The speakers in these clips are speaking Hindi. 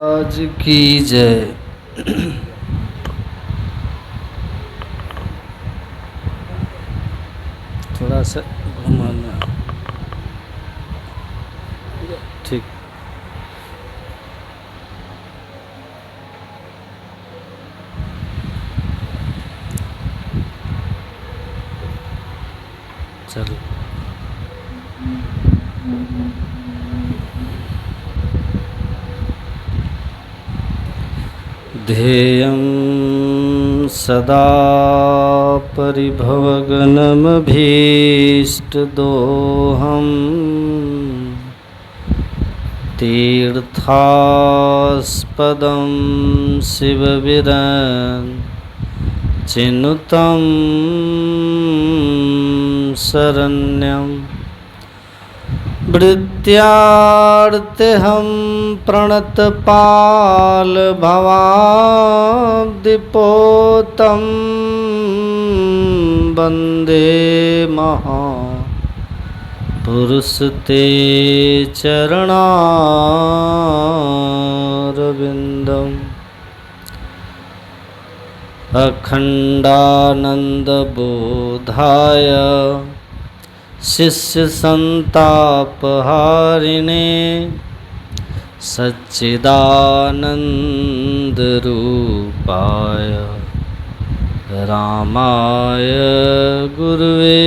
आज की जय। थोड़ा सा घुमाना। ठीक। चलो। ध्येयं सदा परिभवगणमभीष्टदोहम् तीर्थास्पदं शिवविरचिनुतं शरण्यं वृत्त्यार्तेऽहं प्रणतपालभवाब्धिपोतं वन्दे महापुरुषते चरणारविन्दम् अखण्डानन्दबोधाय शिष्यसन्तापहारिणे सच्चिदानन्दरूपाय रामाय गुरुवे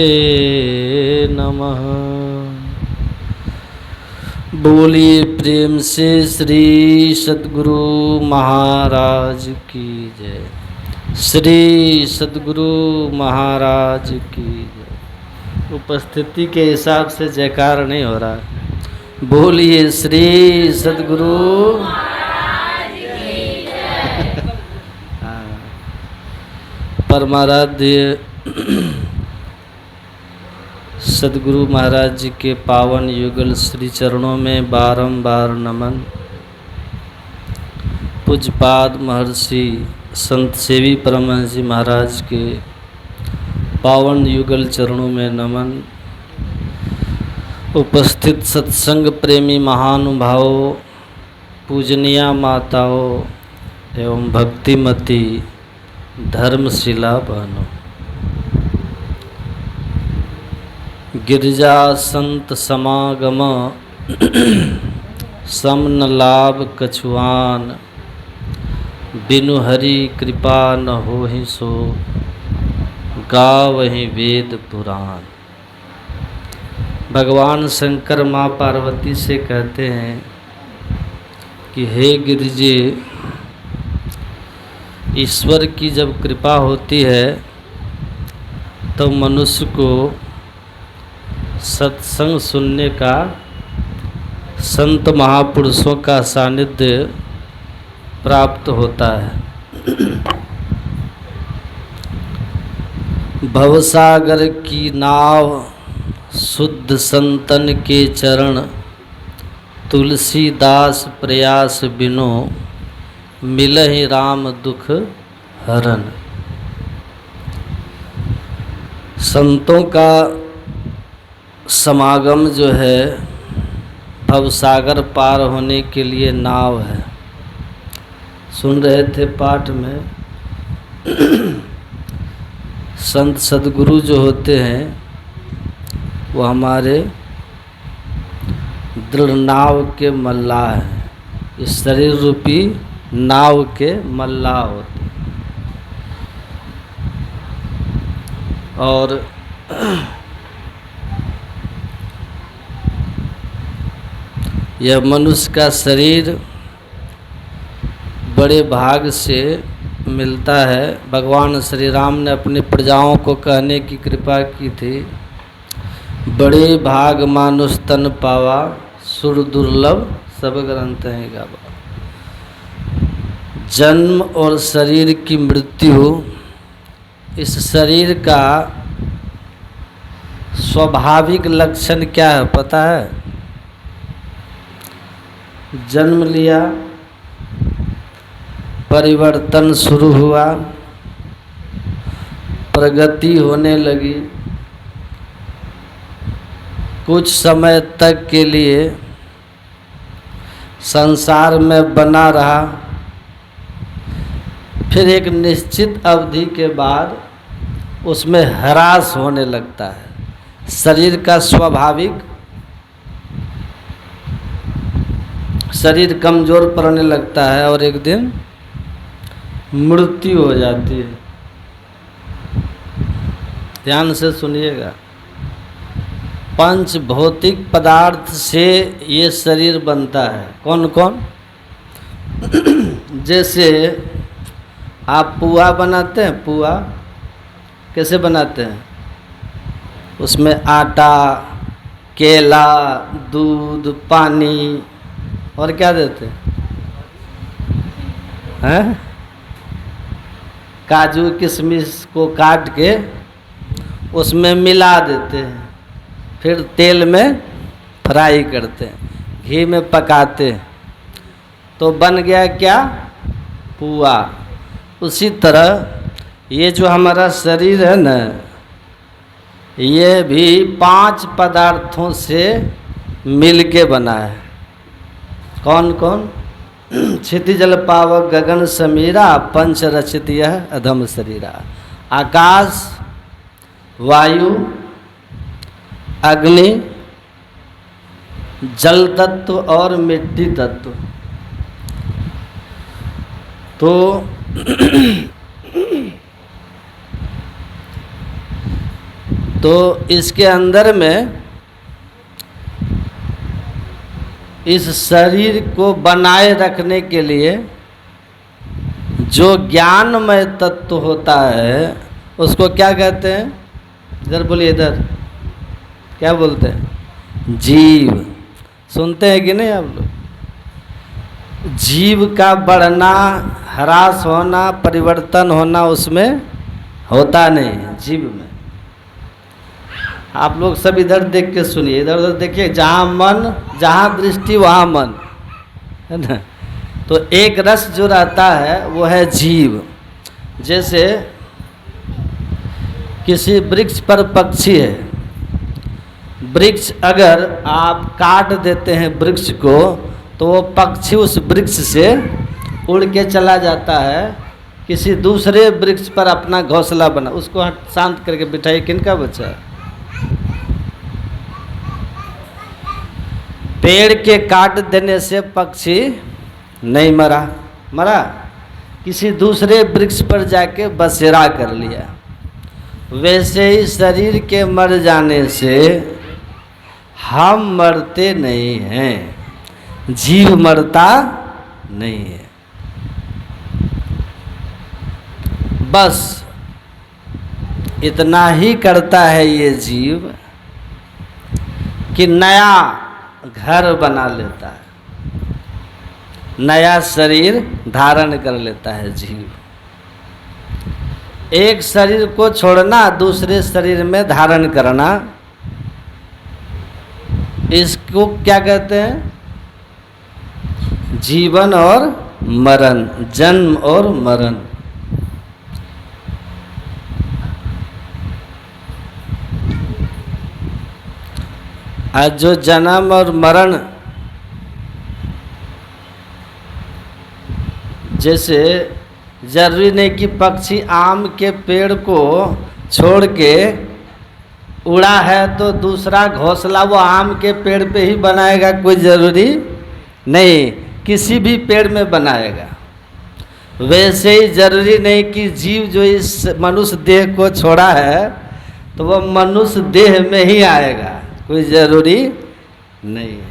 नमः। बोलिए प्रेम से श्री सद्गुरु महाराज की जय। श्री सद्गुरु महाराज की जय। उपस्थिति के हिसाब से जयकार नहीं हो रहा। बोलिए श्री सद्गुरु महाराज की जय। परमाराध्य सद्गुरु महाराज जी के पावन युगल श्री चरणों में बारंबार नमन। पूज्यपाद महर्षि संत सेवी परमहंस जी महाराज के पावन युगल चरणों में नमन। उपस्थित सत्संग प्रेमी महानुभावों, पूजनीय माताओं एवं भक्तिमती धर्मशिला बहनों, गिरिजा संत समागम समन लाभ कछुआन, बिनु हरि कृपा न होहि सो, गावहि वेद पुराण। भगवान शंकर माँ पार्वती से कहते हैं कि हे गिरिजे, ईश्वर की जब कृपा होती है तो मनुष्य को सत्संग सुनने का, संत महापुरुषों का सानिध्य प्राप्त होता है। भवसागर की नाव शुद्ध संतन के चरण, तुलसीदास प्रयास बिनो, मिलहि राम दुख हरन। संतों का समागम जो है भवसागर पार होने के लिए नाव है। सुन रहे थे पाठ में संत सद्गुरु जो होते हैं वो हमारे दृढ़ नाव के मल्लाह हैं। इस शरीर रूपी नाव के मल्लाह होते हैं। और यह मनुष्य का शरीर बड़े भाग से मिलता है। भगवान श्री राम ने अपनी प्रजाओं को कहने की कृपा की थी, बड़े भाग मानुष तन पावा, सुर दुर्लभ सब ग्रंथ हैं गावा। जन्म और शरीर की मृत्यु, इस शरीर का स्वाभाविक लक्षण क्या है पता है? जन्म लिया, परिवर्तन शुरू हुआ, प्रगति होने लगी, कुछ समय तक के लिए संसार में बना रहा, फिर एक निश्चित अवधि के बाद उसमें ह्रास होने लगता है। शरीर का स्वाभाविक, शरीर कमज़ोर पड़ने लगता है और एक दिन मृत्यु हो जाती है। ध्यान से सुनिएगा, पंच भौतिक पदार्थ से ये शरीर बनता है। कौन कौन? जैसे आप पुआ बनाते हैं, पुआ कैसे बनाते हैं? उसमें आटा, केला, दूध, पानी और क्या देते हैं? काजू किशमिश को काट के उसमें मिला देते हैं, फिर तेल में फ्राई करते हैं, घी में पकाते हैं, तो बन गया क्या? पुआ। उसी तरह ये जो हमारा शरीर है ना, ये भी 5 पदार्थों से मिलके बना है। कौन कौन? क्षिति जल पावक गगन समीरा, पंच रचित यह अधम शरीरा। आकाश, वायु, अग्नि, जल तत्व और मिट्टी तत्व। तो इसके अंदर में इस शरीर को बनाए रखने के लिए जो ज्ञानमय तत्व होता है उसको क्या कहते हैं? इधर बोलिए, इधर क्या बोलते हैं? जीव। सुनते हैं कि नहीं आप लोग? जीव का बढ़ना, ह्रास होना, परिवर्तन होना उसमें होता नहीं, जीव में। आप लोग सब इधर देख के सुनिए, इधर उधर देखिए, जहाँ मन, जहाँ दृष्टि वहाँ मन, है ना? तो एक रस जो रहता है वो है जीव। जैसे किसी वृक्ष पर पक्षी है, वृक्ष अगर आप काट देते हैं वृक्ष को, तो वो पक्षी उस वृक्ष से उड़ के चला जाता है, किसी दूसरे वृक्ष पर अपना घोंसला बना। उसको शांत करके बिठाइए, किनका बच्चा है? पेड़ के काट देने से पक्षी नहीं मरा, मरा किसी दूसरे वृक्ष पर जाके बसेरा कर लिया। वैसे ही शरीर के मर जाने से हम मरते नहीं हैं, जीव मरता नहीं है। बस इतना ही करता है ये जीव कि नया घर बना लेता है, नया शरीर धारण कर लेता है जीव। एक शरीर को छोड़ना, दूसरे शरीर में धारण करना, इसको क्या कहते हैं? जीवन और मरण, जन्म और मरण। आज जो जन्म और मरण, जैसे जरूरी नहीं कि पक्षी आम के पेड़ को छोड़ के उड़ा है तो दूसरा घोंसला वो आम के पेड़ पे ही बनाएगा, कोई ज़रूरी नहीं, किसी भी पेड़ में बनाएगा। वैसे ही जरूरी नहीं कि जीव जो इस मनुष्य देह को छोड़ा है तो वह मनुष्य देह में ही आएगा, कोई ज़रूरी नहीं है।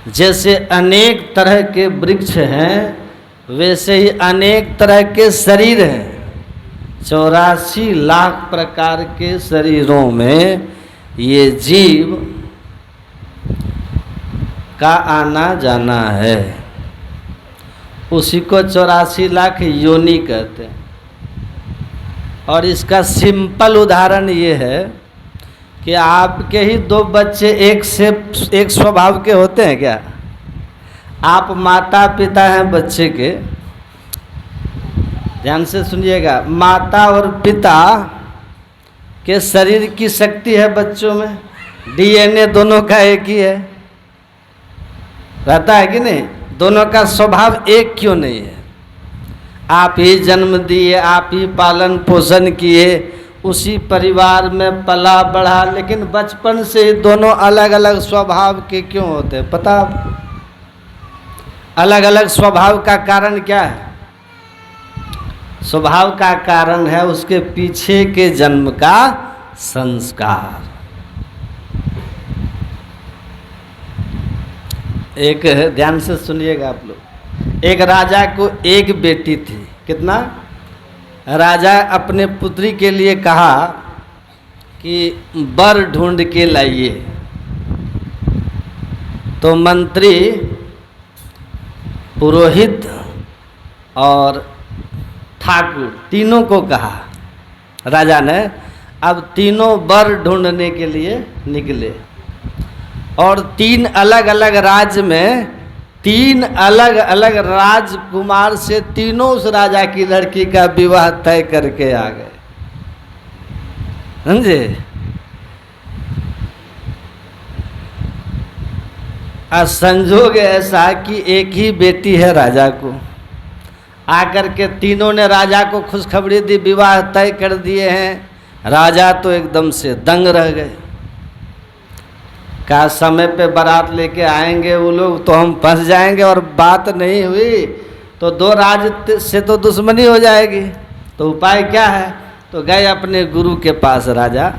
जैसे अनेक तरह के वृक्ष हैं, वैसे ही अनेक तरह के शरीर हैं। 84 लाख प्रकार के शरीरों में ये जीव का आना जाना है, उसी को 84 लाख योनि कहते हैं। और इसका सिंपल उदाहरण ये है कि आपके ही 2 बच्चे एक स्वभाव के होते हैं क्या? आप माता पिता हैं बच्चे के, ध्यान से सुनिएगा, माता और पिता के शरीर की शक्ति है बच्चों में, डीएनए दोनों का एक ही है। रहता है कि नहीं? दोनों का स्वभाव एक क्यों नहीं है? आप ही जन्म दिए, आप ही पालन पोषण किए, उसी परिवार में पला बढ़ा, लेकिन बचपन से दोनों अलग अलग स्वभाव के क्यों होते हैं? पता? अलग अलग स्वभाव का कारण क्या है? स्वभाव का कारण है उसके पीछे के जन्म का संस्कार। एक ध्यान से सुनिएगा आप लोग। एक राजा को एक बेटी थी। कितना? राजा अपने पुत्री के लिए कहा कि वर ढूंढ के लाइए। तो मंत्री, पुरोहित और ठाकुर तीनों को कहा राजा ने। अब तीनों वर ढूंढने के लिए निकले और तीन अलग अलग राज्य में तीन अलग अलग राजकुमार से तीनों उस राजा की लड़की का विवाह तय करके आ गए। समझे? आज संजोग ऐसा कि एक ही बेटी है राजा को। आकर के तीनों ने राजा को खुशखबरी दी, विवाह तय कर दिए हैं। राजा तो एकदम से दंग रह गए। कहा समय पे बारात लेके आएंगे वो लोग तो हम फंस जाएंगे, और बात नहीं हुई तो दो राज्य से तो दुश्मनी हो जाएगी। तो उपाय क्या है? तो गए अपने गुरु के पास राजा।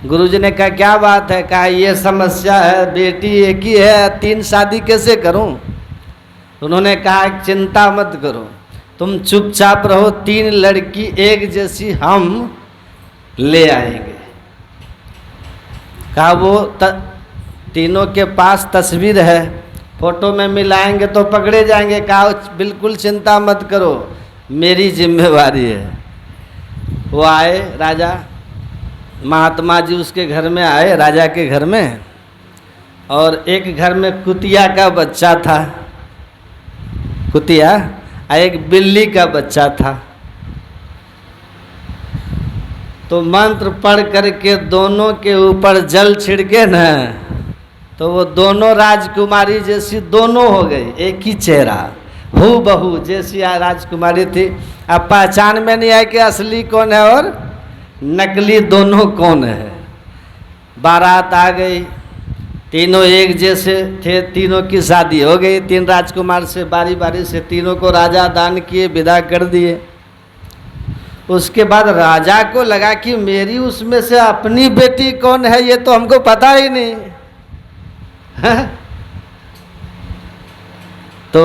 गुरुजी ने कहा क्या बात है? कहा ये समस्या है, बेटी एक ही है, तीन शादी कैसे करूं? उन्होंने कहा चिंता मत करो, तुम चुपचाप रहो, तीन लड़की एक जैसी हम ले आएंगे। कहा वो तीनों के पास तस्वीर है, फोटो में मिलाएंगे तो पकड़े जाएंगे। कहा बिल्कुल चिंता मत करो, मेरी जिम्मेवारी है। वो आए, राजा महात्मा जी उसके घर में आए, राजा के घर में, और एक घर में कुतिया का बच्चा था, कुतिया, एक बिल्ली का बच्चा था। तो मंत्र पढ़ करके दोनों के ऊपर जल छिड़के न, तो वो दोनों राजकुमारी जैसी दोनों हो गई, एक ही चेहरा, हूबहू जैसी राजकुमारी थी। अब पहचान में नहीं आया कि असली कौन है और नकली दोनों कौन है। बारात आ गई, तीनों एक जैसे थे, तीनों की शादी हो गई। तीन राजकुमार से बारी बारी से तीनों को राजा दान किए, विदा कर दिए। उसके बाद राजा को लगा कि मेरी उसमें से अपनी बेटी कौन है ये तो हमको पता ही नहीं है? तो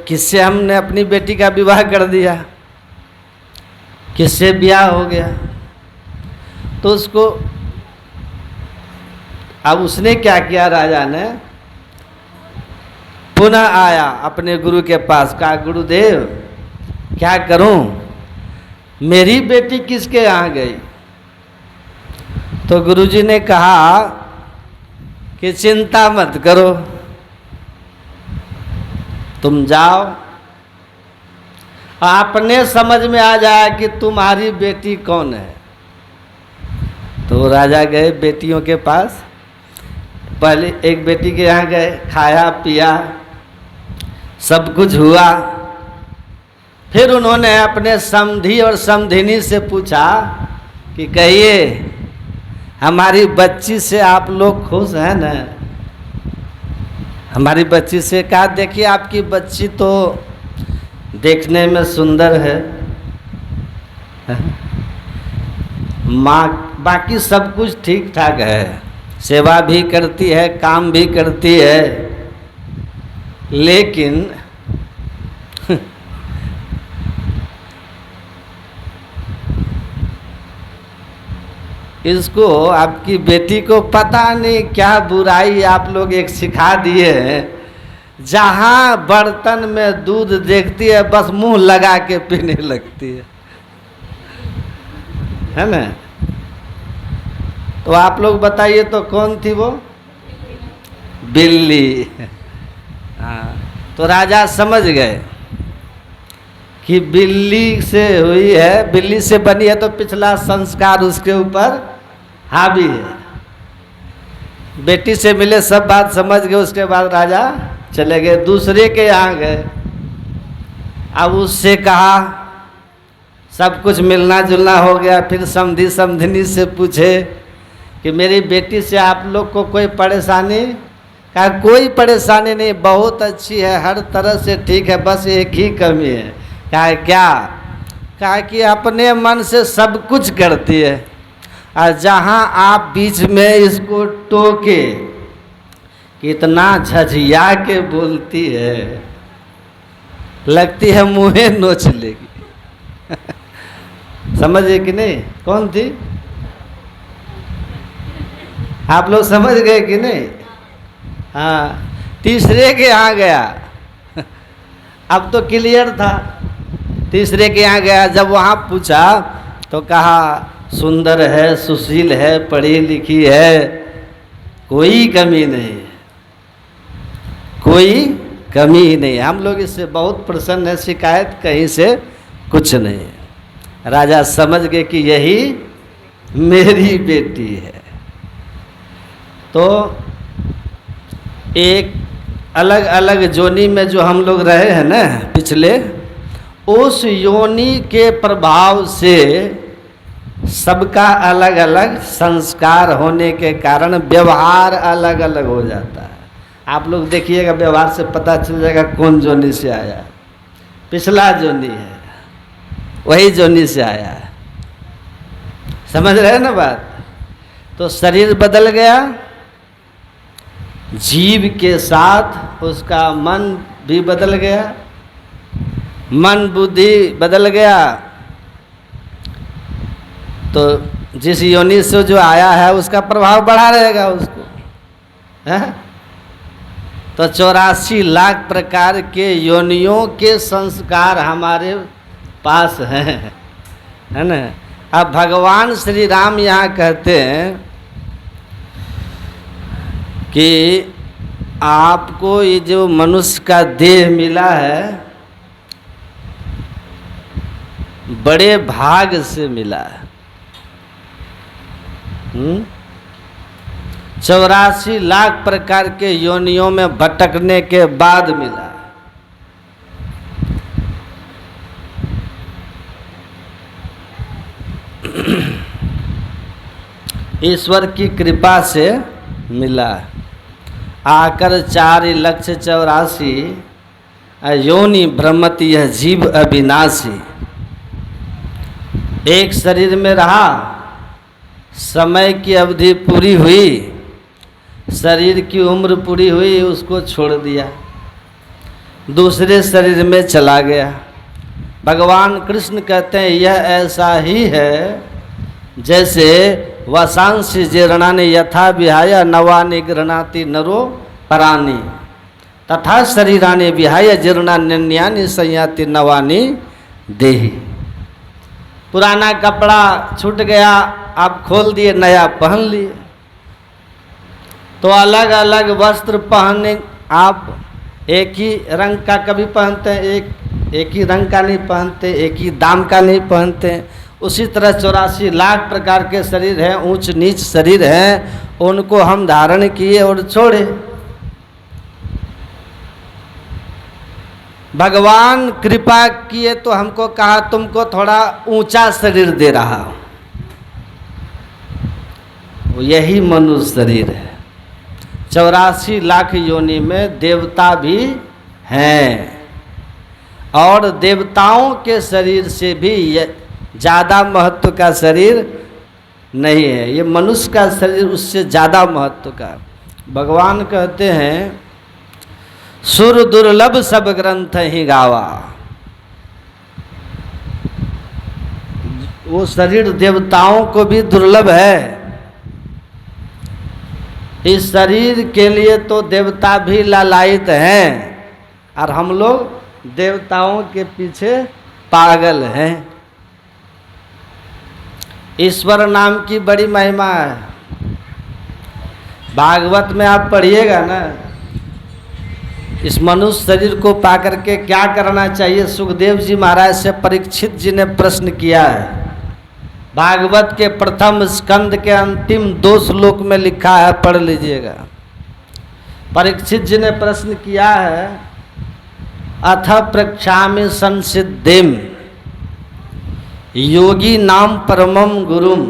किससे हमने अपनी बेटी का विवाह कर दिया, किससे ब्याह हो गया। तो उसको अब उसने क्या किया, राजा ने पुनः आया अपने गुरु के पास। कहा गुरुदेव क्या करूं, मेरी बेटी किसके यहाँ गई? तो गुरुजी ने कहा कि चिंता मत करो, तुम जाओ, अपने समझ में आ जाए कि तुम्हारी बेटी कौन है। तो राजा गए बेटियों के पास, पहले एक बेटी के यहाँ गए, खाया पिया सब कुछ हुआ। फिर उन्होंने अपने समधी और समधिनी से पूछा कि कहिए हमारी बच्ची से आप लोग खुश हैं न? हमारी बच्ची से कहा देखिए आपकी बच्ची तो देखने में सुंदर है, माँ बाकी सब कुछ ठीक ठाक है, सेवा भी करती है, काम भी करती है, लेकिन इसको आपकी बेटी को पता नहीं क्या बुराई आप लोग एक सिखा दिए हैं। जहाँ बर्तन में दूध देखती है बस मुंह लगा के पीने लगती है ना? तो आप लोग बताइए तो कौन थी वो? बिल्ली। हाँ, तो राजा समझ गए कि बिल्ली से हुई है, बिल्ली से बनी है, तो पिछला संस्कार उसके ऊपर हावी है। बेटी से मिले, सब बात समझ गए। उसके बाद राजा चले गए, दूसरे के यहाँ गए। अब उससे कहा, सब कुछ मिलना जुलना हो गया। फिर समधी समधिनी से पूछे कि मेरी बेटी से आप लोग को कोई परेशानी? कहा कोई परेशानी नहीं, बहुत अच्छी है, हर तरह से ठीक है, बस एक ही कमी है। कहा क्या? कहा कि अपने मन से सब कुछ करती है, और जहाँ आप बीच में इसको टोके कितना झझिया के बोलती है, लगती है मुँहे नोच लेगी। समझे कि नहीं? कौन थी? आप लोग समझ गए कि नहीं? हाँ, तीसरे के यहाँ गया। अब तो क्लियर था। तीसरे के यहाँ गया, जब वहाँ पूछा तो कहा सुंदर है, सुशील है, पढ़ी लिखी है, कोई कमी नहीं, कोई कमी ही नहीं। हम लोग इससे बहुत प्रसन्न है, शिकायत कहीं से कुछ नहीं। राजा समझ गए कि यही मेरी बेटी है। तो एक अलग अलग जोनी में जो हम लोग रहे हैं ना पिछले, उस योनि के प्रभाव से सबका अलग अलग संस्कार होने के कारण व्यवहार अलग अलग हो जाता है। आप लोग देखिएगा, व्यवहार से पता चल जाएगा कौन जोनी से आया है। पिछला जोनी है, वही जोनी से आया है। समझ रहे हैं ना बात? तो शरीर बदल गया, जीव के साथ उसका मन भी बदल गया, मन बुद्धि बदल गया। तो जिस योनि से जो आया है उसका प्रभाव बढ़ा रहेगा उसको, है? तो 84 लाख प्रकार के योनियों के संस्कार हमारे पास हैं, है ना? अब भगवान श्री राम यहाँ कहते हैं कि आपको ये जो मनुष्य का देह मिला है, बड़े भाग से मिला है। 84 लाख प्रकार के योनियों में भटकने के बाद मिला। ईश्वर की कृपा से मिला। आकर 4,84,000 योनि भ्रमति यह जीव अविनाशी। एक शरीर में रहा, समय की अवधि पूरी हुई, शरीर की उम्र पूरी हुई, उसको छोड़ दिया, दूसरे शरीर में चला गया। भगवान कृष्ण कहते हैं यह ऐसा ही है जैसे वसांसि जीर्णानि यथा विहाय नवानि गृह्णाति नरो परानि तथा शरीरानि विहाय जीर्णान्यन्यानि संयाति नवानि देहि। पुराना कपड़ा छूट गया, आप खोल दिए, नया पहन लिए। तो अलग अलग वस्त्र पहनने, आप एक ही रंग का कभी पहनते हैं, एक ही रंग का नहीं पहनते, एक ही दाम का नहीं पहनते। उसी तरह 84 लाख प्रकार के शरीर हैं, ऊंच नीच शरीर हैं, उनको हम धारण किए और छोड़े। भगवान कृपा किए तो हमको कहा तुमको थोड़ा ऊंचा शरीर दे रहा हूं, वो यही मनुष्य शरीर है। 84 लाख योनि में देवता भी हैं, और देवताओं के शरीर से भी ज़्यादा महत्व का शरीर नहीं है। ये मनुष्य का शरीर उससे ज़्यादा महत्व का। भगवान कहते हैं सुर दुर्लभ सब ग्रंथ ही गावा। वो शरीर देवताओं को भी दुर्लभ है। इस शरीर के लिए तो देवता भी लालायित हैं, और हम लोग देवताओं के पीछे पागल हैं। ईश्वर नाम की बड़ी महिमा है। भागवत में आप पढ़िएगा ना, इस मनुष्य शरीर को पाकर के क्या करना चाहिए, सुखदेव जी महाराज से परीक्षित जी ने प्रश्न किया है। भागवत के प्रथम स्कंद के अंतिम 2 श्लोक में लिखा है, पढ़ लीजिएगा। परीक्षित जी ने प्रश्न किया है, अथ प्रक्षामि संसिद्धिम योगी नाम परमम गुरुम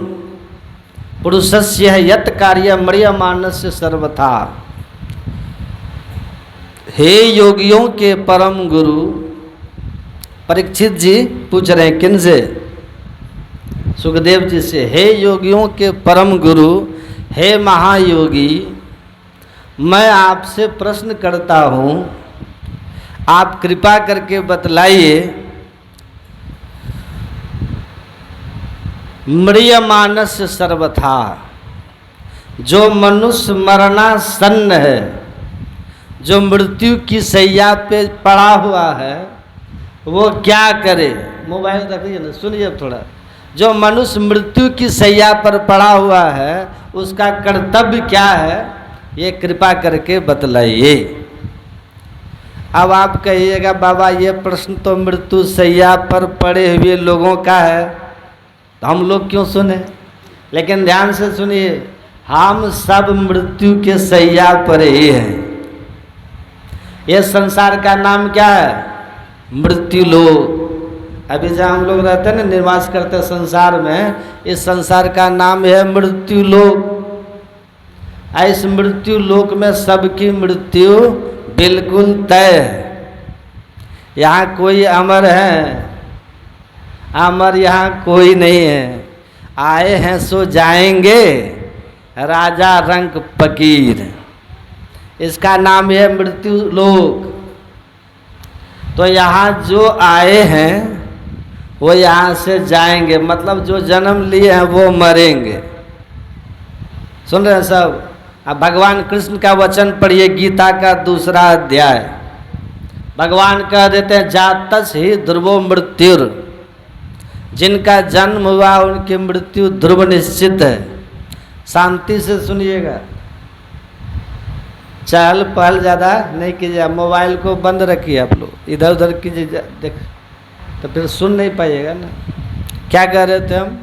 पुरुषस्य यत् कार्य म्रियमाणस्य सर्वथा। हे योगियों के परम गुरु, परीक्षित जी पूछ रहे हैं किन से? सुखदेव जी से। हे योगियों के परम गुरु, हे महायोगी, मैं आपसे प्रश्न करता हूँ, आप कृपा करके बतलाइए, म्रियमाणस्य सर्वथा, जो मनुष्य मरणासन्न है, जो मृत्यु की शैया पे पड़ा हुआ है, वो क्या करे? मोबाइल रखिए ना, सुनिए अब थोड़ा। जो मनुष्य मृत्यु की शैया पर पड़ा हुआ है, उसका कर्तव्य क्या है, ये कृपा करके बतलाइए। अब आप कहिएगा बाबा ये प्रश्न तो मृत्यु शैया पर पड़े हुए लोगों का है, तो हम लोग क्यों सुने? लेकिन ध्यान से सुनिए, हम सब मृत्यु के शैया पर ही हैं। ये संसार का नाम क्या है? मृत्यु लोक। अभी जहाँ हम लोग रहते हैं ना, निवास करते हैं संसार में, इस संसार का नाम है मृत्यु लोक। इस मृत्यु लोक में सबकी मृत्यु बिल्कुल तय है। यहाँ कोई अमर है? अमर यहाँ कोई नहीं है। आए हैं सो जाएंगे, राजा रंक फकीर, इसका नाम है मृत्यु लोक। तो यहाँ जो आए हैं वो यहाँ से जाएंगे, मतलब जो जन्म लिए हैं वो मरेंगे। सुन रहे हैं सब? अब भगवान कृष्ण का वचन पढ़िए, गीता का 2 अध्याय। भगवान कह देते हैं, जातस् ही ध्रुवो मृत्युर, जिनका जन्म हुआ उनकी मृत्यु ध्रुव निश्चित है। शांति से सुनिएगा, चहल पहल ज़्यादा नहीं कीजिए। मोबाइल को बंद रखिए, आप लोग इधर उधर कीजिए, देख तो फिर सुन नहीं पाइएगा ना। क्या कह रहे थे हम?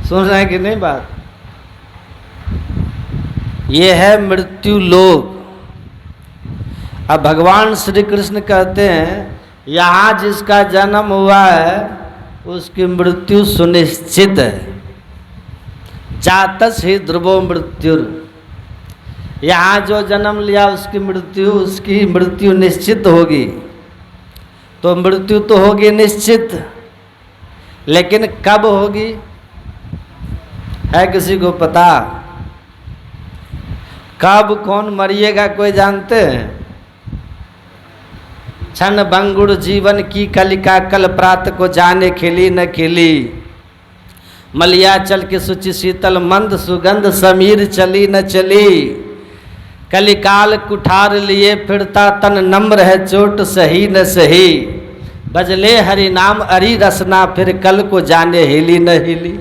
सुन रहे हैं कि नहीं बात? ये है मृत्यु लोक। अब भगवान श्री कृष्ण कहते हैं, यहाँ जिसका जन्म हुआ है उसकी मृत्यु सुनिश्चित है। जातस् ही ध्रुवो मृत्युर, यहाँ जो जन्म लिया उसकी मृत्यु निश्चित होगी। तो मृत्यु तो होगी निश्चित, लेकिन कब होगी है किसी को पता? कब कौन मरिएगा कोई जानते हैं? क्षण भंगुर जीवन की कलिका, कल प्रात को जाने खिली न खिली। मलियाचल की सुचि शीतल मंद सुगंध, समीर चली न चली। कलिकाल कुठार लिए फिरता तन, नम्र है चोट सही न सही। बजले हरि नाम अरि रसना, फिर कल को जाने हिली न हिली।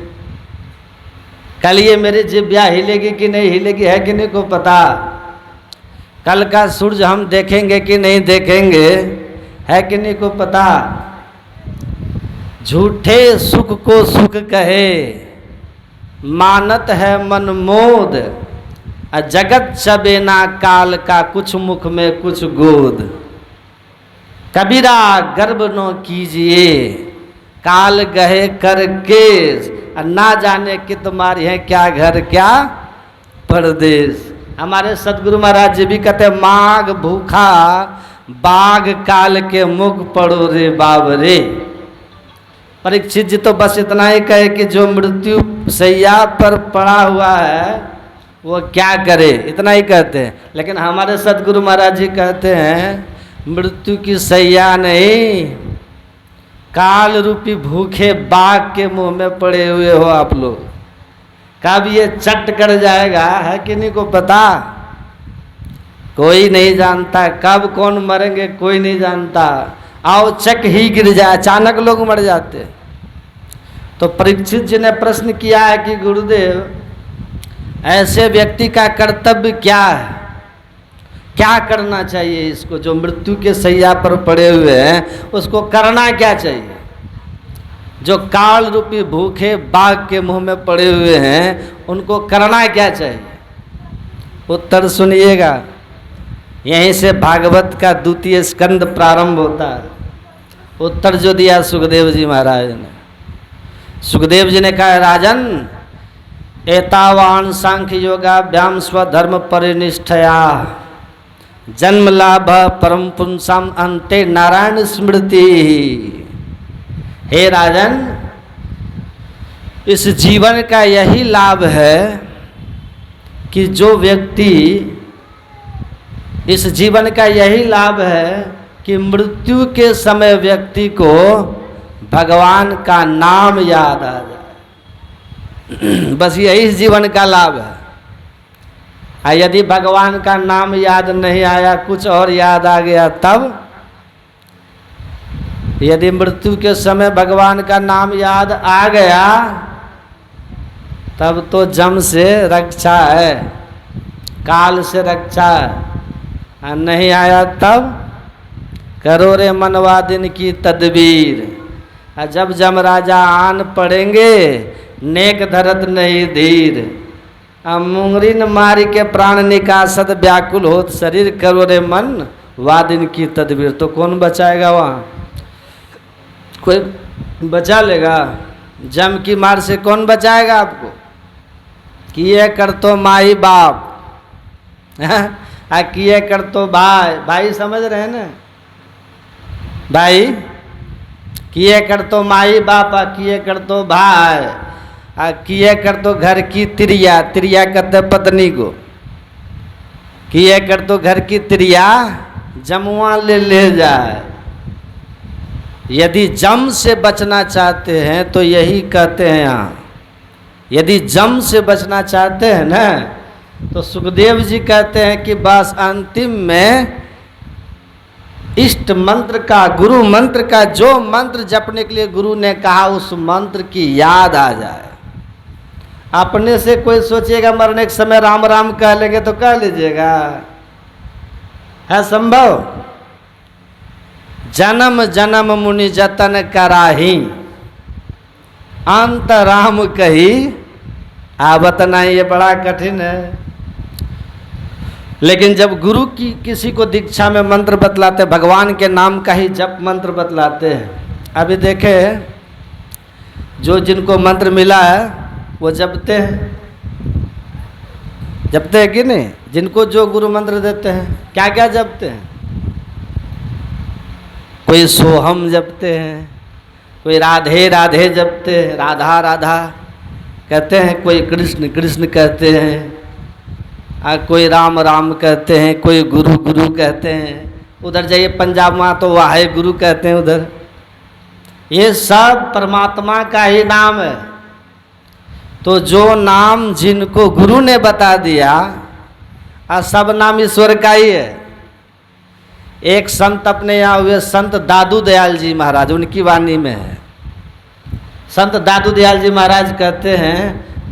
कल ये मेरी जिब्या हिलेगी कि नहीं हिलेगी है कि नहीं को पता। कल का सूरज हम देखेंगे कि नहीं देखेंगे है कि नहीं को पता। झूठे सुख को सुख कहे, मानत है मन मोद। जगत चबेना काल का, कुछ मुख में कुछ गोद। कबीरा गर्व न कीजिए, काल गहे करके। ना जाने कि तुम्हारी है क्या घर क्या परदेश। हमारे सदगुरु महाराज जी भी कहते हैं, माघ भूखा बाघ काल के मुख पड़ो रे बाबरे। परीक्षित जी तो बस इतना ही कहे कि जो मृत्यु शैया पर पड़ा हुआ है वो क्या करे, इतना ही कहते हैं। लेकिन हमारे सदगुरु महाराज जी कहते हैं, मृत्यु की शैया नहीं, काल रूपी भूखे बाघ के मुंह में पड़े हुए हो आप लोग। कब ये चट कर जाएगा है कि नहीं को पता। कोई नहीं जानता कब कौन मरेंगे, कोई नहीं जानता। आओ चक ही गिर जाए, अचानक लोग मर जाते। तो परीक्षित जी ने प्रश्न किया है कि गुरुदेव, ऐसे व्यक्ति का कर्तव्य क्या है, क्या करना चाहिए इसको, जो मृत्यु के शैया पर पड़े हुए हैं उसको करना क्या चाहिए। जो काल रूपी भूखे बाघ के मुंह में पड़े हुए हैं उनको करना क्या चाहिए। उत्तर सुनिएगा। यहीं से भागवत का द्वितीय स्कंद प्रारंभ होता है। उत्तर जो दिया सुखदेव जी महाराज ने, सुखदेव जी ने कहा, राजन एतावान सांख्य योगाभ्याम स्वधर्म परिनिष्ठया जन्म लाभ परम पुंसाम अंते नारायण स्मृति। हे राजन, इस जीवन का यही लाभ है कि जो व्यक्ति, इस जीवन का यही लाभ है कि मृत्यु के समय व्यक्ति को भगवान का नाम याद आ जाए। बस यही इस जीवन का लाभ है। यदि भगवान का नाम याद नहीं आया, कुछ और याद आ गया, तब यदि मृत्यु के समय भगवान का नाम याद आ गया, तब तो जम से रक्षा है, काल से रक्षा है। नहीं आया तब करो रे मनवादिन की तदबीर। जब जमराजा आन पड़ेंगे, नेक धरत नहीं धीर। मुंगरी न मारी के प्राण निकासत, व्याकुल होत शरीर, करो रे मन वादिन की तदबीर। तो कौन बचाएगा वहाँ? कोई बचा लेगा? जम की मार से कौन बचाएगा आपको? किए कर तो माई बाप, किए कर तो भाई, भाई समझ रहे हैं ना भाई, किए कर तो माई बाप, किए कर तो भाई, किए कर तो घर की त्रिया, त्रिया कहते पत्नी को, किए कर तो घर की त्रिया जमुआ ले जाए। यदि जम से बचना चाहते हैं तो यही कहते हैं यहाँ। यदि जम से बचना चाहते हैं ना, तो सुखदेव जी कहते हैं कि बस अंतिम में इष्ट मंत्र का, गुरु मंत्र का, जो मंत्र जपने के लिए गुरु ने कहा, उस मंत्र की याद आ जाए। अपने से कोई सोचिएगा मरने के समय राम राम कह लेंगे तो कह लीजिएगा, है संभव? जन्म जन्म मुनि जतन कराही, अंत राम कही आवत नहीं। ये बड़ा कठिन है। लेकिन जब गुरु की किसी को दीक्षा में मंत्र बतलाते, भगवान के नाम का ही जप मंत्र बतलाते हैं। अभी देखे, जो जिनको मंत्र मिला है वो जपते हैं, जपते हैं कि नहीं? जिनको जो गुरु मंत्र देते हैं, क्या क्या जपते हैं? कोई सोहम जपते हैं, कोई राधे राधे जपते हैं, राधा राधा कहते हैं, कोई कृष्ण कृष्ण कहते हैं, कोई राम राम कहते हैं, कोई गुरु गुरु कहते हैं। उधर जाइए पंजाब में तो वाहे गुरु कहते हैं उधर। ये सब परमात्मा का ही नाम है। तो जो नाम जिनको गुरु ने बता दिया, सब नाम ईश्वर का ही है। एक संत अपने यहाँ हुए, संत दादू दयाल जी महाराज, उनकी वाणी में है। संत दादू दयाल जी महाराज कहते हैं,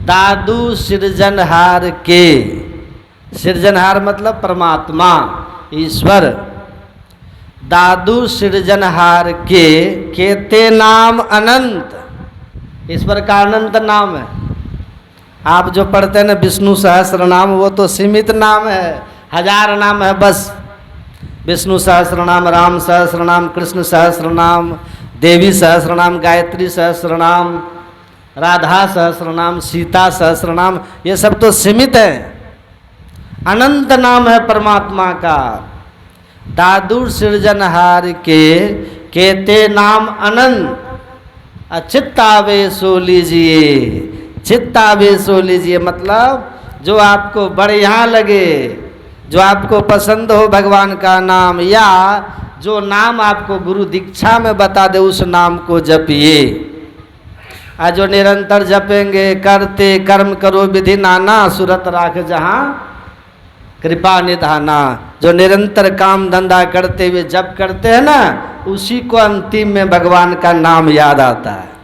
दादू सृजनहार के, सृजनहार मतलब परमात्मा ईश्वर, दादू सृजनहार के केते नाम अनंत, ईश्वर का अनंत नाम है। आप जो पढ़ते हैं ना विष्णु सहस्त्र नाम, वो तो सीमित नाम है, 1000 नाम है बस। विष्णु सहस्त्र नाम, राम सहस्त्र नाम, कृष्ण सहस्त्र नाम, देवी सहस्त्र नाम, गायत्री सहस्त्र नाम, राधा सहस्त्र नाम, सीता सहस्त्र नाम, ये सब तो सीमित है। अनंत नाम है परमात्मा का। दादू सृजनहार के केते नाम अनंत, चित्तावेशो लीजिए, चित्तावेशो लीजिए मतलब जो आपको बढ़िया लगे, जो आपको पसंद हो भगवान का नाम, या जो नाम आपको गुरु दीक्षा में बता दे, उस नाम को जपिए। जो निरंतर जपेंगे, करते कर्म करो विधि नाना, सुरत राख जहाँ कृपा निधाना। जो निरंतर काम धंधा करते हुए जप करते हैं ना, उसी को अंतिम में भगवान का नाम याद आता है।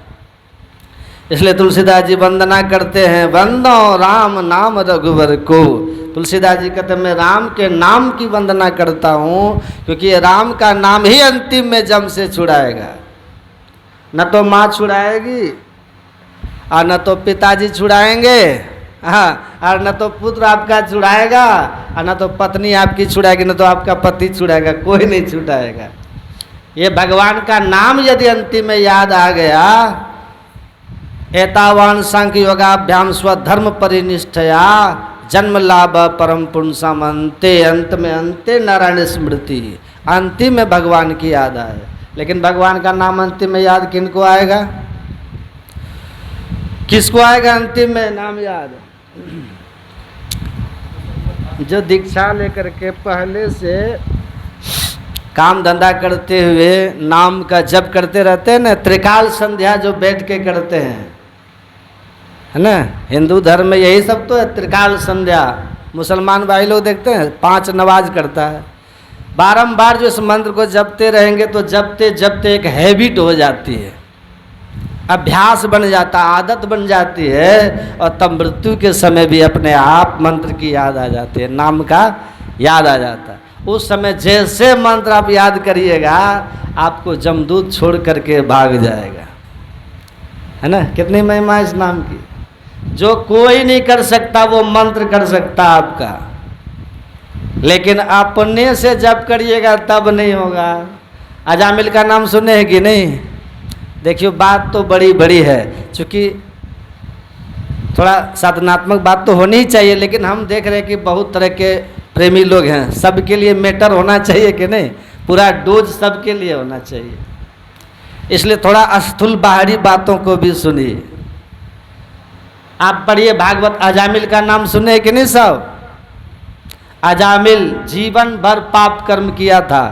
इसलिए तुलसीदास जी वंदना करते हैं, वंदो राम नाम रघुवर को। तुलसीदास जी कहते हैं, मैं राम के नाम की वंदना करता हूँ, क्योंकि ये राम का नाम ही अंतिम में जम से छुड़ाएगा। न तो माँ छुड़ाएगी, और न तो पिताजी छुड़ाएंगे, हाँ, और न तो पुत्र आपका छुड़ाएगा और न तो पत्नी आपकी छुड़ाएगी, न तो आपका पति छुड़ाएगा, कोई नहीं छुड़ाएगा। ये भगवान का नाम यदि अंतिम में याद आ गया, एतावान सांख्य योगाभ्याम स्वधर्म परिनिष्ठया जन्म लाभ परम पुंसम अंते, अंत में अंते नारायण स्मृति, अंतिम में भगवान की याद आए। लेकिन भगवान का नाम अंतिम में याद किनको आएगा? किसको आएगा अंतिम में नाम याद? जो दीक्षा लेकर के पहले से काम धंधा करते हुए नाम का जप करते रहते हैं ना, त्रिकाल संध्या जो बैठ के करते हैं, है ना, हिंदू धर्म में यही सब तो है, त्रिकाल संध्या। मुसलमान भाई लोग देखते हैं 5 नमाज करता है, बारंबार जो इस मंत्र को जपते रहेंगे तो जपते जपते एक हैबिट हो जाती है, अभ्यास बन जाता, आदत बन जाती है, और तब मृत्यु के समय भी अपने आप मंत्र की याद आ जाती है, नाम का याद आ जाता है। उस समय जैसे मंत्र आप याद करिएगा, आपको जमदूत छोड़ करके भाग जाएगा, है ना। कितनी महिमा इस नाम की, जो कोई नहीं कर सकता वो मंत्र कर सकता आपका, लेकिन अपने से जप करिएगा तब नहीं होगा। अजामिल का नाम सुने हैं कि नहीं? देखियो, बात तो बड़ी बड़ी है, चूँकि थोड़ा साधनात्मक बात तो होनी ही चाहिए, लेकिन हम देख रहे हैं कि बहुत तरह के प्रेमी लोग हैं, सबके लिए मैटर होना चाहिए कि नहीं, पूरा डोज सबके लिए होना चाहिए, इसलिए थोड़ा स्थूल बाहरी बातों को भी सुनिए। आप पढ़िए भागवत, अजामिल का नाम सुने कि नहीं सब? अजामिल जीवन भर पाप कर्म किया था,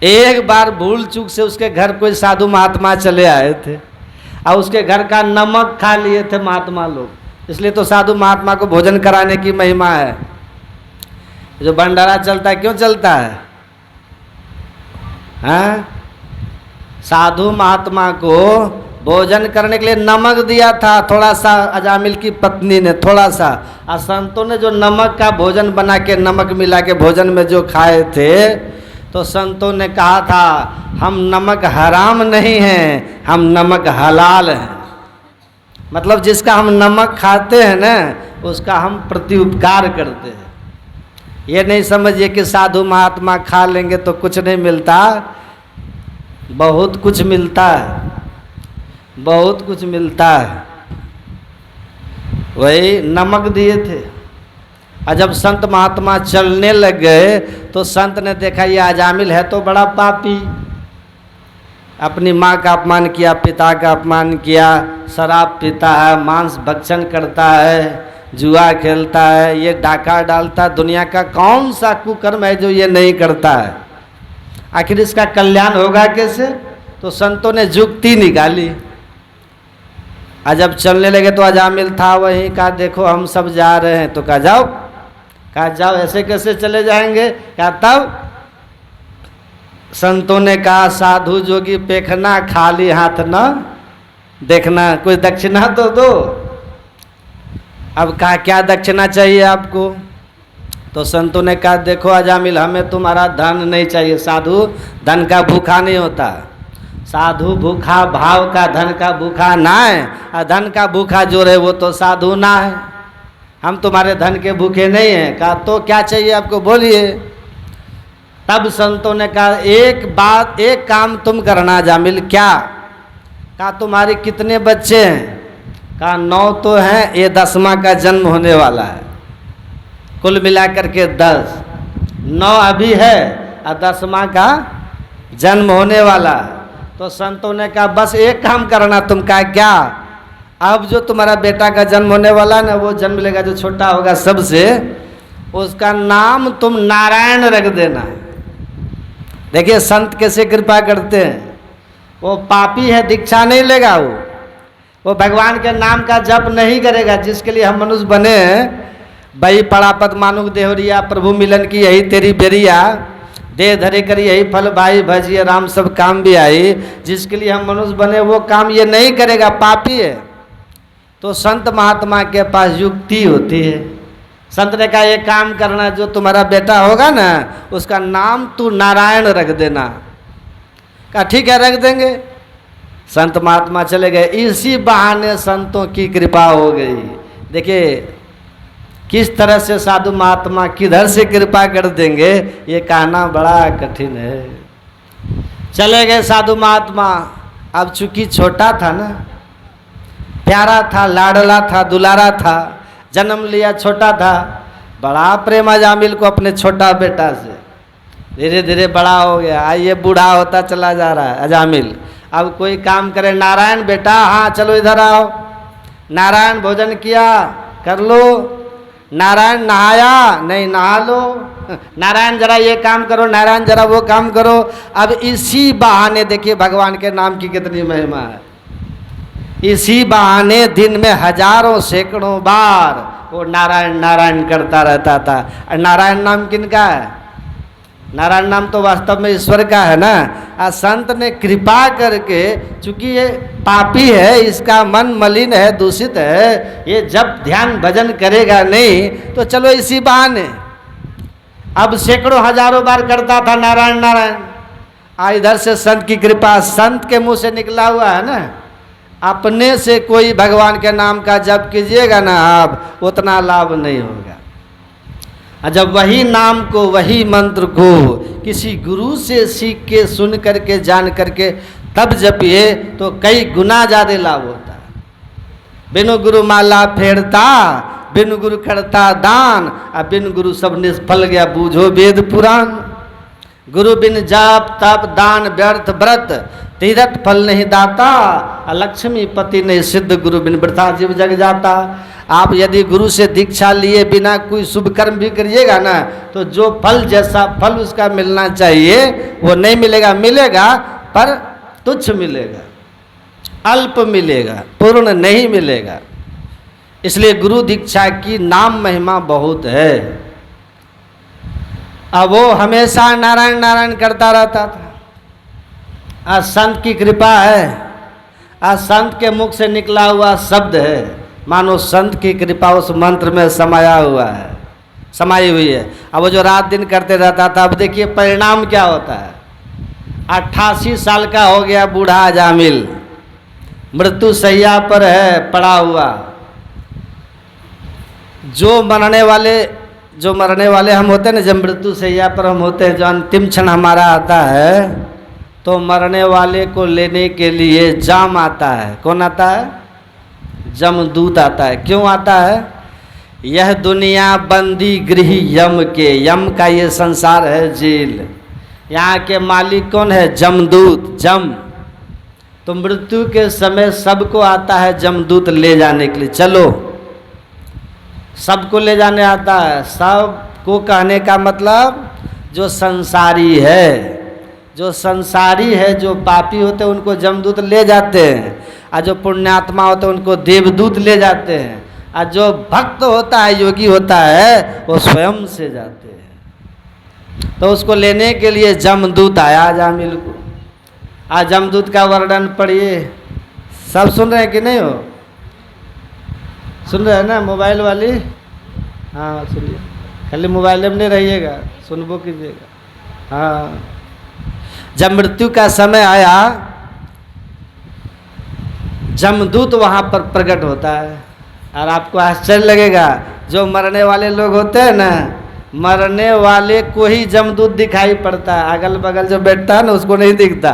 एक बार भूल चूक से उसके घर कोई साधु महात्मा चले आए थे और उसके घर का नमक खा लिए थे महात्मा लोग, इसलिए तो साधु महात्मा को भोजन कराने की महिमा है। जो भंडारा चलता है क्यों चलता है? हाँ? साधु महात्मा को भोजन करने के लिए नमक दिया था थोड़ा सा, अजामिल की पत्नी ने थोड़ा सा, और संतों ने जो नमक का भोजन बना के नमक मिला के भोजन में जो खाए थे, तो संतों ने कहा था हम नमक हराम नहीं हैं, हम नमक हलाल हैं। मतलब जिसका हम नमक खाते हैं ना, उसका हम प्रत्युपकार करते हैं। ये नहीं समझिए कि साधु महात्मा खा लेंगे तो कुछ नहीं मिलता, बहुत कुछ मिलता है, बहुत कुछ मिलता है। वही नमक दिए थे, और जब संत महात्मा चलने लग गए तो संत ने देखा ये अजामिल है तो बड़ा पापी, अपनी माँ का अपमान किया, पिता का अपमान किया, शराब पीता है, मांस भक्षण करता है, जुआ खेलता है, ये डाका डालता है, दुनिया का कौन सा कुकर्म है जो ये नहीं करता है, आखिर इसका कल्याण होगा कैसे? तो संतों ने जुक्ति निकाली, और जब चलने लगे तो अजामिल था वहीं, कहा देखो हम सब जा रहे हैं, तो कहा जाओ, कहा जाओ, ऐसे कैसे चले जाएंगे? कहा तब संतों ने कहा साधु जोगी पेखना, खाली हाथ न देखना, कोई दक्षिणा तो दो। अब कहा क्या दक्षिणा चाहिए आपको? तो संतों ने कहा देखो अजामिल, हमें तुम्हारा धन नहीं चाहिए, साधु धन का भूखा नहीं होता, साधु भूखा भाव का, धन का भूखा ना है, और धन का भूखा जो रहे वो तो साधु ना है, हम तुम्हारे धन के भूखे नहीं हैं। कहा तो क्या चाहिए आपको, बोलिए। तब संतों ने कहा एक बात, एक काम तुम करना अजामिल। क्या? कहा तुम्हारे कितने बच्चे हैं? कहा 9 तो हैं, ये 10वां का जन्म होने वाला है, कुल मिलाकर के 10, 9 अभी है और 10वां का जन्म होने वाला है। तो संतों ने कहा बस एक काम करना तुम। कहा क्या? अब जो तुम्हारा बेटा का जन्म होने वाला है ना, वो जन्म लेगा जो छोटा होगा सबसे, उसका नाम तुम नारायण रख देना। देखिए संत कैसे कृपा करते हैं, वो पापी है, दीक्षा नहीं लेगा, वो भगवान के नाम का जप नहीं करेगा, जिसके लिए हम मनुष्य बने हैं। बही पड़ापत मानुक देहरिया, प्रभु मिलन की यही तेरी बेरिया, दे धरे करी यही फल भाई, भजिए राम सब काम भी आई। जिसके लिए हम मनुष्य बने वो काम ये नहीं करेगा, पापी है। तो संत महात्मा के पास युक्ति होती है। संत ने कहा ये काम करना, जो तुम्हारा बेटा होगा ना उसका नाम तू नारायण रख देना। कहा ठीक है रख देंगे। संत महात्मा चले गए, इसी बहाने संतों की कृपा हो गई। देखिए किस तरह से साधु महात्मा किधर से कृपा कर देंगे ये कहना बड़ा कठिन है। चले गए साधु महात्मा। अब चूंकि छोटा था ना, प्यारा था, लाडला था, दुलारा था, जन्म लिया छोटा था, बड़ा प्रेम अजामिल को अपने छोटा बेटा से। धीरे धीरे बड़ा हो गया, आइए बूढ़ा होता चला जा रहा है अजामिल। अब कोई काम करे, नारायण बेटा हाँ चलो इधर आओ, नारायण भोजन किया कर लो, नारायण नहाया नहीं नहा लो, नारायण जरा ये काम करो, नारायण जरा वो काम करो। अब इसी बहाने देखिए भगवान के नाम की कितनी महिमा है। इसी बहाने दिन में हजारों सैकड़ों बार वो नारायण नारायण करता रहता था। और नारायण नाम किनका है? नारायण नाम तो वास्तव में ईश्वर का है ना। आज संत ने कृपा करके, चूंकि ये पापी है, इसका मन मलिन है, दूषित है, ये जब ध्यान भजन करेगा नहीं तो चलो इसी बहाने। अब सैकड़ों हजारों बार करता था नारायण नारायण। आज इधर से संत की कृपा, संत के मुंह से निकला हुआ है ना। अपने से कोई भगवान के नाम का जप कीजिएगा ना आप, उतना लाभ नहीं होगा। जब वही नाम को, वही मंत्र को किसी गुरु से सीख के, सुन करके, जान करके तब जपिए तो कई गुना ज़्यादा लाभ होता है। बिनु गुरु माला फेरता, बिनु गुरु करता दान, और बिनु गुरु सब निष्फल गया बूझो वेद पुराण। गुरु बिन जाप तप दान व्यर्थ व्रत, तीरथ फल नहीं दाता, लक्ष्मी पति नहीं सिद्ध, गुरु बिन वृथा जीव जग जाता। आप यदि गुरु से दीक्षा लिए बिना कोई शुभ कर्म भी करिएगा ना तो जो फल, जैसा फल उसका मिलना चाहिए वो नहीं मिलेगा, मिलेगा पर तुच्छ मिलेगा, अल्प मिलेगा, पूर्ण नहीं मिलेगा। इसलिए गुरु दीक्षा की नाम महिमा बहुत है। अब वो हमेशा नारायण नारायण करता रहता था। आज संत की कृपा है, आज संत के मुख से निकला हुआ शब्द है, मानो संत की कृपा उस मंत्र में समाया हुआ है, समाई हुई है। अब वो जो रात दिन करते रहता था, अब देखिए परिणाम क्या होता है। 88 साल का हो गया बूढ़ा अजामिल, मृत्यु शैया पर है पड़ा हुआ। जो मरने वाले हम होते हैं ना, जब मृत्यु शैया पर हम होते हैं, जो अंतिम क्षण हमारा आता है, तो मरने वाले को लेने के लिए जाम आता है। कौन आता है? जमदूत आता है। क्यों आता है? यह दुनिया बंदी गृह यम के, यम का ये संसार है जेल। यहाँ के मालिक कौन है? जमदूत, जम। तो मृत्यु के समय सबको आता है जमदूत ले जाने के लिए। चलो, सबको ले जाने आता है। सबको कहने का मतलब जो संसारी है, जो संसारी है, जो पापी होते हैं उनको जमदूत ले जाते हैं, और जो पुण्यात्मा होते हैं उनको देवदूत ले जाते हैं, और जो भक्त होता है, योगी होता है, वो स्वयं से जाते हैं। तो उसको लेने के लिए जमदूत आया अजामिल को। आज जमदूत का वर्णन पढ़िए। सब सुन रहे हैं कि नहीं हो? सुन रहे हैं ना मोबाइल वाली? हाँ सुनिए, खाली मोबाइल में नहीं रहिएगा, सुनबो कीजिएगा। हाँ, जब मृत्यु का समय आया, जमदूत वहाँ पर प्रकट होता है। और आपको आश्चर्य लगेगा, जो मरने वाले लोग होते हैं ना, मरने वाले को ही जमदूत दिखाई पड़ता है, अगल बगल जो बैठता है ना उसको नहीं दिखता।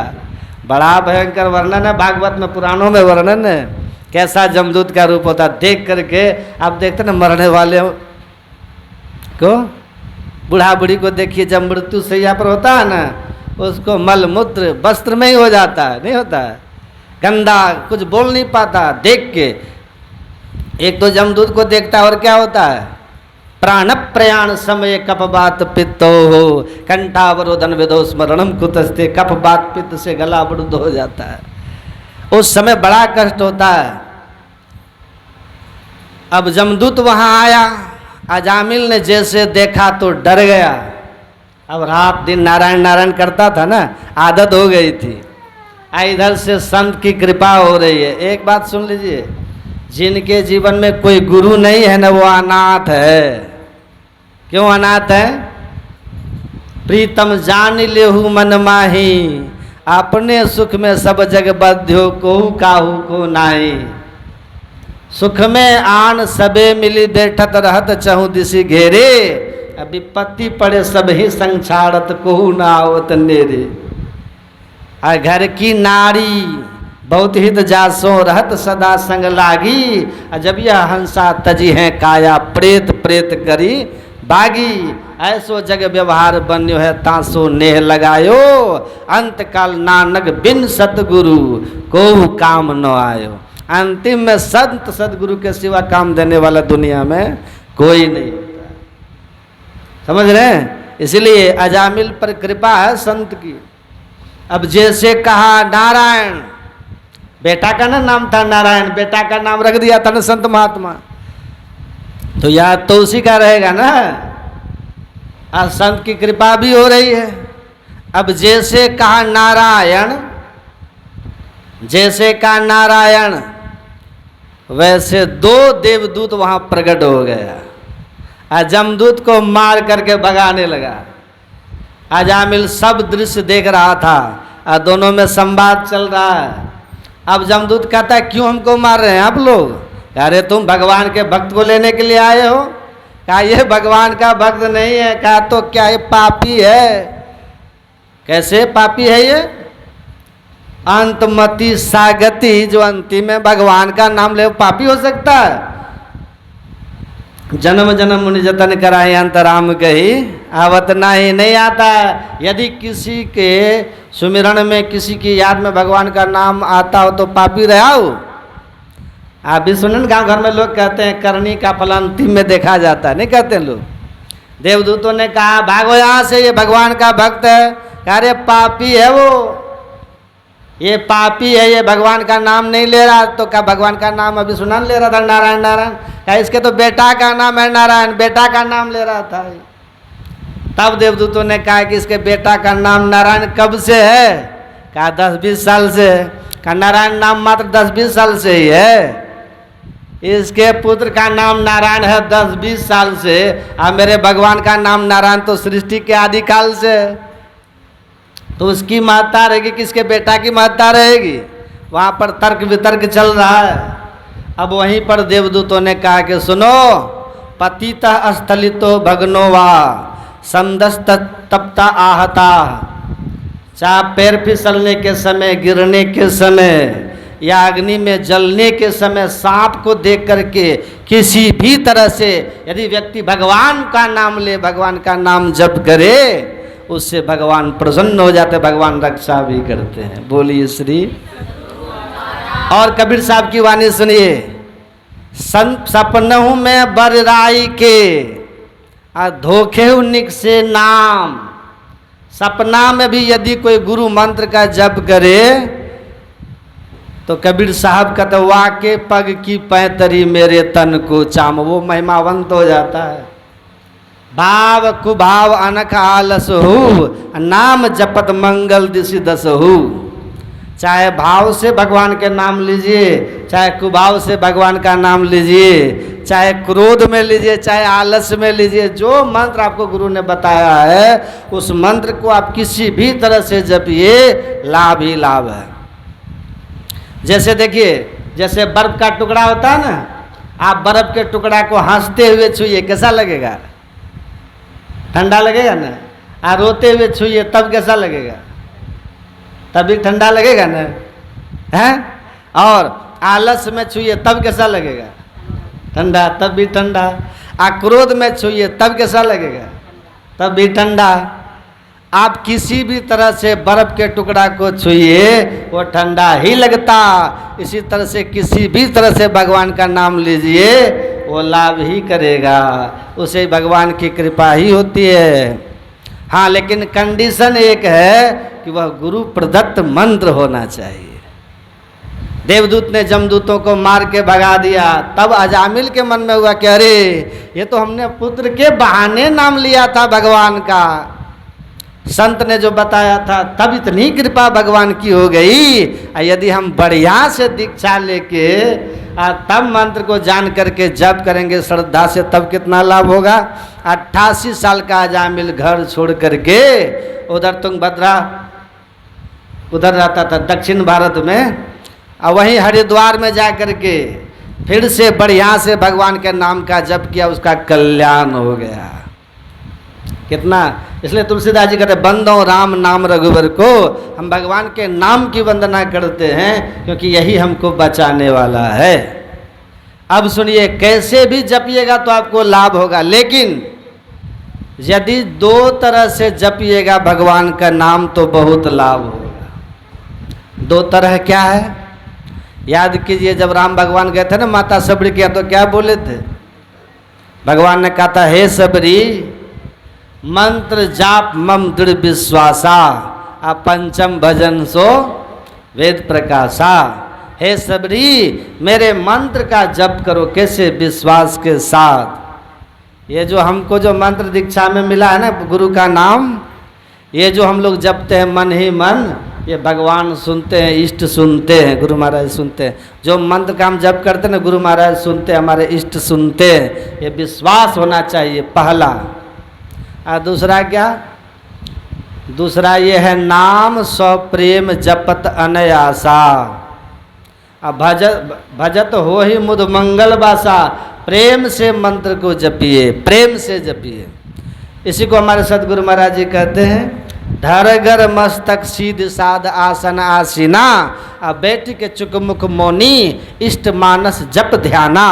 बड़ा भयंकर वर्णन है भागवत में, पुराणों में वर्णन है कैसा जमदूत का रूप होता है। देख करके आप देखते ना मरने वाले को, बूढ़ा बूढ़ी को देखिए, जब मृत्यु शैया पर होता है ना, उसको मल मूत्र वस्त्र में ही हो जाता है, नहीं होता है, गंदा, कुछ बोल नहीं पाता। देख के एक तो जमदूत को देखता है, और क्या होता है? प्राण प्रयाण समय कपबात पित्तो हो, कंठावरोधन विदो स्मरणम कुतस्ते। कपबात पित्त से गला अवरुद्ध हो जाता है, उस समय बड़ा कष्ट होता है। अब जमदूत वहां आया, अजामिल ने जैसे देखा तो डर गया। अब रात दिन नारायण नारायण करता था ना, आदत हो गई थी। इधर से संत की कृपा हो रही है। एक बात सुन लीजिए, जिनके जीवन में कोई गुरु नहीं है ना, वो अनाथ है। क्यों अनाथ है? प्रीतम जान लेहु मन माही, अपने सुख में सब जग बध्यो, को काहू को नाही। सुख में आन सबे मिली बैठत रहत चहु दिसी घेरे, विपत्ति पड़े सब ही संग छाड़त कोहू ना आवत नेरे। आ घर की नारी बहुत हित जासो रहत सदा संग लागी, जब यह हंसा तजी है काया प्रेत प्रेत करी बागी। ऐसो जग व्यवहार बन्यो है तासो नेह लगायो, अंत काल नानक बिन सतगुरु को काम न आयो। अंतिम में संत सदगुरु के सिवा काम देने वाला दुनिया में कोई नहीं होता। समझ रहे हैं? इसलिए अजामिल पर कृपा है संत की। अब जैसे कहा नारायण, बेटा का ना नाम था नारायण, बेटा का नाम रख दिया था ना संत महात्मा, तो याद तो उसी का रहेगा ना। आज संत की कृपा भी हो रही है। अब जैसे कहा नारायण, जैसे कहा नारायण, वैसे दो देवदूत वहां प्रकट हो गया। जमदूत को मार करके भगाने लगा। अजामिल सब दृश्य देख रहा था, दोनों में संवाद चल रहा है। अब जमदूत कहता है क्यों हमको मार रहे हैं आप लोग? अरे तुम भगवान के भक्त को लेने के लिए आए हो? कहा ये भगवान का भक्त नहीं है। कहा तो क्या ये पापी है? कैसे पापी है ये? अंतमति सागति, जो अंतिम में भगवान का नाम ले पापी हो सकता है? जन्म जन्म मुनि जतन कराए अंतराम कही, आवत नहीं आता। यदि किसी के सुमिरन में किसी की याद में भगवान का नाम आता हो तो पापी रहा हो। आप भी सुने गांव घर में लोग कहते हैं करनी का फल अंतिम में देखा जाता है, नहीं कहते लोग? देवदूतों ने कहा भागो यहाँ से, ये भगवान का भक्त है। कह रहे पापी है वो, ये पापी है, ये भगवान का नाम नहीं ले रहा। तो क्या भगवान का नाम अभी सुना ले रहा था नारायण नारायण? क्या इसके तो बेटा का नाम है नारायण, बेटा का नाम ले रहा था। तब देवदूतों ने कहा कि इसके बेटा का नाम नारायण कब से है? कहा 10-20 साल से। कहा नारायण नाम मात्र 10-20 साल से ही है, इसके पुत्र का नाम नारायण है 10-20 साल से। अब मेरे भगवान का नाम नारायण तो सृष्टि के आदिकाल से। तो उसकी महत्ता रहेगी, किसके बेटा की महत्ता रहेगी? वहाँ पर तर्क वितर्क चल रहा है। अब वहीं पर देवदूतों ने कहा कि सुनो, पतितः स्थलितो भगनो वा संदस्त तप्ता आहता। चाहे पैर फिसलने के समय, गिरने के समय या अग्नि में जलने के समय सांप को देख करके किसी भी तरह से यदि व्यक्ति भगवान का नाम ले, भगवान का नाम जप करे, उससे भगवान प्रसन्न हो जाते, भगवान रक्षा भी करते हैं। बोलिए श्री। और कबीर साहब की वाणी सुनिए, सपनहु में बरराई के धोखे निक से नाम। सपना में भी यदि कोई गुरु मंत्र का जप करे तो कबीर साहब कहते वाके पग की पैतरी मेरे तन को चाम, वो महिमावंत हो जाता है। भाव कुभाव अनख आलस हो, नाम जपत मंगल दिशि दस हो। चाहे भाव से भगवान के नाम लीजिए, चाहे कुभाव से भगवान का नाम लीजिए, चाहे क्रोध में लीजिए, चाहे आलस में लीजिए, जो मंत्र आपको गुरु ने बताया है उस मंत्र को आप किसी भी तरह से जपिए, लाभ ही लाभ है। जैसे देखिए, जैसे बर्फ का टुकड़ा होता है ना, आप बर्फ के टुकड़ा को हंसते हुए छुइए, कैसा लगेगा? ठंडा लगेगा ना। आ रोते हुए छुइए तब कैसा लगेगा? तभी ठंडा लगेगा ना, हैं? और आलस में छुइए तब कैसा लगेगा? ठंडा, तब भी ठंडा। आ क्रोध में छुइए तब कैसा लगेगा? तब भी ठंडा। आप किसी भी तरह से बर्फ के टुकड़ा को छुइए वो ठंडा ही लगता। इसी तरह से किसी भी तरह से भगवान का नाम लीजिए वो लाभ ही करेगा, उसे भगवान की कृपा ही होती है। हाँ, लेकिन कंडीशन एक है कि वह गुरु प्रदत्त मंत्र होना चाहिए। देवदूत ने जमदूतों को मार के भगा दिया, तब अजामिल के मन में हुआ कि अरे ये तो हमने पुत्र के बहाने नाम लिया था भगवान का, संत ने जो बताया था, तब इतनी कृपा भगवान की हो गई। यदि हम बढ़िया से दीक्षा लेके तब मंत्र को जान करके जप करेंगे श्रद्धा से, तब कितना लाभ होगा। 88 साल का अजामिल घर छोड़ करके उधर तुंगभद्रा उधर रहता था दक्षिण भारत में, और वहीं हरिद्वार में जा करके फिर से बढ़िया से भगवान के नाम का जप किया, उसका कल्याण हो गया। कितना, इसलिए तुलसीदास जी कहते बंदो राम नाम रघुवर को, हम भगवान के नाम की वंदना करते हैं क्योंकि यही हमको बचाने वाला है। अब सुनिए, कैसे भी जपिएगा तो आपको लाभ होगा, लेकिन यदि दो तरह से जपिएगा भगवान का नाम तो बहुत लाभ होगा। दो तरह क्या है, याद कीजिए, जब राम भगवान गए थे ना माता सबरी के यहाँ, तो क्या बोले थे? भगवान ने कहा था, हे सबरी मंत्र जाप मम दृढ़ विश्वासा, आ पंचम भजन सो वेद प्रकाशा। हे सबरी मेरे मंत्र का जप करो, कैसे? विश्वास के साथ। ये जो हमको जो मंत्र दीक्षा में मिला है ना, गुरु का नाम, ये जो हम लोग जपते हैं मन ही मन, ये भगवान सुनते हैं, इष्ट सुनते हैं, गुरु महाराज सुनते हैं। जो मंत्र का हम जप करते हैं ना, गुरु महाराज सुनते हैं, हमारे इष्ट सुनते हैं। ये विश्वास होना चाहिए पहला। और दूसरा क्या? दूसरा ये है नाम सौ प्रेम जपत अनयासा, अब भजत हो ही मुद मंगल बासा। प्रेम से मंत्र को जपिए, प्रेम से जपिए। इसी को हमारे सदगुरु महाराज जी कहते हैं, धरगर मस्तक सीध साध आसन आसीना, अब बैठ के चुकमुख मौनी इष्ट मानस जप ध्याना।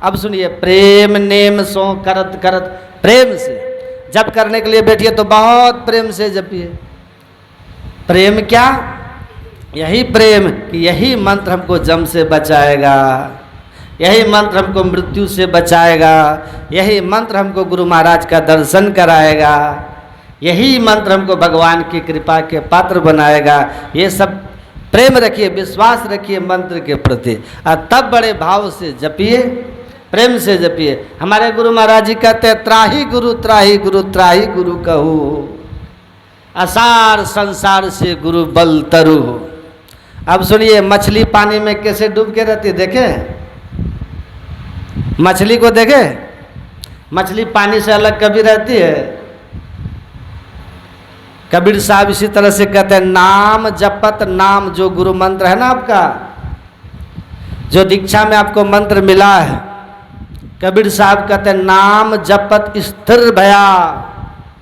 अब सुनिए, प्रेम नेम सो करत करत, प्रेम से जप करने के लिए बैठिए तो बहुत प्रेम से जपिए। प्रेम क्या? यही प्रेम कि यही मंत्र हमको जम से बचाएगा, यही मंत्र हमको मृत्यु से बचाएगा, यही मंत्र हमको गुरु महाराज का दर्शन कराएगा, यही मंत्र हमको भगवान की कृपा के पात्र बनाएगा। ये सब प्रेम रखिए, विश्वास रखिए मंत्र के प्रति, और तब बड़े भाव से जपिए, प्रेम से जपिए। हमारे गुरु महाराज जी कहते हैं, त्राही गुरु त्राही गुरु त्राही गुरु कहू, असार संसार से गुरु बल तरु। अब सुनिए, मछली पानी में कैसे डूब के रहती है, देखे? मछली को देखे? मछली पानी से अलग कभी रहती है? कबीर साहब इसी तरह से कहते हैं, नाम जपत नाम, जो गुरु मंत्र है ना आपका, जो दीक्षा में आपको मंत्र मिला है, कबीर साहब कहते हैं नाम जपत स्थिर भया,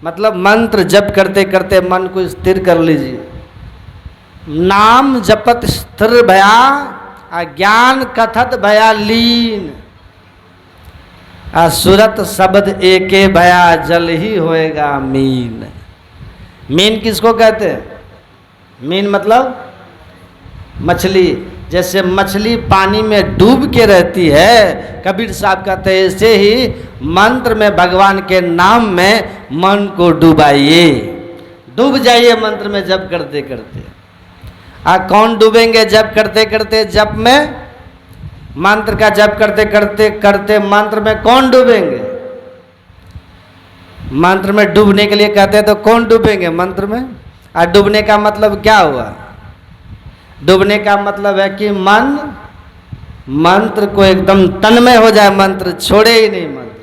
मतलब मंत्र जप करते करते मन को स्थिर कर लीजिए। नाम जपत स्थिर भया, ज्ञान कथत भया लीन, सुरत शब्द एके भया, जल ही होएगा मीन। मीन किसको कहते हैं? मीन मतलब मछली। जैसे मछली पानी में डूब के रहती है, कबीर साहब कहते हैं ऐसे ही मंत्र में, भगवान के नाम में मन को डुबाइए, डूब जाइए मंत्र में जप करते करते। कौन डूबेंगे जप करते करते? जप में, मंत्र का जप करते करते करते मंत्र में कौन डूबेंगे? मंत्र में डूबने के लिए कहते हैं तो कौन डूबेंगे मंत्र में? और डूबने का मतलब क्या हुआ? डूबने का मतलब है कि मन मंत्र को एकदम तन्मय हो जाए, मंत्र छोड़े ही नहीं, मंत्र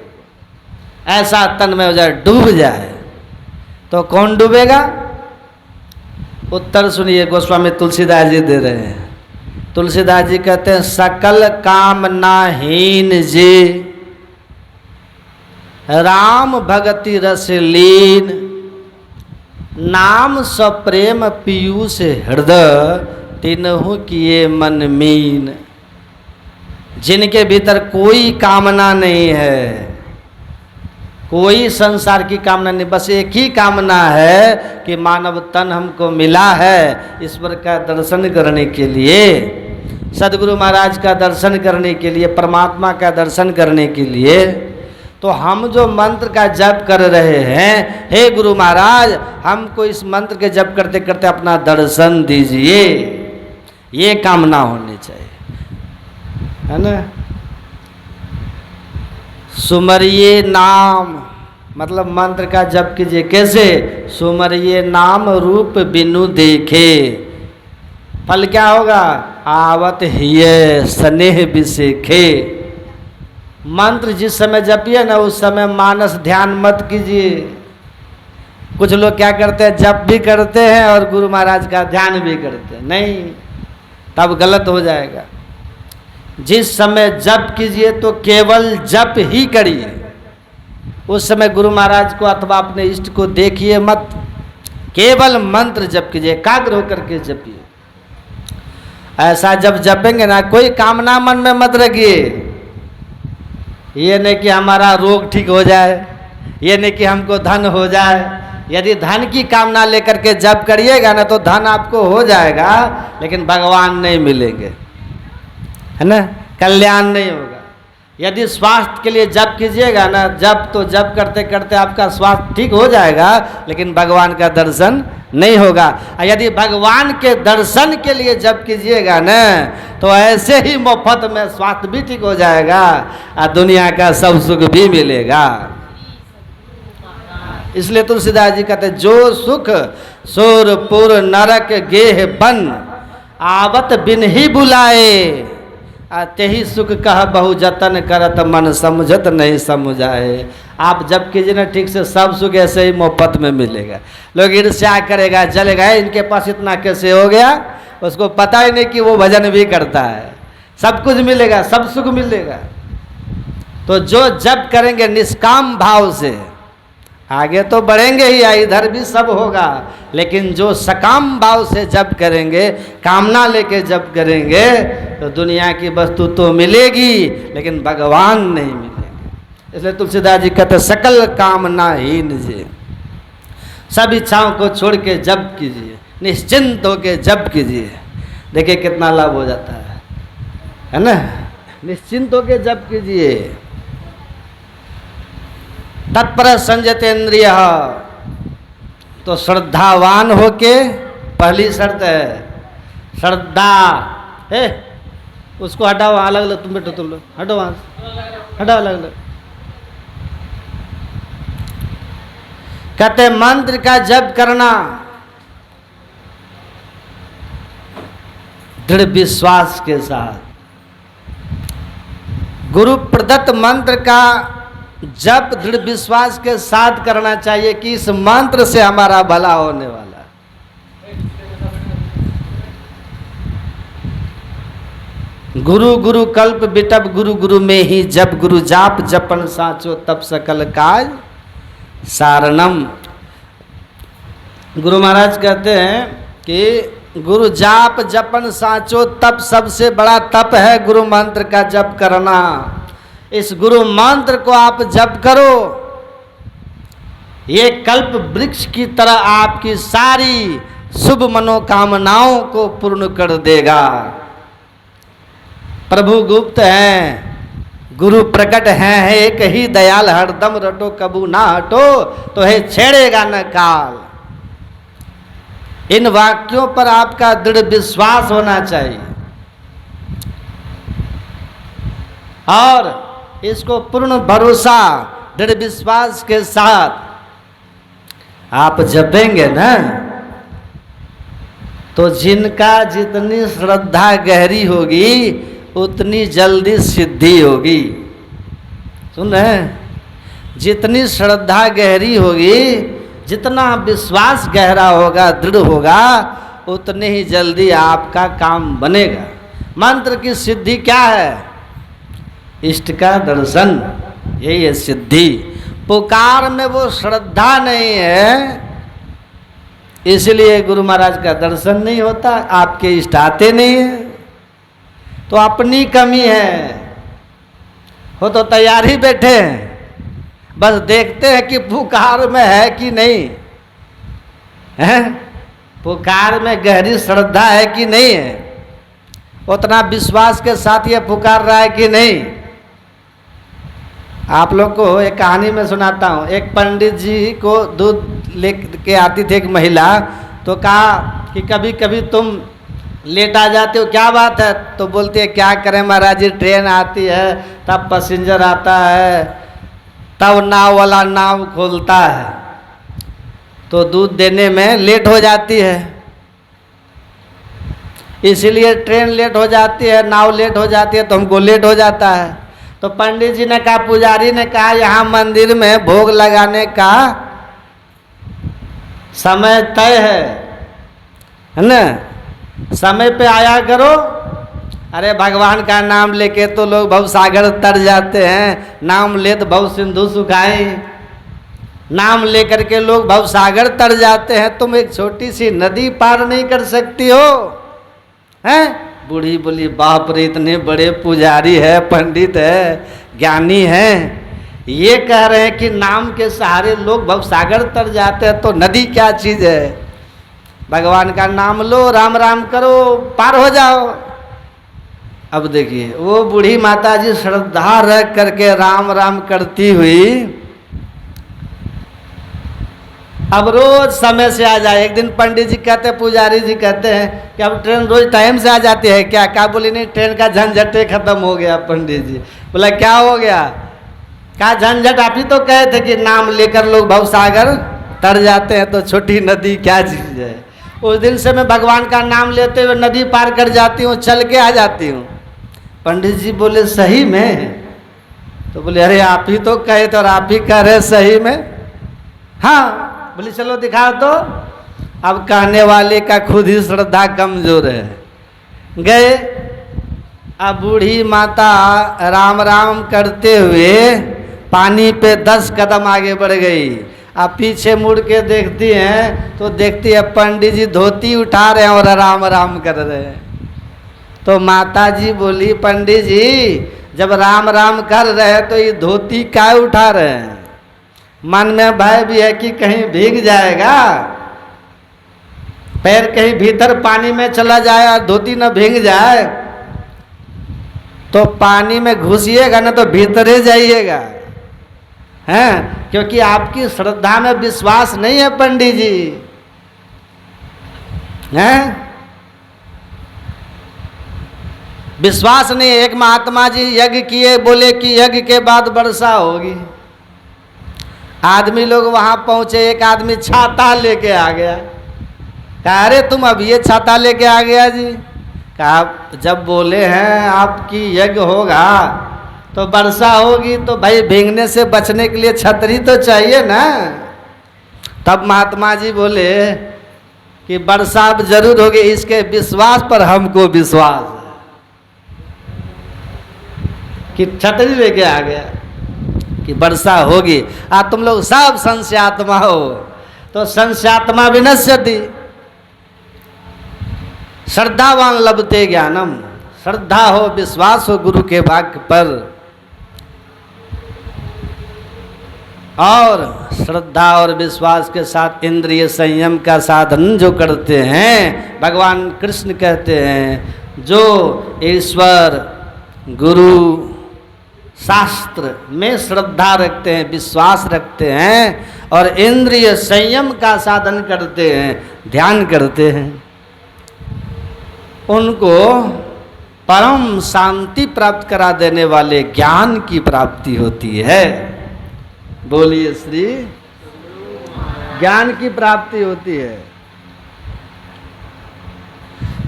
को ऐसा तन्मय हो जाए, डूब जाए। तो कौन डूबेगा? उत्तर सुनिए, गोस्वामी तुलसीदास जी दे रहे हैं। तुलसीदास जी कहते हैं, सकल कामनाहीन जे राम भगति रस लीन, नाम सप्रेम पीयूष हृदय, तिनहु किए मन मीन। जिनके भीतर कोई कामना नहीं है, कोई संसार की कामना नहीं, बस एक ही कामना है कि मानव तन हमको मिला है ईश्वर का दर्शन करने के लिए, सदगुरु महाराज का दर्शन करने के लिए, परमात्मा का दर्शन करने के लिए। तो हम जो मंत्र का जप कर रहे हैं, हे गुरु महाराज हमको इस मंत्र के जप करते करते अपना दर्शन दीजिए, ये कामना होनी चाहिए, है ना। सुमरिये नाम मतलब मंत्र का जप कीजिए, कैसे? सुमरिये नाम रूप बिनु देखे, फल क्या होगा? आवत हिय स्नेह बिसेखे। मंत्र जिस समय जपिए ना, उस समय मानस ध्यान मत कीजिए। कुछ लोग क्या करते हैं, जप भी करते हैं और गुरु महाराज का ध्यान भी करते हैं, नहीं, तब गलत हो जाएगा। जिस समय जप कीजिए तो केवल जप ही करिए। उस समय गुरु महाराज को अथवा अपने इष्ट को देखिए मत, केवल मंत्र जप कीजिए, एकाग्र होकर के जपिए। ऐसा जब जपेंगे ना, कोई कामना मन में मत रखिए। ये नहीं कि हमारा रोग ठीक हो जाए, ये नहीं कि हमको धन हो जाए। यदि धन की कामना लेकर के जप करिएगा ना तो धन आपको हो जाएगा, लेकिन भगवान नहीं मिलेंगे, है ना, कल्याण नहीं होगा। यदि स्वास्थ्य के लिए जप कीजिएगा ना, जप तो जप करते करते आपका स्वास्थ्य ठीक हो जाएगा, लेकिन भगवान का दर्शन नहीं होगा। यदि भगवान के दर्शन के लिए जप कीजिएगा ना तो ऐसे ही मुफ्त में स्वास्थ्य भी ठीक हो जाएगा और दुनिया का सब सुख भी मिलेगा। इसलिए तुलसीदास जी कहते जो सुख सुरपुर नरक गेह बन आवत बिन ही बुलाए, तेही सुख कह बहु जतन करत मन समझत नहीं समझाए। आप जब कीजिए ना ठीक से, सब सुख ऐसे ही मुफ्त में मिलेगा। लोग ईर्ष्या करेगा, जलेगा, इनके पास इतना कैसे हो गया, उसको पता ही नहीं कि वो भजन भी करता है। सब कुछ मिलेगा, सब सुख मिलेगा। तो जो जप करेंगे निष्काम भाव से, आगे तो बढ़ेंगे ही, इधर भी सब होगा, लेकिन जो सकाम भाव से जप करेंगे, कामना लेके जप करेंगे, तो दुनिया की वस्तु तो मिलेगी लेकिन भगवान नहीं मिलेंगे। इसलिए तुलसीदास जी कहते सकल कामना हीन जे, सब इच्छाओं को छोड़ के जप कीजिए, निश्चिंत होके जप कीजिए। देखिए कितना लाभ हो जाता है ना। निश्चिंत होके जप कीजिए। तत्पर संयतेन्द्रिय, तो श्रद्धावान होके, पहली शर्त है श्रद्धा। हे उसको हटाओ, अलग अलग, तुम बैठो, तुम लोग हटो वहां से, हटाओ अलग अलग। कहते मंत्र का जप करना दृढ़ विश्वास के साथ, गुरु प्रदत्त मंत्र का जप दृढ़ विश्वास के साथ करना चाहिए कि इस मंत्र से हमारा भला होने वाला है। गुरु गुरु कल्प बिटप गुरु गुरु में ही जप, गुरु जाप जपन साचो तब सकल काज सारणम। गुरु महाराज कहते हैं कि गुरु जाप जपन साचो तप, सबसे बड़ा तप है गुरु मंत्र का जप करना। इस गुरु मंत्र को आप जप करो, ये कल्प वृक्ष की तरह आपकी सारी शुभ मनोकामनाओं को पूर्ण कर देगा। प्रभु गुप्त हैं, गुरु प्रकट हैं, एक ही दयाल हरदम रटो कबू ना हटो, तो है छेड़ेगा न काल। इन वाक्यों पर आपका दृढ़ विश्वास होना चाहिए और इसको पूर्ण भरोसा दृढ़ विश्वास के साथ आप जपेंगे ना, तो जिनका जितनी श्रद्धा गहरी होगी उतनी जल्दी सिद्धि होगी। सुन रहे हैं? जितनी श्रद्धा गहरी होगी, जितना विश्वास गहरा होगा, दृढ़ होगा, उतने ही जल्दी आपका काम बनेगा। मंत्र की सिद्धि क्या है? इष्ट का दर्शन, यही है सिद्धि। पुकार में वो श्रद्धा नहीं है, इसलिए गुरु महाराज का दर्शन नहीं होता, आपके इष्ट आते नहीं है। तो अपनी कमी है, हो तो तैयार ही बैठे हैं, बस देखते हैं कि पुकार में है कि नहीं है, पुकार में गहरी श्रद्धा है कि नहीं है, उतना विश्वास के साथ ये पुकार रहा है कि नहीं। आप लोग को एक कहानी में सुनाता हूँ। एक पंडित जी को दूध लेके आती थी एक महिला, तो कहा कि कभी कभी तुम लेट आ जाते हो, क्या बात है? तो बोलती है क्या करें महाराज जी, ट्रेन आती है, तब पैसेंजर आता है, तब नाव वाला नाव खोलता है, तो दूध देने में लेट हो जाती है, इसीलिए ट्रेन लेट हो जाती है, नाव लेट हो जाती है, तो हमको लेट हो जाता है। तो पंडित जी ने कहा, पुजारी ने कहा, यहाँ मंदिर में भोग लगाने का समय तय है ना, समय पे आया करो, अरे भगवान का नाम लेके तो लोग भव सागर तर जाते हैं, नाम ले तो भव सिंधु सुखाए। नाम लेकर के लोग भव सागर तर जाते हैं, तुम एक छोटी सी नदी पार नहीं कर सकती हो, हैं? बूढ़ी बोली बाप रे, इतने बड़े पुजारी है, पंडित है, ज्ञानी है, ये कह रहे हैं कि नाम के सहारे लोग भव सागर तर जाते हैं, तो नदी क्या चीज है? भगवान का नाम लो, राम राम करो, पार हो जाओ। अब देखिए वो बूढ़ी माता जी श्रद्धा रख करके राम राम करती हुई अब रोज समय से आ जाए। एक दिन पंडित जी कहते हैं, पुजारी जी कहते हैं कि अब ट्रेन रोज टाइम से आ जाती है क्या? क्या बोली नहीं, ट्रेन का झंझटे खत्म हो गया। पंडित जी बोला क्या हो गया? क्या झंझट? आप ही तो कहे थे कि नाम लेकर लोग भव सागर तर जाते हैं, तो छोटी नदी क्या चीज है? उस दिन से मैं भगवान का नाम लेते हुए नदी पार कर जाती हूँ, चल के आ जाती हूँ। पंडित जी बोले सही में? तो बोले अरे आप ही तो कहे थे और आप ही कह रहे सही में? हाँ। बोले चलो दिखाओ तो। अब कहने वाले का खुद ही श्रद्धा कमजोर है। गए, अब बूढ़ी माता राम राम करते हुए पानी पे 10 कदम आगे बढ़ गई। अब पीछे मुड़ के देखती हैं तो देखती है पंडित जी धोती उठा रहे हैं और राम राम कर रहे हैं। तो माता जी बोली पंडित जी जब राम राम कर रहे हैं तो ये धोती क्या उठा रहे हैं? मन में भय भी है कि कहीं भीग जाएगा, पैर कहीं भीतर पानी में चला जाए और धोती न भीग जाए, तो पानी में घुसिएगा ना तो भीतर ही जाइएगा, हैं? क्योंकि आपकी श्रद्धा में विश्वास नहीं है पंडित जी, हैं? विश्वास नहीं है। एक महात्मा जी यज्ञ किए, बोले कि यज्ञ के बाद वर्षा होगी। आदमी लोग वहां पहुंचे, एक आदमी छाता लेके आ गया। कहा अरे तुम अब ये छाता लेके आ गया जी? कहा जब बोले हैं आपकी यज्ञ होगा तो वर्षा होगी, तो भाई भीगने से बचने के लिए छतरी तो चाहिए ना। तब महात्मा जी बोले कि वर्षा अब जरूर होगी, इसके विश्वास पर हमको विश्वास है कि छतरी लेके आ गया कि वर्षा होगी। तुम लोग सब संस्यात्मा हो, तो संस्यात्मा विनश्यति, श्रद्धावान लभते ज्ञानम। श्रद्धा हो, विश्वास हो गुरु के वाक्य पर, और श्रद्धा और विश्वास के साथ इंद्रिय संयम का साधन जो करते हैं, भगवान कृष्ण कहते हैं जो ईश्वर गुरु शास्त्र में श्रद्धा रखते हैं, विश्वास रखते हैं और इंद्रिय संयम का साधन करते हैं, ध्यान करते हैं, उनको परम शांति प्राप्त करा देने वाले ज्ञान की प्राप्ति होती है। बोलिए श्री, ज्ञान की प्राप्ति होती है।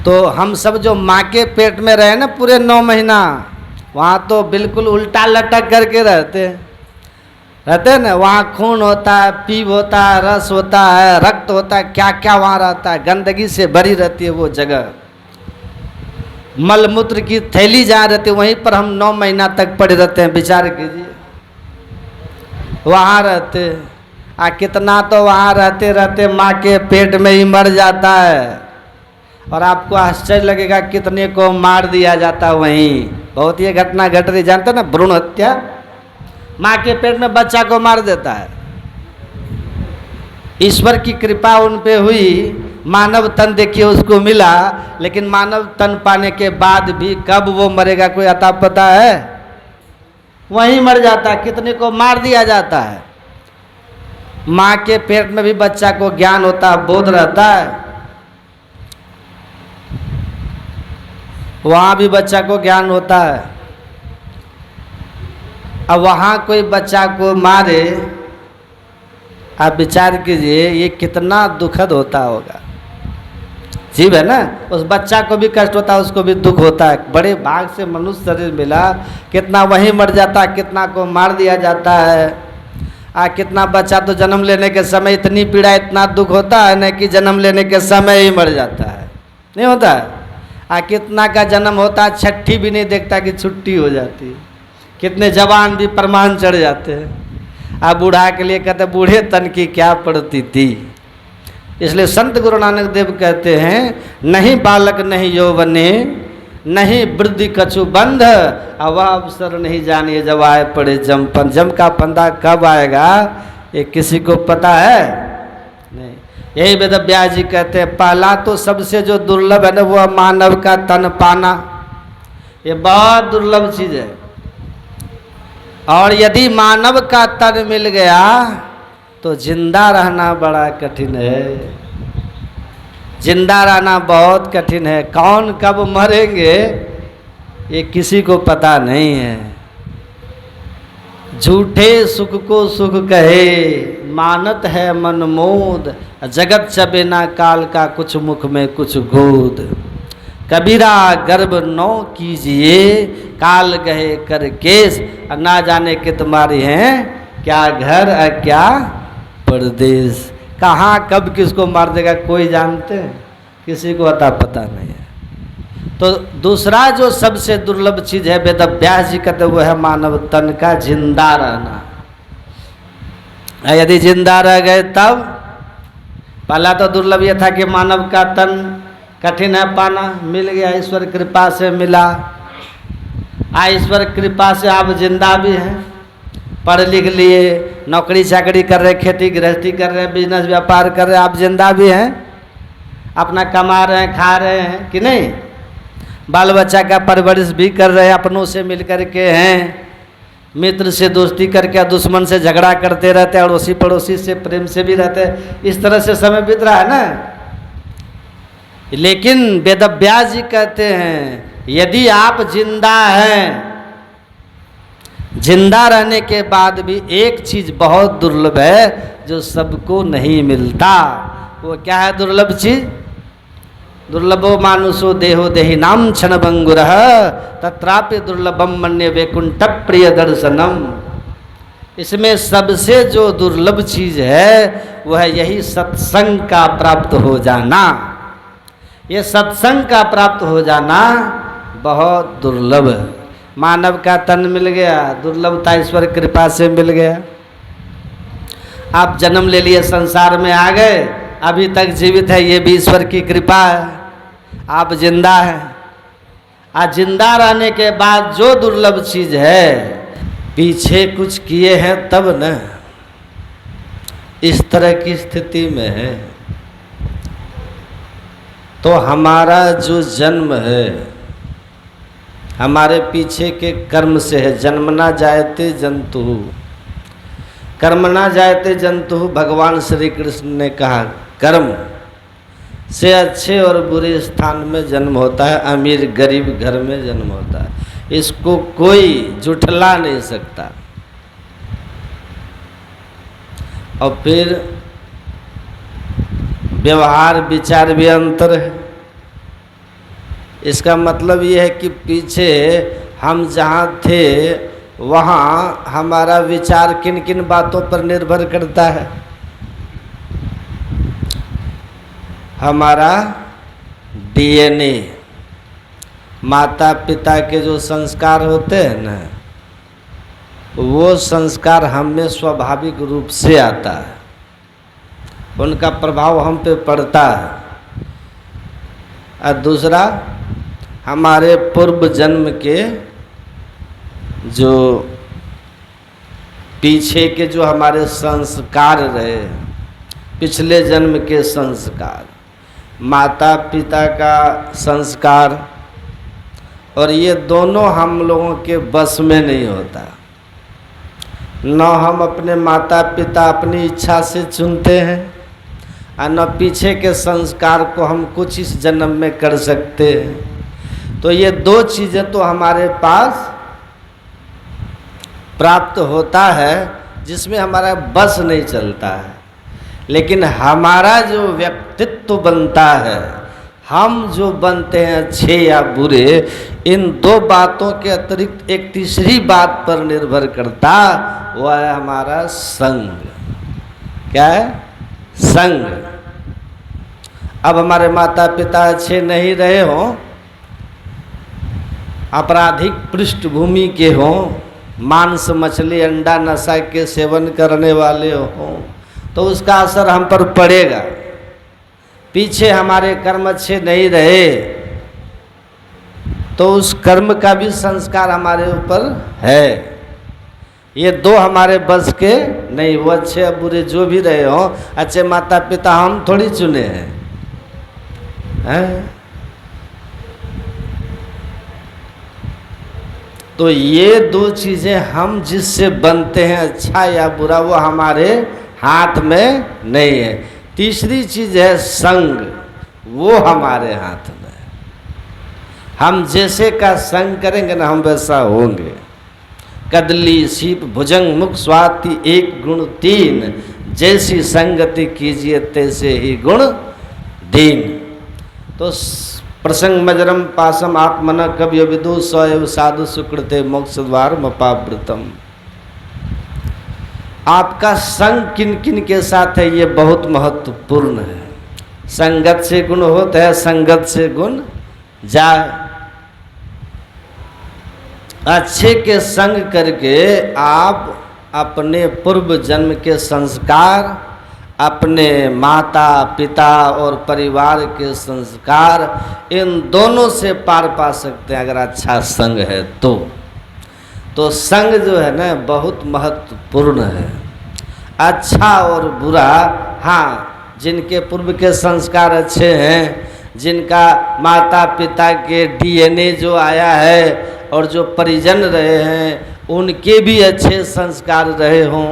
तो हम सब जो माँ के पेट में रहे ना पूरे 9 महीना, वहाँ तो बिल्कुल उल्टा लटक करके रहते हैं ना। वहाँ खून होता है, पीप होता है, रस होता है, रक्त होता है, क्या क्या वहाँ रहता है, गंदगी से भरी रहती है वो जगह। मलमूत्र की थैली जहाँ रहती है वहीं पर हम 9 महीना तक पड़े रहते हैं। विचार कीजिए, वहाँ रहते कितना तो वहाँ रहते रहते माँ के पेट में ही मर जाता है। और आपको आश्चर्य लगेगा कितने को मार दिया जाता है वहीं। बहुत ये घटना घट रही, जानते ना, भ्रूण हत्या। माँ के पेट में बच्चा को मार देता है। ईश्वर की कृपा उन पे हुई, मानव तन देखिए उसको मिला, लेकिन मानव तन पाने के बाद भी कब वो मरेगा कोई अता पता है? वहीं मर जाता है। कितने को मार दिया जाता है। माँ के पेट में भी बच्चा को ज्ञान होता है, बोध रहता है, वहाँ भी बच्चा को ज्ञान होता है। अब वहाँ कोई बच्चा को मारे, आप विचार कीजिए ये कितना दुखद होता होगा। जीव है ना, उस बच्चा को भी कष्ट होता है, उसको भी दुख होता है। बड़े भाग से मनुष्य शरीर मिला, कितना वहीं मर जाता है, कितना को मार दिया जाता है। कितना बच्चा तो जन्म लेने के समय इतनी पीड़ा, इतना दुख होता है न कि जन्म लेने के समय ही मर जाता है, नहीं होता है। कितना का जन्म होता, छठी भी नहीं देखता कि छुट्टी हो जाती है। कितने जवान भी प्रमाण चढ़ जाते हैं। बूढ़ा के लिए कहते बूढ़े तन की क्या पड़ती थी। इसलिए संत गुरु नानक देव कहते हैं, नहीं बालक नहीं यौवने, नहीं वृद्धि कछु बंध, अब अवसर नहीं जानिए जब आए पड़े जमपन। जम का पंदा कब आएगा ये किसी को पता है नहीं। यही वेद व्यास जी कहते हैं, पहला तो सबसे जो दुर्लभ है ना वो मानव का तन पाना। ये बहुत दुर्लभ चीज है। और यदि मानव का तन मिल गया तो जिंदा रहना बड़ा कठिन है। जिंदा रहना बहुत कठिन है। कौन कब मरेंगे ये किसी को पता नहीं है। झूठे सुख को सुख कहे, मानत है मन मोद, जगत चबेना काल का कुछ मुख में कुछ गोद। कबीरा गर्भ नौ कीजिए, काल गहे कर केस, ना जाने कि तुम्हारी हैं क्या घर और क्या परदेश। कहाँ कब किसको मार देगा कोई जानते हैं, किसी को अता पता नहीं है। तो दूसरा जो सबसे दुर्लभ चीज है वेद व्यास जी कहते वो है मानव तन का जिंदा रहना। यदि जिंदा रह गए तब, पहला तो दुर्लभ ये था कि मानव का तन कठिन है पाना, मिल गया ईश्वर कृपा से मिला। ईश्वर कृपा से आप जिंदा भी हैं, पढ़ लिख लिए, नौकरी चाकरी कर रहे, खेती गृहस्थी कर रहे हैं, बिजनेस व्यापार कर रहे हैं, आप जिंदा भी हैं, अपना कमा रहे हैं, खा रहे हैं कि नहीं, बाल बच्चा का परवरिश भी कर रहे हैं, अपनों से मिल कर के हैं, मित्र से दोस्ती करके दुश्मन से झगड़ा करते रहते हैं, अड़ोसी पड़ोसी से प्रेम से भी रहते हैं। इस तरह से समय बीत रहा है ना। लेकिन वेद व्यास जी कहते हैं यदि आप जिंदा हैं, जिंदा रहने के बाद भी एक चीज बहुत दुर्लभ है जो सबको नहीं मिलता। वो क्या है दुर्लभ चीज? दुर्लभो मानुषो देहो देहि नाम क्षण भंगुर तत्रापि दुर्लभम मन्य वैकुंठ प्रिय दर्शनम। इसमें सबसे जो दुर्लभ चीज है वह यही सत्संग का प्राप्त हो जाना। ये सत्संग का प्राप्त हो जाना बहुत दुर्लभ है। मानव का तन मिल गया, दुर्लभता ईश्वर कृपा से मिल गया। आप जन्म ले लिए, संसार में आ गए, अभी तक जीवित है, ये भी ईश्वर की कृपा है। आप जिंदा हैं। आज जिंदा रहने के बाद जो दुर्लभ चीज है, पीछे कुछ किए हैं तब न इस तरह की स्थिति में है। तो हमारा जो जन्म है हमारे पीछे के कर्म से है। जन्मना जायते जंतु कर्मना जायते जंतु, भगवान श्री कृष्ण ने कहा कर्म से अच्छे और बुरे स्थान में जन्म होता है, अमीर गरीब घर में जन्म होता है। इसको कोई जुठला नहीं सकता। और फिर व्यवहार विचार भी अंतर है। इसका मतलब ये है कि पीछे हम जहाँ थे वहाँ हमारा विचार किन किन बातों पर निर्भर करता है। हमारा डीएनए, माता पिता के जो संस्कार होते हैं ना, वो संस्कार हम में स्वाभाविक रूप से आता है, उनका प्रभाव हम पे पड़ता है। और दूसरा हमारे पूर्व जन्म के जो पीछे के जो हमारे संस्कार रहे, पिछले जन्म के संस्कार, माता पिता का संस्कार, और ये दोनों हम लोगों के बस में नहीं होता। न हम अपने माता पिता अपनी इच्छा से चुनते हैं और न पीछे के संस्कार को हम कुछ इस जन्म में कर सकते हैं। तो ये दो चीज़ें तो हमारे पास प्राप्त होता है जिसमें हमारा बस नहीं चलता है। लेकिन हमारा जो व्यक्तित्व बनता है, हम जो बनते हैं अच्छे या बुरे, इन दो बातों के अतिरिक्त एक तीसरी बात पर निर्भर करता, वह है हमारा संग। क्या है? संग। अब हमारे माता पिता अच्छे नहीं रहे हों आपराधिक पृष्ठभूमि के हों, मांस मछली अंडा नशा के सेवन करने वाले हों, तो उसका असर हम पर पड़ेगा। पीछे हमारे कर्म अच्छे नहीं रहे तो उस कर्म का भी संस्कार हमारे ऊपर है। ये दो हमारे बस के नहीं, वो अच्छे या बुरे जो भी रहे हों, अच्छे माता पिता हम थोड़ी चुने हैं। तो ये दो चीज़ें हम जिससे बनते हैं, अच्छा या बुरा, वो हमारे हाथ में नहीं है। तीसरी चीज़ है संग, वो हमारे हाथ में है। हम जैसे का संग करेंगे ना, हम वैसा होंगे। कदली सीप भुजंग मुख स्वाति एक गुण तीन, जैसी संगति कीजिए तैसे ही गुण दीन। तो प्रसंग मजरम पासम आत्मन कव्य विदु सएव साधु सुकृते मोक्ष द्वार मपावृतम। आपका संग किन किन के साथ है, ये बहुत महत्वपूर्ण है। संगत से गुण होता है, संगत से गुण जाए। अच्छे के संग करके आप अपने पूर्व जन्म के संस्कार, अपने माता पिता और परिवार के संस्कार, इन दोनों से पार पा सकते हैं अगर अच्छा संग है तो संग जो है ना बहुत महत्वपूर्ण है। अच्छा और बुरा, हाँ, जिनके पूर्व के संस्कार अच्छे हैं, जिनका माता पिता के डीएनए जो आया है और जो परिजन रहे हैं उनके भी अच्छे संस्कार रहे हों,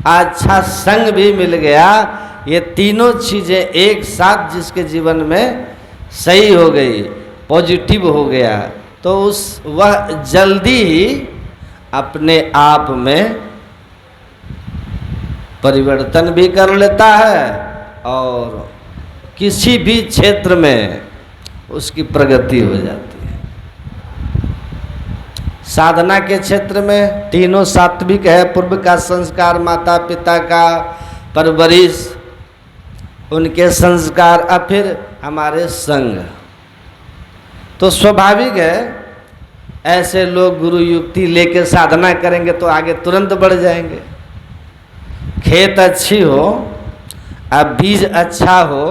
अच्छा संग भी मिल गया, ये तीनों चीज़ें एक साथ जिसके जीवन में सही हो गई, पॉजिटिव हो गया, तो वह जल्दी ही अपने आप में परिवर्तन भी कर लेता है और किसी भी क्षेत्र में उसकी प्रगति हो जाती है। साधना के क्षेत्र में तीनों सात्विक है, पूर्व का संस्कार, माता पिता का परवरिश, उनके संस्कार, और फिर हमारे संग। तो स्वाभाविक है ऐसे लोग गुरु युक्ति लेके साधना करेंगे तो आगे तुरंत बढ़ जाएंगे। खेत अच्छी हो, अब बीज अच्छा हो,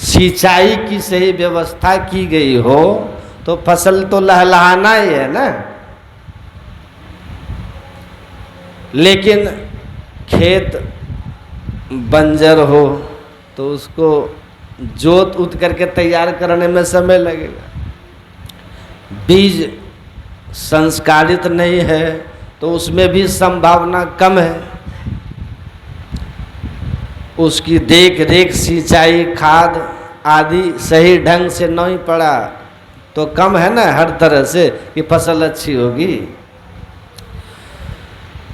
सिंचाई की सही व्यवस्था की गई हो, तो फसल तो लहलहाना ही है ना। लेकिन खेत बंजर हो तो उसको जोत उत करके तैयार करने में समय लगेगा। बीज संस्कारित नहीं है तो उसमें भी संभावना कम है। उसकी देख रेख, सिंचाई, खाद आदि सही ढंग से नहीं पड़ा तो कम है ना हर तरह से कि फसल अच्छी होगी।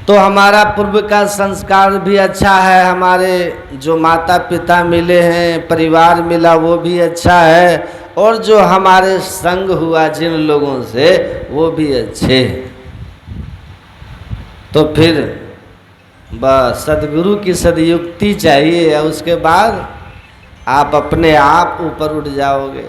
तो हमारा पूर्व का संस्कार भी अच्छा है, हमारे जो माता पिता मिले हैं, परिवार मिला, वो भी अच्छा है, और जो हमारे संग हुआ जिन लोगों से, वो भी अच्छे हैं। तो फिर बस सदगुरु की सदयुक्ति चाहिए, और उसके बाद आप अपने आप ऊपर उठ जाओगे।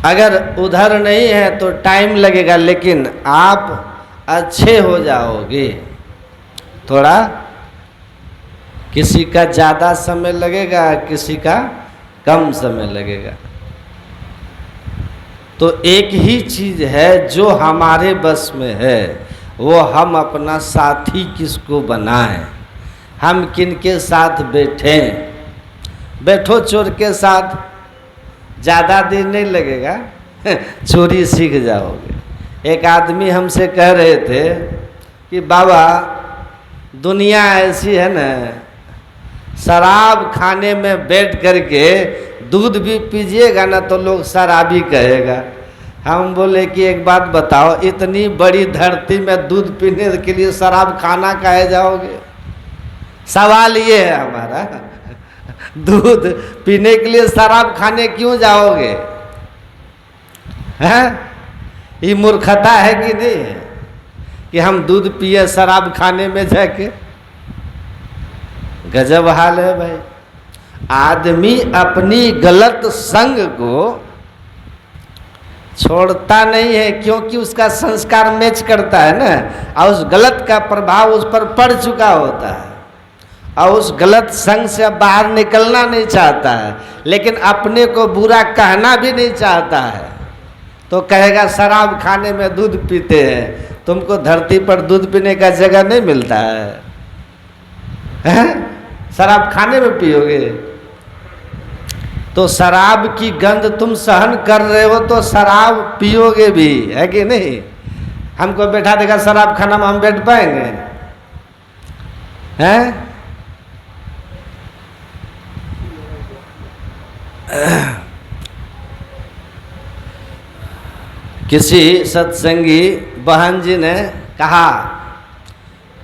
अगर उधर नहीं है तो टाइम लगेगा, लेकिन आप अच्छे हो जाओगे। थोड़ा किसी का ज़्यादा समय लगेगा, किसी का कम समय लगेगा। तो एक ही चीज़ है जो हमारे बस में है, वो हम अपना साथी किसको बनाएं, हम किन के साथ बैठें। बैठो चोर के साथ, ज़्यादा देर नहीं लगेगा, चोरी सीख जाओगे। एक आदमी हमसे कह रहे थे कि बाबा दुनिया ऐसी है ना, शराब खाने में बैठ करके दूध भी पीजिएगा ना तो लोग शराबी कहेगा। हम बोले कि एक बात बताओ, इतनी बड़ी धरती में दूध पीने के लिए शराब खाना काहे जाओगे? सवाल ये है हमारा, दूध पीने के लिए शराब खाने क्यों जाओगे? हैं? ये मूर्खता है कि नहीं है कि हम दूध पिए शराब खाने में जाके? गजब हाल है भाई। आदमी अपनी गलत संग को छोड़ता नहीं है, क्योंकि उसका संस्कार मैच करता है ना, और उस गलत का प्रभाव उस पर पड़ चुका होता है, और उस गलत संग से अब बाहर निकलना नहीं चाहता है, लेकिन अपने को बुरा कहना भी नहीं चाहता है। तो कहेगा शराब खाने में दूध पीते हैं, तुमको धरती पर दूध पीने का जगह नहीं मिलता है, शराब खाने में पियोगे? तो शराब की गंध तुम सहन कर रहे हो तो शराब पियोगे भी, है कि नहीं? हमको बैठा देगा शराब खाना में, हम बैठ पाएंगे? हैं? किसी सत्संगी बहन जी ने कहा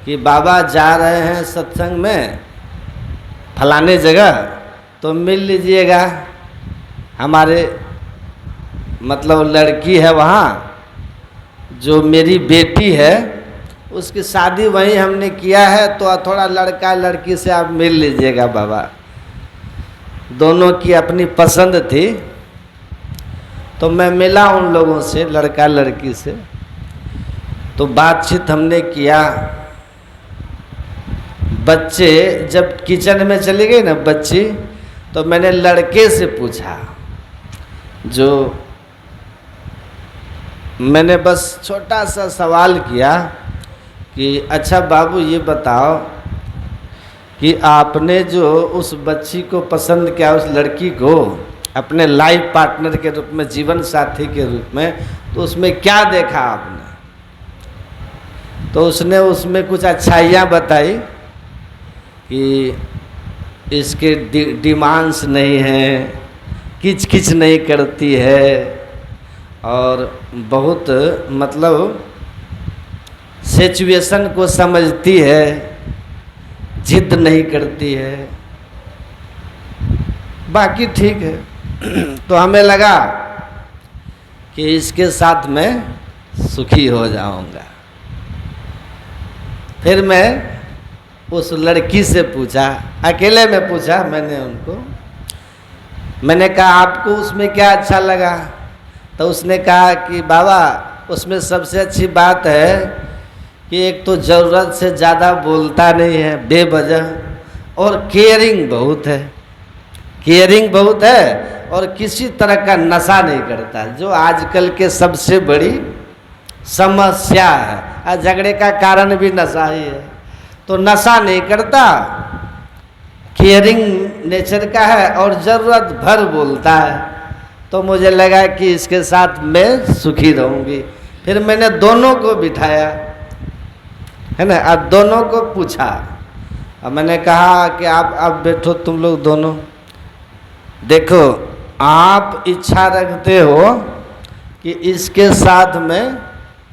कि बाबा जा रहे हैं सत्संग में फलाने जगह, तो मिल लीजिएगा, हमारे मतलब लड़की है वहाँ, जो मेरी बेटी है उसकी शादी वहीं हमने किया है, तो थोड़ा लड़का लड़की से आप मिल लीजिएगा बाबा। दोनों की अपनी पसंद थी, तो मैं मिला उन लोगों से, लड़का लड़की से, तो बातचीत हमने किया। बच्चे जब किचन में चले गए ना बच्ची, तो मैंने लड़के से पूछा, जो मैंने बस छोटा सा सवाल किया कि अच्छा बाबू ये बताओ कि आपने जो उस बच्ची को पसंद किया, उस लड़की को अपने लाइफ पार्टनर के रूप में, जीवन साथी के रूप में, तो उसमें क्या देखा आपने? तो उसने उसमें कुछ अच्छाइयाँ बताई कि इसके डिमांड्स नहीं हैं, किच किच नहीं करती है, और बहुत मतलब सिचुएशन को समझती है, जिद नहीं करती है, बाकी ठीक है। तो हमें लगा कि इसके साथ मैं सुखी हो जाऊंगा। फिर मैं उस लड़की से पूछा, अकेले में पूछा मैंने उनको, मैंने कहा आपको उसमें क्या अच्छा लगा? तो उसने कहा कि बाबा उसमें सबसे अच्छी बात है कि एक तो ज़रूरत से ज़्यादा बोलता नहीं है बेवजह, और केयरिंग बहुत है, केयरिंग बहुत है, और किसी तरह का नशा नहीं करता, जो आजकल के सबसे बड़ी समस्या है, और झगड़े का कारण भी नशा ही है। तो नशा नहीं करता, केयरिंग नेचर का है, और ज़रूरत भर बोलता है। तो मुझे लगा कि इसके साथ मैं सुखी रहूँगी। फिर मैंने दोनों को बिठाया, है ना, अब दोनों को पूछा, अब मैंने कहा कि आप बैठो तुम लोग दोनों, देखो आप इच्छा रखते हो कि इसके साथ मैं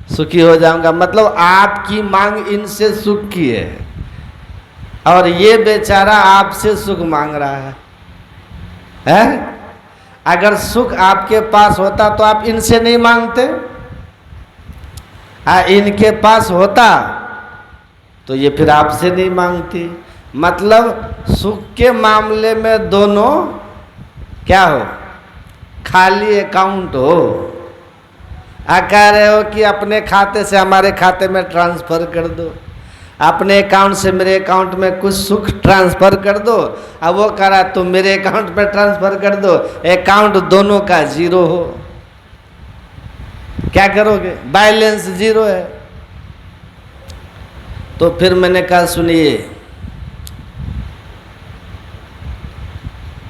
सुखी हो जाऊंगा, मतलब आपकी मांग इनसे सुख की है, और ये बेचारा आपसे सुख मांग रहा है? अगर सुख आपके पास होता तो आप इनसे नहीं मांगते, इनके पास होता तो ये फिर आपसे नहीं मांगती। मतलब सुख के मामले में दोनों क्या हो, खाली अकाउंट हो। कह रहे हो कि अपने खाते से हमारे खाते में ट्रांसफ़र कर दो, अपने अकाउंट से मेरे अकाउंट में कुछ सुख ट्रांसफ़र कर दो, अब वो कह रहा तुम मेरे अकाउंट में ट्रांसफ़र कर दो, अकाउंट दोनों का जीरो हो, क्या करोगे? बैलेंस जीरो है। तो फिर मैंने कहा सुनिए,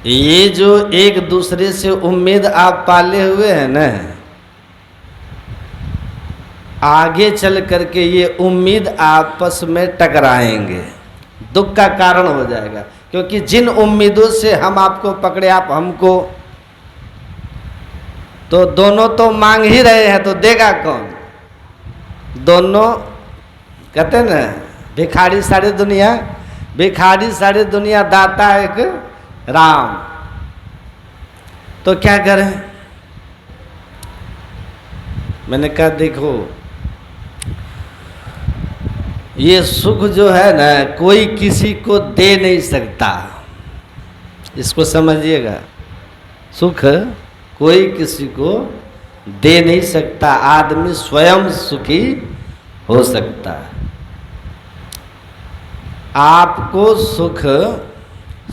ये जो एक दूसरे से उम्मीद आप पाले हुए हैं ना, आगे चल करके ये उम्मीद आपस में टकराएंगे, दुख का कारण हो जाएगा। क्योंकि जिन उम्मीदों से हम आपको पकड़े, आप हमको, तो दोनों तो मांग ही रहे हैं, तो देगा कौन? दोनों कहते हैं ना, भिखारी सारी दुनिया, भिखारी सारी दुनिया, दाता एक राम। तो क्या करें? मैंने कहा देखो, ये सुख जो है ना, कोई किसी को दे नहीं सकता, इसको समझिएगा, सुख कोई किसी को दे नहीं सकता, आदमी स्वयं सुखी हो सकता है। आपको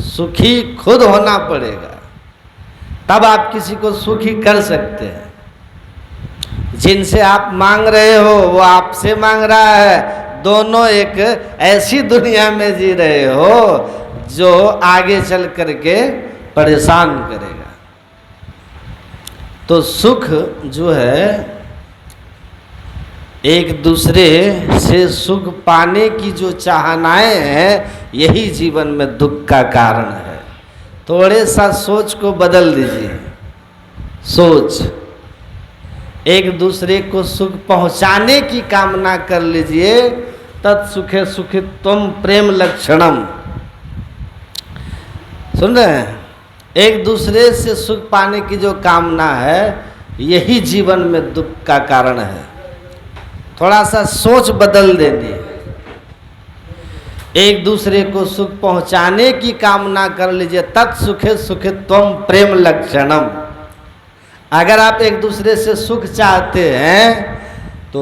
सुखी खुद होना पड़ेगा, तब आप किसी को सुखी कर सकते हैं। जिनसे आप मांग रहे हो वो आपसे मांग रहा है, दोनों एक ऐसी दुनिया में जी रहे हो जो आगे चल करके परेशान करेगा। तो सुख जो है, एक दूसरे से सुख पाने की जो चाहनाएं हैं, यही जीवन में दुख का कारण है। थोड़े सा सोच को बदल दीजिए, सोच, एक दूसरे को सुख पहुंचाने की कामना कर लीजिए। तत्सुखे सुखित्वम प्रेम लक्षणम, सुन रहे हैं? एक दूसरे से सुख पाने की जो कामना है, यही जीवन में दुख का कारण है। थोड़ा सा सोच बदल देनी, एक दूसरे को सुख पहुंचाने की कामना कर लीजिए। तत्सुखे सुखित्वम प्रेम लक्षणम। अगर आप एक दूसरे से सुख चाहते हैं तो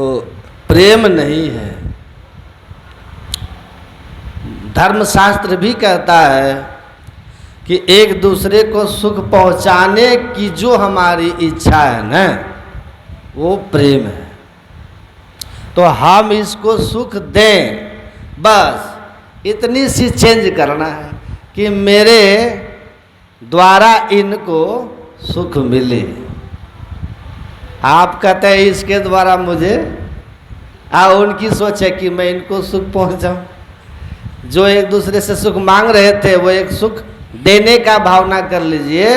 प्रेम नहीं है। धर्मशास्त्र भी कहता है कि एक दूसरे को सुख पहुंचाने की जो हमारी इच्छा है ना, वो प्रेम है। तो हम इसको सुख दें, बस इतनी सी चेंज करना है कि मेरे द्वारा इनको सुख मिले। आप कहते हैं इसके द्वारा मुझे, उनकी सोच है कि मैं इनको सुख पहुंचाऊं। जो एक दूसरे से सुख मांग रहे थे वो एक सुख देने का भावना कर लीजिए।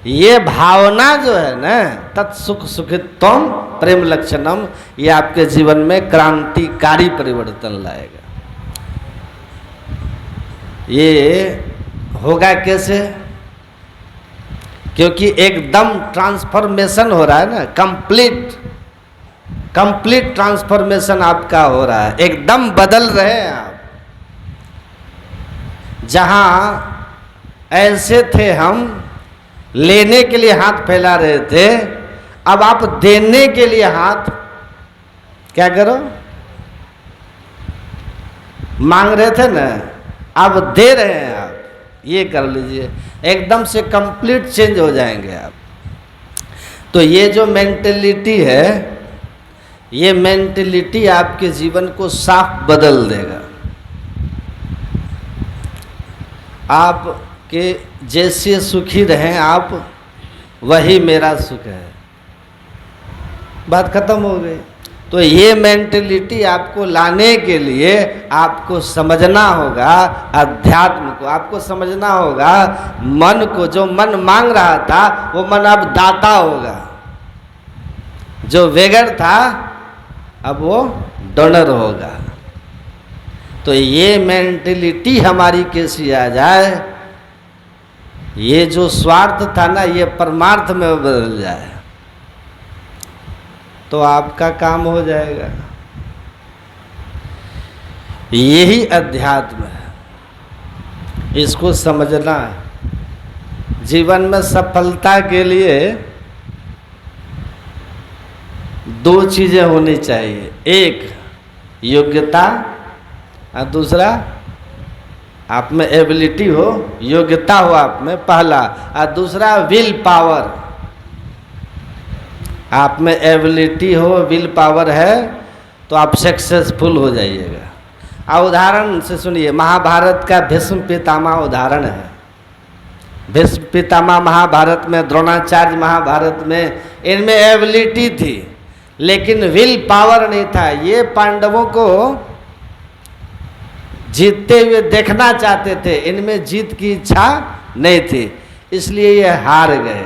ये भावना जो है ना, तत्सुख सुखित्वम प्रेम लक्षणम, ये आपके जीवन में क्रांतिकारी परिवर्तन लाएगा। ये होगा कैसे? क्योंकि एकदम ट्रांसफॉर्मेशन हो रहा है ना, कंप्लीट ट्रांसफॉर्मेशन आपका हो रहा है, एकदम बदल रहे हैं आप। जहां ऐसे थे हम, लेने के लिए हाथ फैला रहे थे, अब आप देने के लिए हाथ क्या करो, मांग रहे थे ना, अब दे रहे हैं आप। ये कर लीजिए, एकदम से कंप्लीट चेंज हो जाएंगे आप। तो ये जो मेंटेलिटी है, ये मेंटेलिटी आपके जीवन को साफ बदल देगा। आप के जैसे सुखी रहें आप, वही मेरा सुख है, बात खत्म हो गई। तो ये मेंटेलिटी आपको लाने के लिए आपको समझना होगा अध्यात्म को, आपको समझना होगा मन को। जो मन मांग रहा था वो मन अब दाता होगा, जो वेगर था अब वो डोनर होगा। तो ये मेंटेलिटी हमारी कैसी आ जाए, ये जो स्वार्थ था ना, ये परमार्थ में बदल जाए, तो आपका काम हो जाएगा। यही अध्यात्म है, इसको समझना है। जीवन में सफलता के लिए दो चीजें होनी चाहिए, एक योग्यता और दूसरा आप में एबिलिटी हो, योग्यता हो आप में पहला, और दूसरा विल पावर। आप में एबिलिटी हो, विल पावर है, तो आप सक्सेसफुल हो जाइएगा। और उदाहरण से सुनिए, महाभारत का भीष्म पितामह उदाहरण है। भीष्म पितामह महाभारत में, द्रोणाचार्य महाभारत में, इनमें एबिलिटी थी लेकिन विल पावर नहीं था। ये पांडवों को जीतते हुए देखना चाहते थे, इनमें जीत की इच्छा नहीं थी, इसलिए ये हार गए।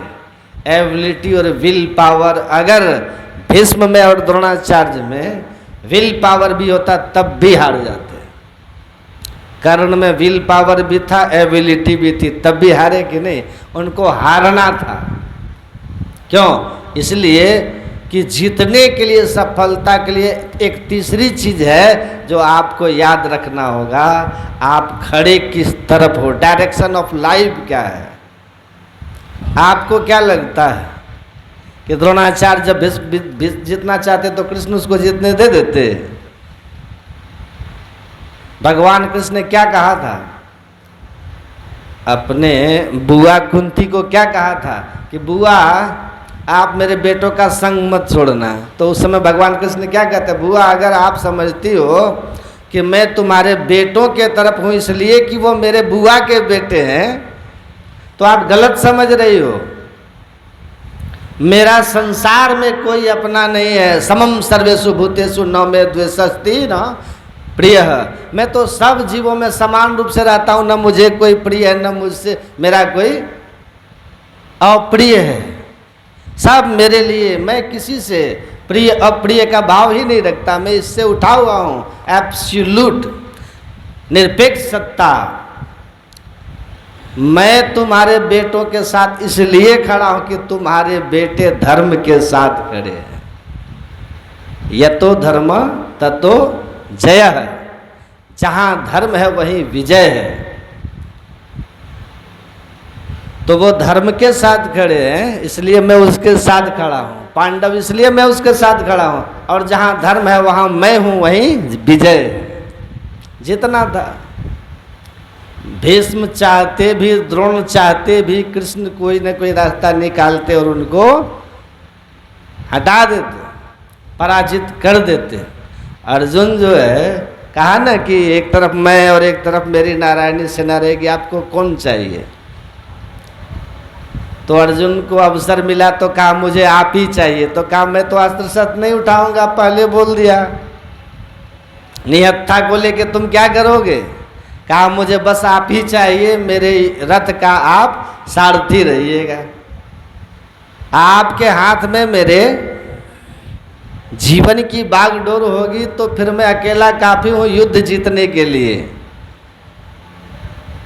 एबिलिटी और विल पावर, अगर भीष्म में और द्रोणाचार्य में विल पावर भी होता तब भी हार जाते। कर्ण में विल पावर भी था, एबिलिटी भी थी, तब भी हारे कि नहीं? उनको हारना था। क्यों? इसलिए कि जीतने के लिए, सफलता के लिए एक तीसरी चीज है जो आपको याद रखना होगा, आप खड़े किस तरफ हो, डायरेक्शन ऑफ लाइफ क्या है। आपको क्या लगता है कि द्रोणाचार्य जब भीष्म जीतना चाहते तो कृष्ण उसको जीतने दे देते? भगवान कृष्ण ने क्या कहा था? अपने बुआ कुंती को क्या कहा था कि बुआ आप मेरे बेटों का संग मत छोड़ना। तो उस समय भगवान कृष्ण ने क्या कहते हैं, बुआ अगर आप समझती हो कि मैं तुम्हारे बेटों के तरफ हूँ इसलिए कि वो मेरे बुआ के बेटे हैं, तो आप गलत समझ रही हो। मेरा संसार में कोई अपना नहीं है। समम सर्वेषु भूतेषु न मे द्वेषस्ति न प्रिय। मैं तो सब जीवों में समान रूप से रहता हूँ, न मुझे कोई प्रिय है न मुझसे मेरा कोई अप्रिय है। सब मेरे लिए, मैं किसी से प्रिय अप्रिय का भाव ही नहीं रखता। मैं इससे उठा हुआ हूँ एब्सोल्यूट निरपेक्ष सत्ता। मैं तुम्हारे बेटों के साथ इसलिए खड़ा हूं कि तुम्हारे बेटे धर्म के साथ खड़े हैं। यतो धर्म ततो जय है। जहां धर्म है वहीं विजय है। तो वो धर्म के साथ खड़े हैं इसलिए मैं उसके साथ खड़ा हूं। पांडव इसलिए मैं उसके साथ खड़ा हूं। और जहां धर्म है वहां मैं हूं, वहीं विजय। जितना था भीष्म चाहते भी, द्रोण चाहते भी, कृष्ण कोई न कोई रास्ता निकालते और उनको हटा देते, पराजित कर देते। अर्जुन जो है कहा ना कि एक तरफ मैं और एक तरफ मेरी नारायणी सेना रहेगी, आपको कौन चाहिए? तो अर्जुन को अवसर मिला तो कहा मुझे आप ही चाहिए। तो कहा मैं तो अस्त्र शस्त्र नहीं उठाऊंगा, पहले बोल दिया। निहत्था को लेके तुम क्या करोगे? कहा मुझे बस आप ही चाहिए, मेरे रथ का आप सारथी रहिएगा। आपके हाथ में मेरे जीवन की बागडोर होगी तो फिर मैं अकेला काफी हूं युद्ध जीतने के लिए।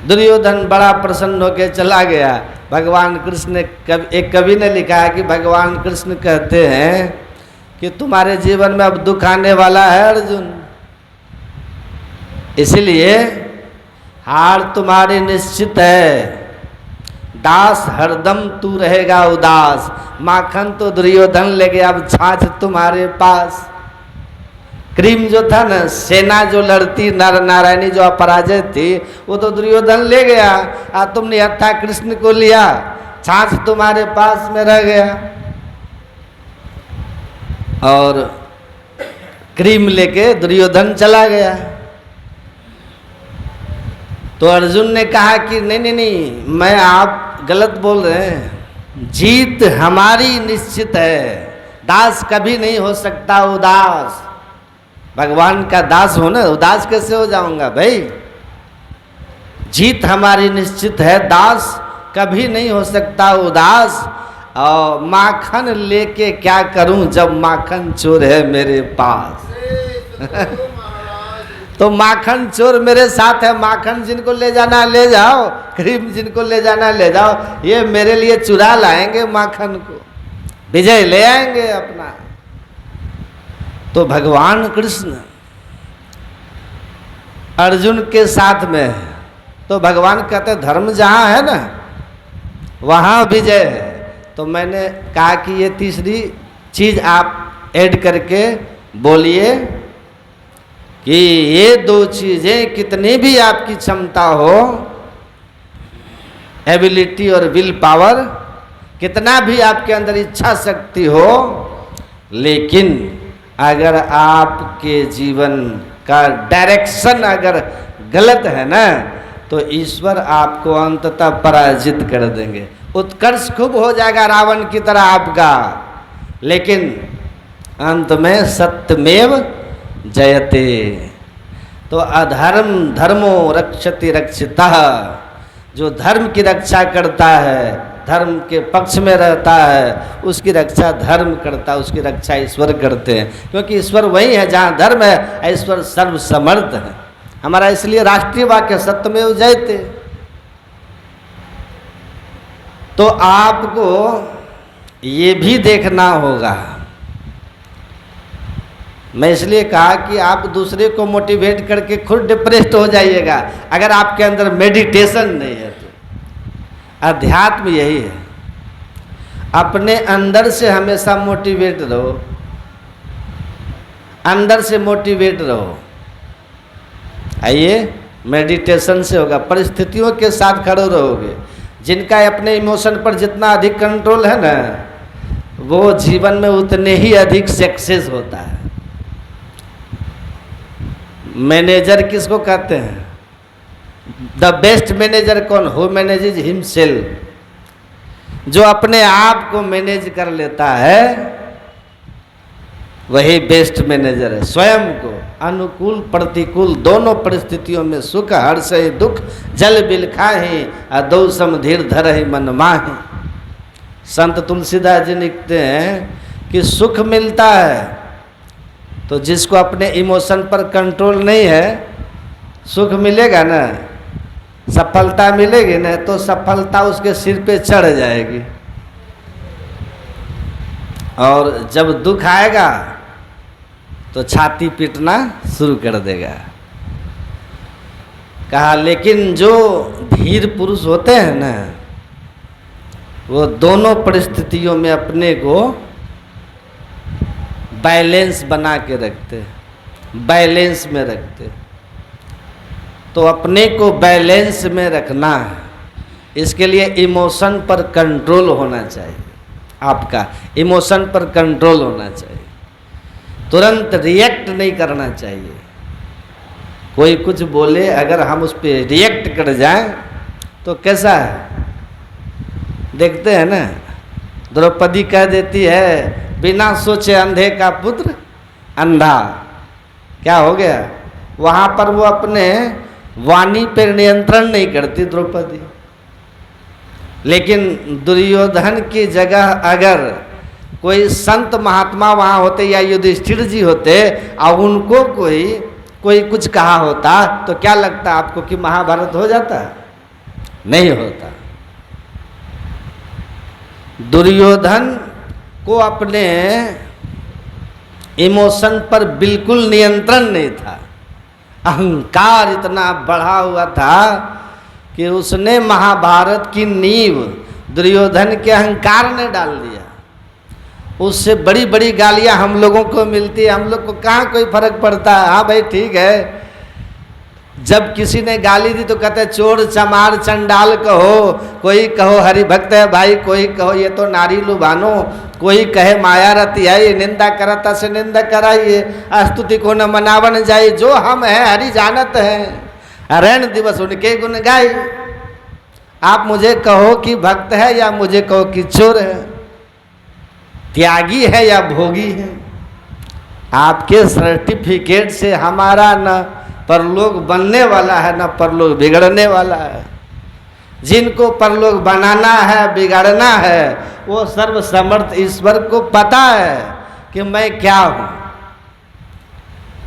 दुर्योधन बड़ा प्रसन्न होकर चला गया। भगवान कृष्ण ने एक कवि ने लिखा है कि भगवान कृष्ण कहते हैं कि तुम्हारे जीवन में अब दुख आने वाला है अर्जुन, इसलिए हार तुम्हारी निश्चित है। दास हरदम तू रहेगा उदास। माखन तो दुर्योधन ले गया, अब छाछ तुम्हारे पास। क्रीम जो था ना, सेना जो लड़ती नारायणी जो अपराजय थी, वो तो दुर्योधन ले गया। तुमने हत्था कृष्ण को लिया, छाछ तुम्हारे पास में रह गया। और क्रीम लेके दुर्योधन चला गया। तो अर्जुन ने कहा कि नहीं नहीं नहीं, मैं आप गलत बोल रहे हैं। जीत हमारी निश्चित है, दास कभी नहीं हो सकता उदास। भगवान का दास हो ना, उदास कैसे हो जाऊंगा भाई? जीत हमारी निश्चित है, दास कभी नहीं हो सकता उदास। और माखन लेके क्या करूं जब माखन चोर है मेरे पास। तो माखन चोर मेरे साथ है, माखन जिनको ले जाना ले जाओ, क्रीम जिनको ले जाना ले जाओ। ये मेरे लिए चुरा लाएंगे माखन को, विजय ले आएंगे अपना। तो भगवान कृष्ण अर्जुन के साथ में है। तो भगवान कहते धर्म जहाँ है ना वहाँ विजय है। तो मैंने कहा कि ये तीसरी चीज आप ऐड करके बोलिए कि ये दो चीजें कितनी भी आपकी क्षमता हो, एबिलिटी और विल पावर, कितना भी आपके अंदर इच्छा शक्ति हो, लेकिन अगर आपके जीवन का डायरेक्शन अगर गलत है ना, तो ईश्वर आपको अंततः पराजित कर देंगे। उत्कर्ष खूब हो जाएगा रावण की तरह आपका, लेकिन अंत में सत्यमेव जयते। तो अधर्म धर्मो रक्षति रक्षितः, जो धर्म की रक्षा करता है, धर्म के पक्ष में रहता है, उसकी रक्षा धर्म करता है, उसकी रक्षा ईश्वर करते हैं। क्योंकि ईश्वर वही है जहाँ धर्म है, ईश्वर सर्वसमर्थ है। हमारा इसलिए राष्ट्रीय वाक्य सत्यमेव जयते। तो आपको ये भी देखना होगा मैं इसलिए कहा कि आप दूसरे को मोटिवेट करके खुद डिप्रेस्ड हो जाइएगा अगर आपके अंदर मेडिटेशन नहीं है तो। अध्यात्म यही है, अपने अंदर से हमेशा मोटिवेट रहो, अंदर से मोटिवेट रहो। आइए, मेडिटेशन से होगा, परिस्थितियों के साथ खड़े रहोगे। जिनका अपने इमोशन पर जितना अधिक कंट्रोल है ना, वो जीवन में उतने ही अधिक सक्सेस होता है। मैनेजर किसको कहते हैं? द बेस्ट मैनेजर कौन? Who manages himself. जो अपने आप को मैनेज कर लेता है वही बेस्ट मैनेजर है। स्वयं को अनुकूल प्रतिकूल दोनों परिस्थितियों में सुख हर्ष दुख जल बिल खाहि अदौ समधीर धरहि मन माहि। संत तुलसीदास जी लिखते हैं कि सुख मिलता है तो जिसको अपने इमोशन पर कंट्रोल नहीं है, सुख मिलेगा ना, सफलता मिलेगी ना, तो सफलता उसके सिर पे चढ़ जाएगी। और जब दुख आएगा तो छाती पीटना शुरू कर देगा। कहा लेकिन जो धीर पुरुष होते हैं ना, वो दोनों परिस्थितियों में अपने को बैलेंस बना के रखते, बैलेंस में रखते। तो अपने को बैलेंस में रखना है, इसके लिए इमोशन पर कंट्रोल होना चाहिए। आपका इमोशन पर कंट्रोल होना चाहिए, तुरंत रिएक्ट नहीं करना चाहिए। कोई कुछ बोले अगर हम उस पर रिएक्ट कर जाएं तो कैसा है, देखते हैं ना। द्रौपदी कह देती है बिना सोचे अंधे का पुत्र अंधा। क्या हो गया? वहाँ पर वो अपने वाणी पर नियंत्रण नहीं करती द्रौपदी। लेकिन दुर्योधन की जगह अगर कोई संत महात्मा वहाँ होते या युधिष्ठिर जी होते और उनको कोई कुछ कहा होता तो क्या लगता आपको कि महाभारत हो जाता? नहीं होता। दुर्योधन को अपने इमोशन पर बिल्कुल नियंत्रण नहीं था। अहंकार इतना बढ़ा हुआ था कि उसने महाभारत की नींव दुर्योधन के अहंकार ने डाल दिया। उससे बड़ी बड़ी गालियां हम लोगों को मिलती है, हम लोग को कहाँ कोई फर्क पड़ता है। हाँ भाई ठीक है, जब किसी ने गाली दी तो कहते चोर चमार चंडाल कहो, कोई कहो हरि भक्त है भाई, कोई कहो ये तो नारी लुभानो, कोई कहे माया रति है, निंदा करता से निंदा कराइए, स्तुति को न मनावन जाए, जो हम हैं हरि जानत हैं, रण दिवस उनके गुण गाई। आप मुझे कहो कि भक्त है या मुझे कहो कि चोर है, त्यागी है या भोगी है, आपके सर्टिफिकेट से हमारा न परलोक बनने वाला है न परलोक बिगड़ने वाला है। जिनको परलोक बनाना है बिगाड़ना है वो सर्वसमर्थ ईश्वर को पता है कि मैं क्या हूँ।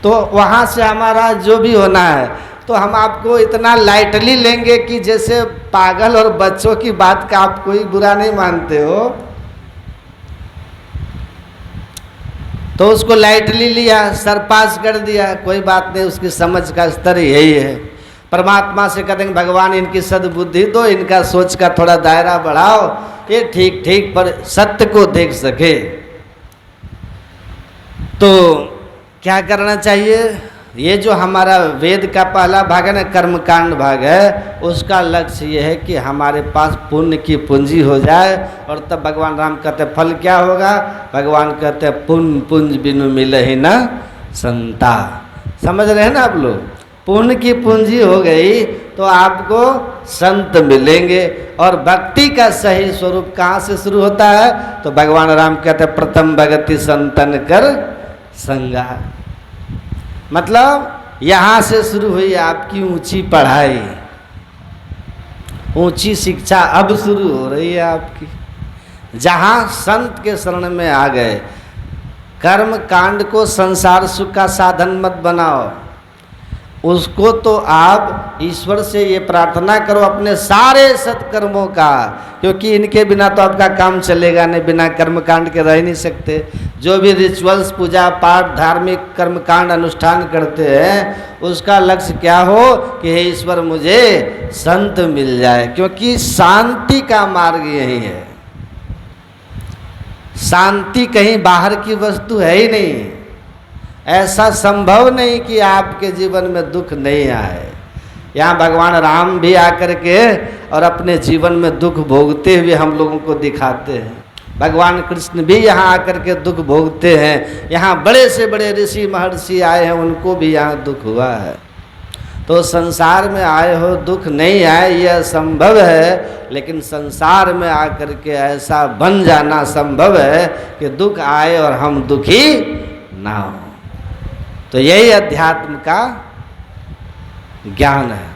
तो वहाँ से हमारा जो भी होना है तो हम आपको इतना लाइटली लेंगे कि जैसे पागल और बच्चों की बात का आप कोई बुरा नहीं मानते हो, तो उसको लाइटली लिया, सरपास कर दिया, कोई बात नहीं, उसकी समझ का स्तर यही है। परमात्मा से कहते हैं भगवान इनकी सद्बुद्धि दो, इनका सोच का थोड़ा दायरा बढ़ाओ, ये ठीक ठीक पर सत्य को देख सके। तो क्या करना चाहिए? ये जो हमारा वेद का पहला भाग है ना, कर्मकांड भाग है, उसका लक्ष्य ये है कि हमारे पास पुण्य की पूंजी हो जाए। और तब भगवान राम कहते हैं फल क्या होगा? भगवान कहते हैं पुण्य पुंज बिनु मिलहि न संता। समझ रहे हैं ना आप लोग? पुण्य की पूंजी हो गई तो आपको संत मिलेंगे। और भक्ति का सही स्वरूप कहाँ से शुरू होता है? तो भगवान राम कहते हैं प्रथम भगति संतन कर संगा। मतलब यहाँ से शुरू हुई आपकी ऊंची पढ़ाई, ऊंची शिक्षा अब शुरू हो रही है आपकी। जहाँ संत के शरण में आ गए, कर्म कांड को संसार सुख का साधन मत बनाओ, उसको तो आप ईश्वर से ये प्रार्थना करो अपने सारे सत्कर्मों का, क्योंकि इनके बिना तो आपका काम चलेगा नहीं, बिना कर्मकांड के रह ही नहीं सकते। जो भी रिचुअल्स, पूजा पाठ, धार्मिक कर्मकांड अनुष्ठान करते हैं, उसका लक्ष्य क्या हो कि हे ईश्वर मुझे संत मिल जाए, क्योंकि शांति का मार्ग यही है। शांति कहीं बाहर की वस्तु है ही नहीं। ऐसा संभव नहीं कि आपके जीवन में दुख नहीं आए। यहाँ भगवान राम भी आकर के और अपने जीवन में दुख भोगते हुए हम लोगों को दिखाते हैं। भगवान कृष्ण भी यहाँ आकर के दुख भोगते हैं। यहाँ बड़े से बड़े ऋषि महर्षि आए हैं, उनको भी यहाँ दुख हुआ है। तो संसार में आए हो दुख नहीं आए यह संभव है, लेकिन संसार में आकर के ऐसा बन जाना संभव है कि दुख आए और हम दुखी ना हो। तो यही अध्यात्म का ज्ञान है।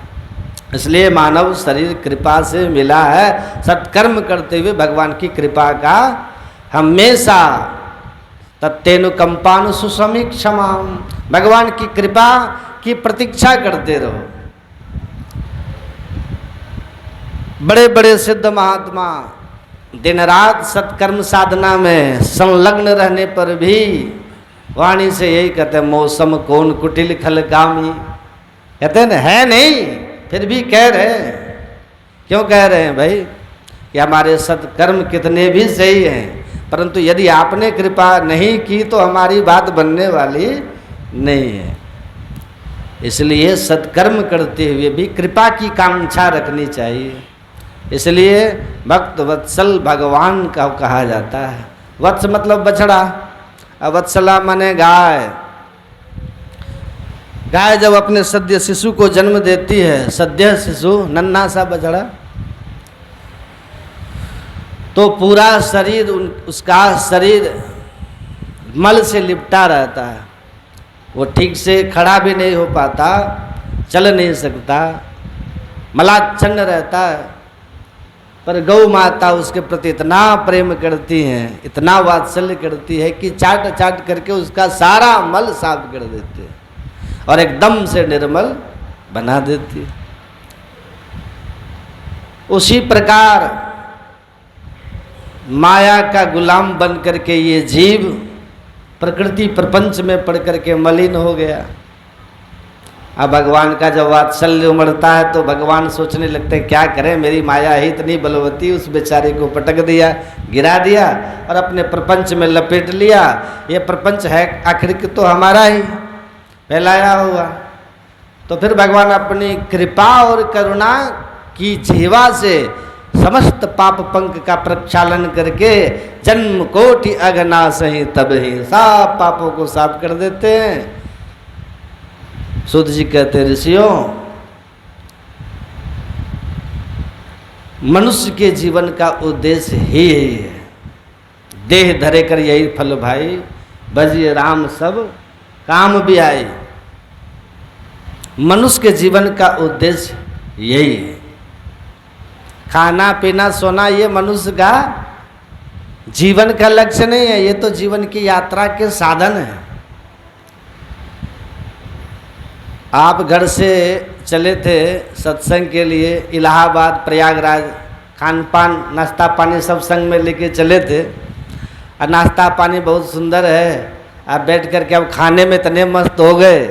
इसलिए मानव शरीर कृपा से मिला है। सत्कर्म करते हुए भगवान की कृपा का हमेशा तत्तेनुकंपानु सुसमीक्षमा, भगवान की कृपा की प्रतीक्षा करते रहो। बड़े बड़े सिद्ध महात्मा दिन रात सत्कर्म साधना में संलग्न रहने पर भी वाणी से यही कहते हैं, मौसम कौन कुटिल खलगामी। कहते हैं है नहीं, फिर भी कह रहे हैं। क्यों कह रहे हैं भाई? कि हमारे सत्कर्म कितने भी सही हैं, परंतु यदि आपने कृपा नहीं की तो हमारी बात बनने वाली नहीं है। इसलिए सत्कर्म करते हुए भी कृपा की कांक्षा रखनी चाहिए। इसलिए भक्त वत्सल भगवान का कहा जाता है। वत्स मतलब बछड़ा, वत्सला माने गाय। गाय जब अपने सद्य शिशु को जन्म देती है, सद्य शिशु नन्हा सा बछड़ा, तो पूरा शरीर उसका शरीर मल से लिपटा रहता है। वो ठीक से खड़ा भी नहीं हो पाता, चल नहीं सकता, मलाच्छन्न रहता है। पर गौ माता उसके प्रति इतना प्रेम करती हैं, इतना वात्सल्य करती है कि चाट चाट करके उसका सारा मल साफ कर देती है और एकदम से निर्मल बना देती है। उसी प्रकार माया का गुलाम बन करके ये जीव प्रकृति प्रपंच में पड़ करके मलिन हो गया। अब भगवान का जब वात्सल्य उमड़ता है तो भगवान सोचने लगते हैं क्या करें, मेरी माया ही इतनी बलवती, उस बेचारे को पटक दिया, गिरा दिया और अपने प्रपंच में लपेट लिया। ये प्रपंच है आखिर तो हमारा ही फैलाया हुआ। तो फिर भगवान अपनी कृपा और करुणा की जीवा से समस्त पाप पंक का प्रक्षालन करके जन्म कोटि अघनाश ही तब ही सब पापों को साफ कर देते हैं। सुध जी कहते हैं, ऋषियों, मनुष्य के जीवन का उद्देश्य ही यही है। देह धरे कर यही फल भाई, भजिए राम सब काम भी आए। मनुष्य के जीवन का उद्देश्य यही है। खाना पीना सोना ये मनुष्य का जीवन का लक्ष्य नहीं है, ये तो जीवन की यात्रा के साधन है। आप घर से चले थे सत्संग के लिए इलाहाबाद प्रयागराज, खान पान नाश्ता पानी सब संग में लेके चले थे और नाश्ता पानी बहुत सुंदर है। आप बैठ कर के अब खाने में इतने मस्त हो गए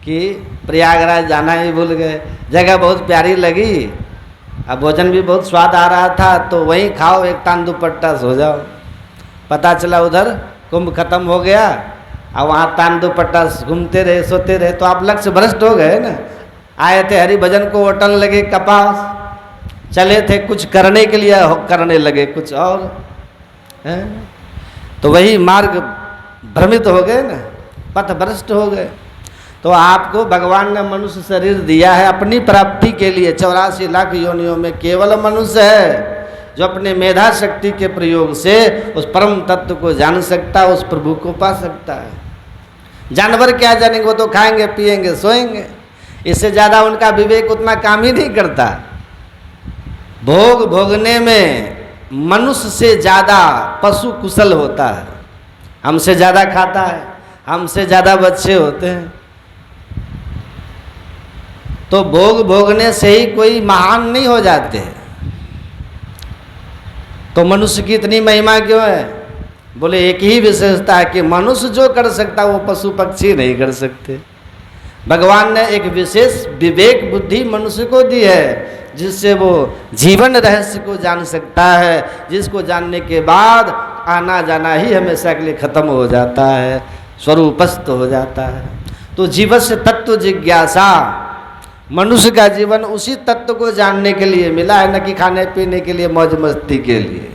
कि प्रयागराज जाना ही भूल गए। जगह बहुत प्यारी लगी, अब भोजन भी बहुत स्वाद आ रहा था, तो वहीं खाओ, एक तान दुपट्टा सो जाओ। पता चला उधर कुंभ खत्म हो गया, अब वहाँ तान दुपट्टा घूमते रहे, सोते रहे, तो आप लक्ष्य भ्रष्ट हो गए ना। आए थे हरि भजन को होटल लगे कपास, चले थे कुछ करने के लिए, करने लगे कुछ और है। तो वही मार्ग भ्रमित हो गए ना, पथ भ्रष्ट हो गए। तो आपको भगवान ने मनुष्य शरीर दिया है अपनी प्राप्ति के लिए। 84 लाख योनियों में केवल मनुष्य है जो अपने मेधा शक्ति के प्रयोग से उस परम तत्व को जान सकता है, उस प्रभु को पा सकता है। जानवर क्या जानेंगे, वो तो खाएंगे पिएंगे सोएंगे, इससे ज़्यादा उनका विवेक उतना काम ही नहीं करता। भोग भोगने में मनुष्य से ज़्यादा पशु कुशल होता है, हमसे ज़्यादा खाता है, हमसे ज़्यादा बच्चे होते हैं। तो भोग भोगने से ही कोई महान नहीं हो जाते। तो मनुष्य की इतनी महिमा क्यों है? बोले एक ही विशेषता है कि मनुष्य जो कर सकता वो पशु पक्षी नहीं कर सकते। भगवान ने एक विशेष विवेक बुद्धि मनुष्य को दी है, जिससे वो जीवन रहस्य को जान सकता है, जिसको जानने के बाद आना जाना ही हमेशा के लिए खत्म हो जाता है, स्वरूपस्थ हो जाता है। तो जीवस्य तत्व जिज्ञासा, मनुष्य का जीवन उसी तत्व को जानने के लिए मिला है, न कि खाने पीने के लिए, मौज मस्ती के लिए।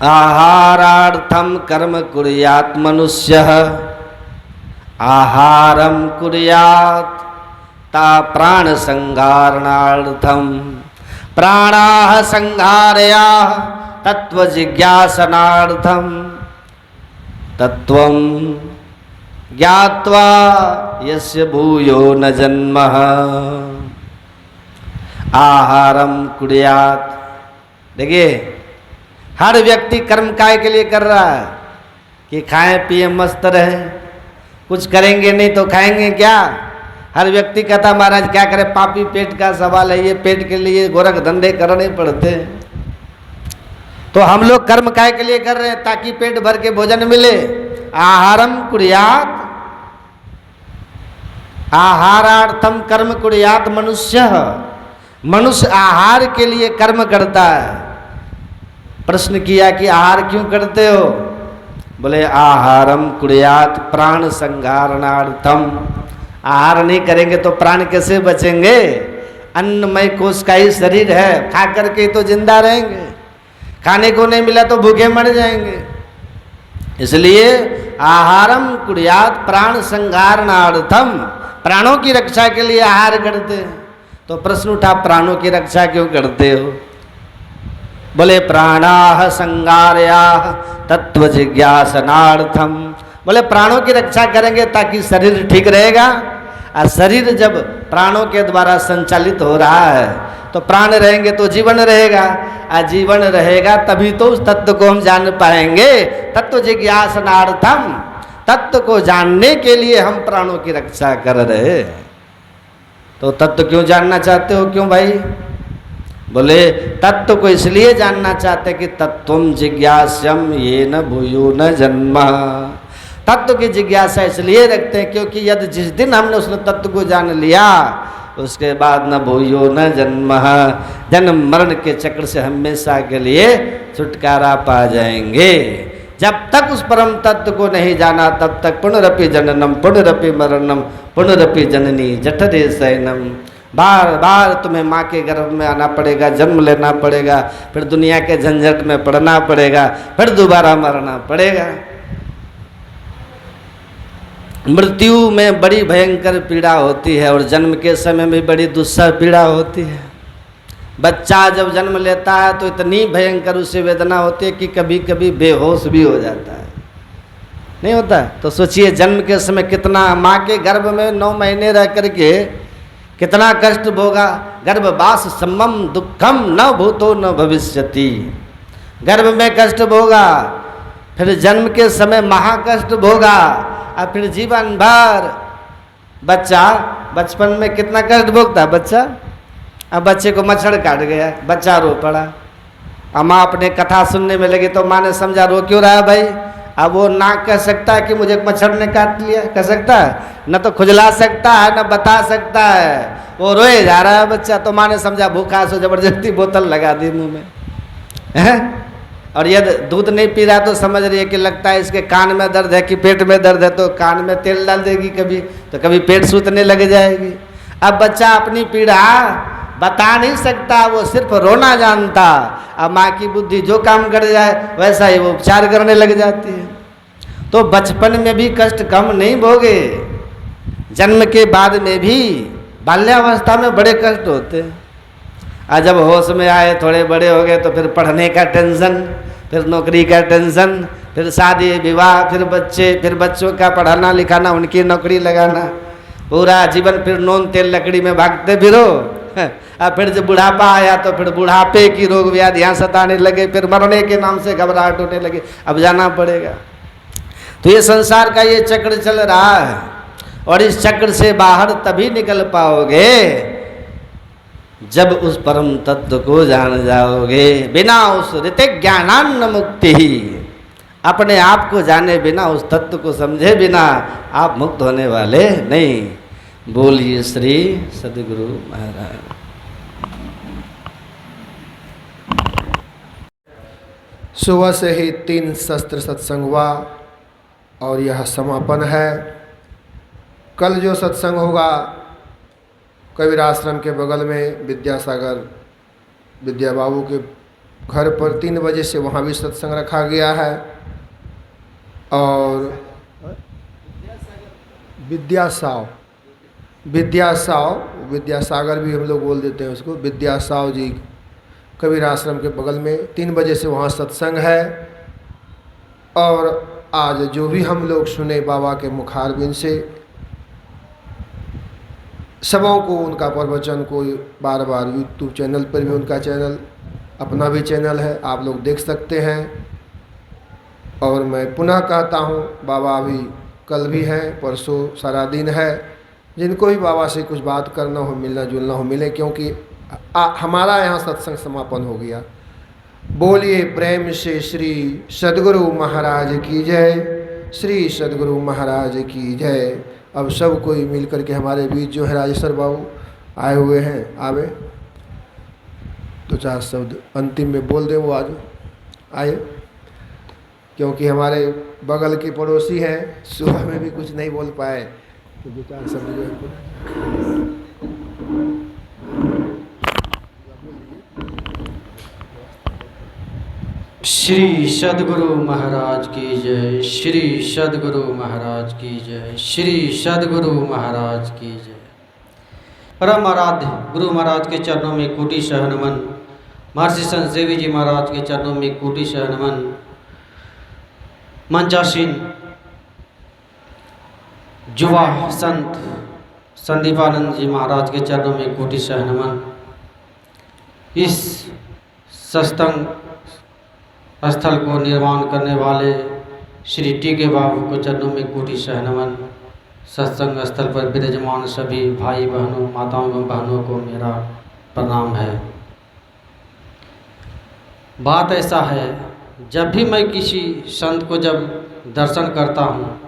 आहारार्थम कर्म कुर्यात् मनुष्यः, आहारम कुर्यात् ता प्राण संहारणार्थम प्राणाः संहारया तत्व जिज्ञासनार्थम तत्वं ज्ञात्वा यस्य भूयो न जन्मः। आहारम कुर्यात्, देखिए हर व्यक्ति कर्म काय के लिए कर रहा है कि खाएं पिए मस्त रहे, कुछ करेंगे नहीं तो खाएंगे क्या? हर व्यक्ति कहता महाराज क्या करे, पापी पेट का सवाल है, ये पेट के लिए गोरख धंधे करने पड़ते हैं। तो हम लोग कर्म काय के लिए कर रहे हैं? ताकि पेट भर के भोजन मिले। आहारम कुर्यात्, आहारार्थम कर्म कुर्यात् मनुष्य, मनुष्य आहार के लिए कर्म करता है। प्रश्न किया कि आहार क्यों करते हो? बोले आहारम कुर्यात् प्राण संहारणार्थम, आहार नहीं करेंगे तो प्राण कैसे बचेंगे? अन्नमय कोश का ही शरीर है, खा करके तो जिंदा रहेंगे, खाने को नहीं मिला तो भूखे मर जाएंगे। इसलिए आहारम कुर्यात् प्राण संहारणार्थम, प्राणों की रक्षा के लिए आहार करते हैं। तो प्रश्न उठा प्राणों की रक्षा क्यों करते हो? बोले प्राणाः संहारयाः तत्व जिज्ञासनार्थम, बोले प्राणों की रक्षा करेंगे ताकि शरीर ठीक रहेगा, और शरीर जब प्राणों के द्वारा संचालित हो रहा है तो प्राण रहेंगे तो जीवन रहेगा, और जीवन रहेगा तभी तो उस तत्व को हम जान पाएंगे। तत्व जिज्ञासनार्थम, तत्व को जानने के लिए हम प्राणों की रक्षा कर रहे हैं। तो तत्व क्यों जानना चाहते हो? क्यों भाई? बोले तत्व को इसलिए जानना चाहते कि तत्वम जिज्ञास्यम येन भूयो न जन्म, तत्व की जिज्ञासा इसलिए रखते हैं क्योंकि यदि जिस दिन हमने उस तत्व को जान लिया उसके बाद न भूयो न जन्म, जन्म मरण के चक्र से हमेशा के लिए छुटकारा पा जाएंगे। जब तक उस परम तत्व को नहीं जाना तब तक पुनरपि जननम पुनरपि मरणम पुनरपि जननी जठरे शयनम, बार बार तुम्हें माँ के गर्भ में आना पड़ेगा, जन्म लेना पड़ेगा, फिर दुनिया के झंझट में पड़ना पड़ेगा, फिर दोबारा मरना पड़ेगा। मृत्यु में बड़ी भयंकर पीड़ा होती है और जन्म के समय में बड़ी दुस्सह पीड़ा होती है। बच्चा जब जन्म लेता है तो इतनी भयंकर उसे वेदना होती है कि कभी कभी बेहोश भी हो जाता है, नहीं होता? तो सोचिए जन्म के समय कितना, माँ के गर्भ में 9 महीने रह करके कितना कष्ट भोगा। गर्भवास सम्मम दुखम न भूतो न भविष्यति, गर्भ में कष्ट भोगा, फिर जन्म के समय महाकष्ट भोगा, और फिर जीवन भर बच्चा बचपन में कितना कष्ट भोगता है बच्चा। अब बच्चे को मच्छर काट गया, बच्चा रो पड़ा, अब माँ अपने कथा सुनने में लगी तो माँ ने समझा रो क्यों रहा है भाई। अब वो ना कह सकता है कि मुझे मच्छर ने काट लिया, कह सकता है? न तो खुजला सकता है न बता सकता है, वो रोए जा रहा है बच्चा। तो माँ ने समझा भूखा सो जबरदस्ती बोतल लगा दी मुंह में है? और यदि दूध नहीं पी रहा तो समझ रही है कि लगता है इसके कान में दर्द है कि पेट में दर्द है, तो कान में तेल डाल देगी कभी, तो कभी पेट सूतने लग जाएगी। अब बच्चा अपनी पीड़ा बता नहीं सकता, वो सिर्फ रोना जानता। अब माँ की बुद्धि जो काम कर जाए वैसा ही वो उपचार करने लग जाती है। तो बचपन में भी कष्ट कम नहीं भोगे, जन्म के बाद में भी बाल्यावस्था में बड़े कष्ट होते हैं। आज जब होश में आए, थोड़े बड़े हो गए तो फिर पढ़ने का टेंशन, फिर नौकरी का टेंशन, फिर शादी विवाह, फिर बच्चे, फिर बच्चों का पढ़ाना लिखाना, उनकी नौकरी लगाना, पूरा जीवन फिर नून तेल लकड़ी में भागते फिरो। अब फिर जब बुढ़ापा आया तो फिर बुढ़ापे की रोग व्याधियाँ सताने लगे, फिर मरने के नाम से घबराहट होने लगे, अब जाना पड़ेगा। तो ये संसार का ये चक्र चल रहा है। और इस चक्र से बाहर तभी निकल पाओगे जब उस परम तत्व को जान जाओगे। बिना उस ऋतिक ज्ञानान्न मुक्ति ही, अपने आप को जाने बिना, उस तत्व को समझे बिना आप मुक्त होने वाले नहीं। बोलिए श्री सद्गुरु महाराज। सुबह से ही 3 शस्त्र सत्संग हुआ और यह समापन है। कल जो सत्संग होगा कबीर आश्रम के बगल में विद्यासागर विद्या बाबू के घर पर 3 बजे से वहाँ भी सत्संग रखा गया है। और विद्यासागर भी हम लोग बोल देते हैं उसको, विद्यासाव जी कबीर आश्रम के बगल में 3 बजे से वहाँ सत्संग है। और आज जो भी हम लोग सुने बाबा के मुखारबिंद से, सबों को उनका प्रवचन को बार बार यूट्यूब चैनल पर भी, उनका चैनल अपना भी चैनल है, आप लोग देख सकते हैं। और मैं पुनः कहता हूँ, बाबा अभी कल भी हैं, परसों सारा दिन है। जिनको भी बाबा से कुछ बात करना हो, मिलना जुलना हो, मिले, क्योंकि हमारा यहाँ सत्संग समापन हो गया। बोलिए प्रेम से श्री सद्गुरु महाराज की जय, श्री सद्गुरु महाराज की जय। अब सब कोई मिल कर के हमारे बीच जो है राजेश्वर बाबू आए हुए हैं, आवे तो 4 शब्द अंतिम में बोल दें, वो आज आए, क्योंकि हमारे बगल के पड़ोसी हैं, सुबह में भी कुछ नहीं बोल पाए तो 2-4 शब्द जो है। श्री सद्गुरु महाराज की जय, श्री सद्गुरु महाराज की जय, श्री सद्गुरु महाराज की जय। परम आराध्य गुरु महाराज के चरणों में कोटि सह नमन। महर्षि संत सेवी जी महाराज के चरणों में कोटि सह नमन। मंचासीन युवा संत संदीपानंद जी महाराज के चरणों में कोटि सह नमन। इस सत्संग स्थल को निर्माण करने वाले श्री टी.के. बाबू को चरणों में कोटि सह नमन। सत्संग स्थल पर विराजमान सभी भाई बहनों, माताओं एवं बहनों को मेरा प्रणाम है। बात ऐसा है, जब भी मैं किसी संत को जब दर्शन करता हूँ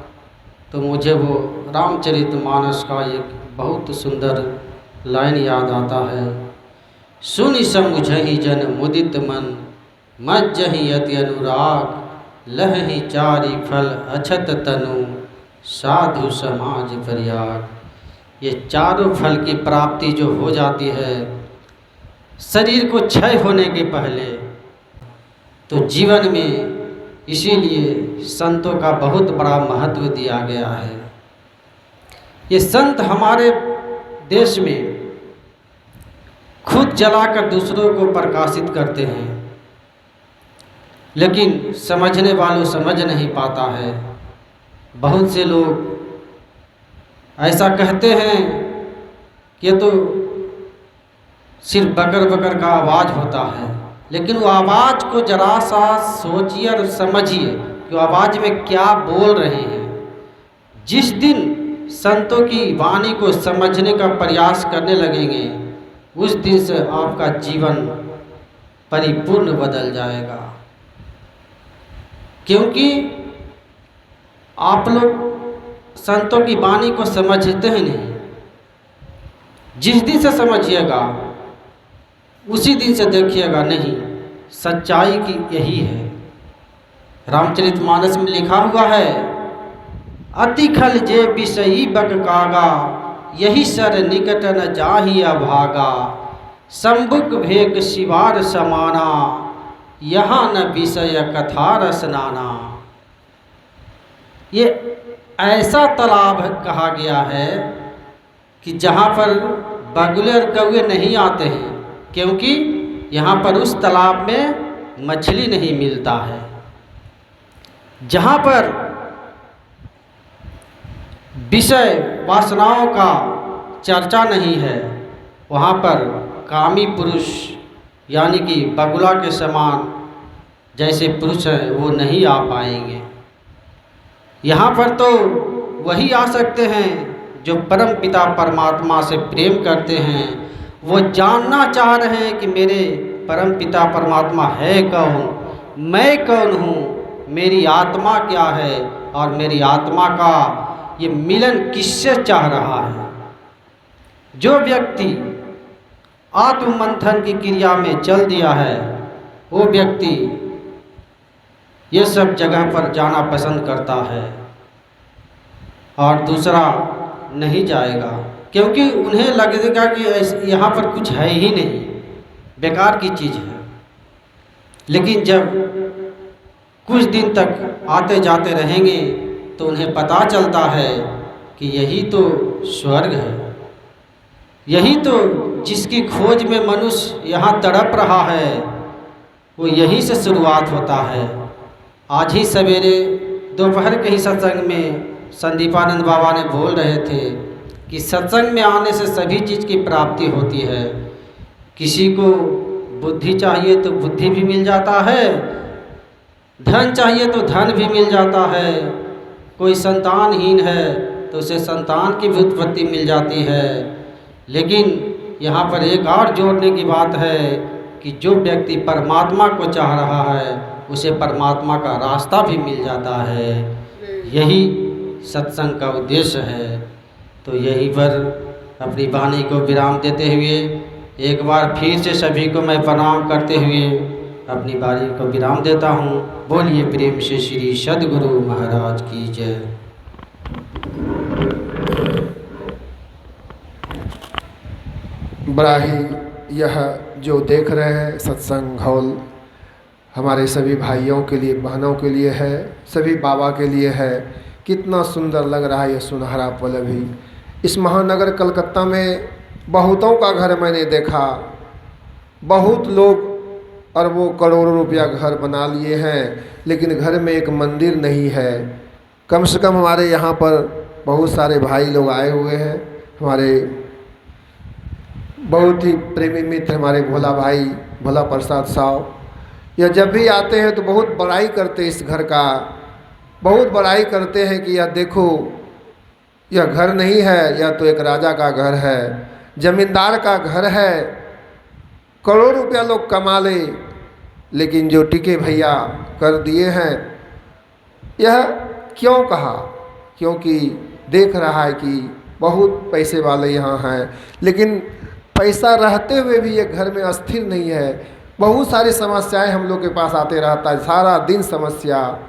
तो मुझे वो रामचरितमानस का एक बहुत सुंदर लाइन याद आता है। सुनि समुझहि जन मुदित मन, मज्जहि अति अनुराग, लहहि चारि फल अछत तनु, साधु समाज फरियाद। ये चारों फल की प्राप्ति जो हो जाती है शरीर को क्षय होने के पहले, तो जीवन में इसीलिए संतों का बहुत बड़ा महत्व दिया गया है। ये संत हमारे देश में खुद जलाकर दूसरों को प्रकाशित करते हैं, लेकिन समझने वालों समझ नहीं पाता है। बहुत से लोग ऐसा कहते हैं कि ये तो सिर्फ बकर बकर का आवाज़ होता है, लेकिन वो आवाज़ को जरा सा सोचिए और समझिए कि वो आवाज़ में क्या बोल रहे हैं। जिस दिन संतों की वाणी को समझने का प्रयास करने लगेंगे, उस दिन से आपका जीवन परिपूर्ण बदल जाएगा। क्योंकि आप लोग संतों की वाणी को समझते ही नहीं। जिस दिन से समझिएगा उसी दिन से देखिएगा नहीं, सच्चाई की यही है। रामचरितमानस में लिखा हुआ है, अति खल जे विषयी बक कागा, यही सर निकट न जाहि अभागा, संबुक भेक शिवार समाना, यहाँ न विषय कथा रसनाना। ये ऐसा तालाब कहा गया है कि जहाँ पर बगुले और कौवे नहीं आते हैं, क्योंकि यहाँ पर उस तालाब में मछली नहीं मिलता है। जहाँ पर विषय वासनाओं का चर्चा नहीं है, वहाँ पर कामी पुरुष यानी कि बगुला के समान जैसे पुरुष हैं वो नहीं आ पाएंगे। यहाँ पर तो वही आ सकते हैं जो परम पिता परमात्मा से प्रेम करते हैं, वो जानना चाह रहे हैं कि मेरे परम पिता परमात्मा है कौन, मैं कौन हूँ, मेरी आत्मा क्या है और मेरी आत्मा का ये मिलन किससे चाह रहा है। जो व्यक्ति आत्ममंथन की क्रिया में चल दिया है, वो व्यक्ति ये सब जगह पर जाना पसंद करता है और दूसरा नहीं जाएगा, क्योंकि उन्हें लगेगा कि यहाँ पर कुछ है ही नहीं, बेकार की चीज़ है। लेकिन जब कुछ दिन तक आते जाते रहेंगे तो उन्हें पता चलता है कि यही तो स्वर्ग है, यही तो जिसकी खोज में मनुष्य यहाँ तड़प रहा है, वो यहीं से शुरुआत होता है। आज ही सवेरे दोपहर के ही सत्संग में संदीपानंद बाबा ने बोल रहे थे कि सत्संग में आने से सभी चीज़ की प्राप्ति होती है। किसी को बुद्धि चाहिए तो बुद्धि भी मिल जाता है, धन चाहिए तो धन भी मिल जाता है, कोई संतानहीन है तो उसे संतान की भी उत्पत्ति मिल जाती है। लेकिन यहाँ पर एक और जोड़ने की बात है कि जो व्यक्ति परमात्मा को चाह रहा है उसे परमात्मा का रास्ता भी मिल जाता है। यही सत्संग का उद्देश्य है। तो यहीं पर अपनी वाणी को विराम देते हुए एक बार फिर से सभी को मैं प्रणाम करते हुए अपनी वाणी को विराम देता हूँ। बोलिए प्रेम से श्री सद्गुरु महाराज की जय। बड़ा ही यह जो देख रहे हैं सत्संग हॉल हमारे सभी भाइयों के लिए, बहनों के लिए है, सभी बाबा के लिए है। कितना सुंदर लग रहा है ये सुनहरा पल भी। इस महानगर कलकत्ता में बहुतों का घर मैंने देखा, बहुत लोग अरबों करोड़ों रुपया घर बना लिए हैं, लेकिन घर में एक मंदिर नहीं है। कम से कम हमारे यहाँ पर बहुत सारे भाई लोग आए हुए हैं, हमारे बहुत ही प्रेमी मित्र हमारे भोला भाई, भोला प्रसाद साहब, यह जब भी आते हैं तो बहुत बड़ाई करते इस घर का, बहुत बड़ाई करते हैं कि यह देखो यह घर नहीं है, यह तो एक राजा का घर है, जमींदार का घर है। करोड़ रुपया लोग कमा ले, लेकिन जो टिके भैया कर दिए हैं। यह क्यों कहा? क्योंकि देख रहा है कि बहुत पैसे वाले यहाँ हैं, लेकिन पैसा रहते हुए भी ये घर में अस्थिर नहीं है। बहुत सारी समस्याएं हम लोग के पास आते रहता है, सारा दिन समस्या,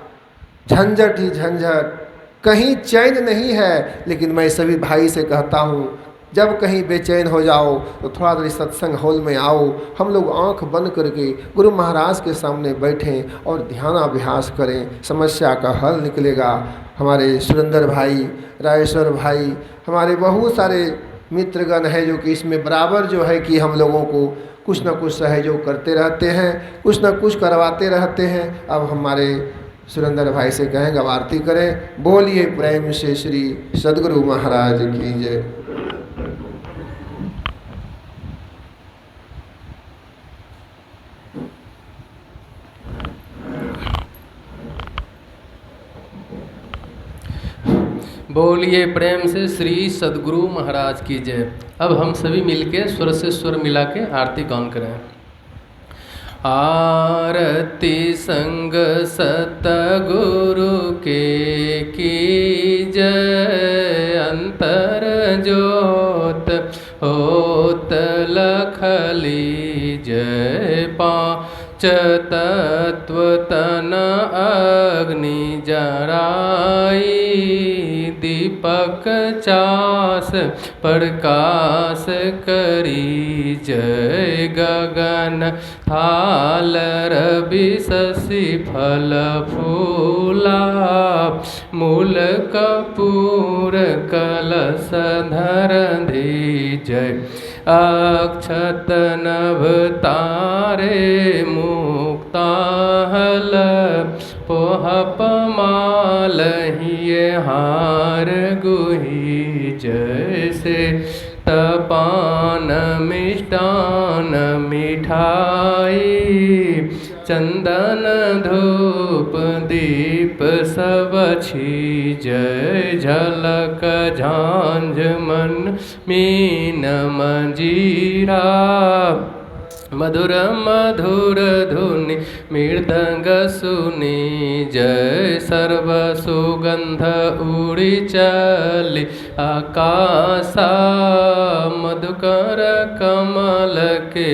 झंझट ही झंझट, कहीं चैन नहीं है। लेकिन मैं सभी भाई से कहता हूँ, जब कहीं बेचैन हो जाओ तो थोड़ा देर सत्संग हॉल में आओ, हम लोग आंख बंद करके गुरु महाराज के सामने बैठें और ध्यानाभ्यास करें, समस्या का हल निकलेगा। हमारे सुरेंद्र भाई, राजेश्वर भाई, हमारे बहुत सारे मित्रगण हैं जो कि इसमें बराबर जो है कि हम लोगों को कुछ न कुछ सहयोग करते रहते हैं, कुछ न कुछ करवाते रहते हैं। अब हमारे सुरेंद्र भाई से कहेंगे अब आरती करें। बोलिए प्रेम से श्री सद्गुरु महाराज की जय। बोलिए प्रेम से श्री सद्गुरु महाराज की जय। अब हम सभी मिलके स्वर से स्वर मिला के आरती कौन करें। आरती संग सतगुरु के की जय। अंतर ज्योत होत लखली जय। पांच तत्व तन अग्नि जराई। दीपक चास प्रकाश करी जय। गगन थाल रवि शशि फल फूला। मूल कपूर कलश धर धी जय। अक्षत नभ तारे मुक्ता हल। पोहप माल हिये हार गुही जैसे। तपान मिष्टान मिठाई चंदन धूप दीप सब जय झलक झांझ मन मीन मंजीरा मधुर मधुर धुनि मृदंग सुनि जय सर्व सुगंध उड़ी चली आकाशा मधुकर कमल के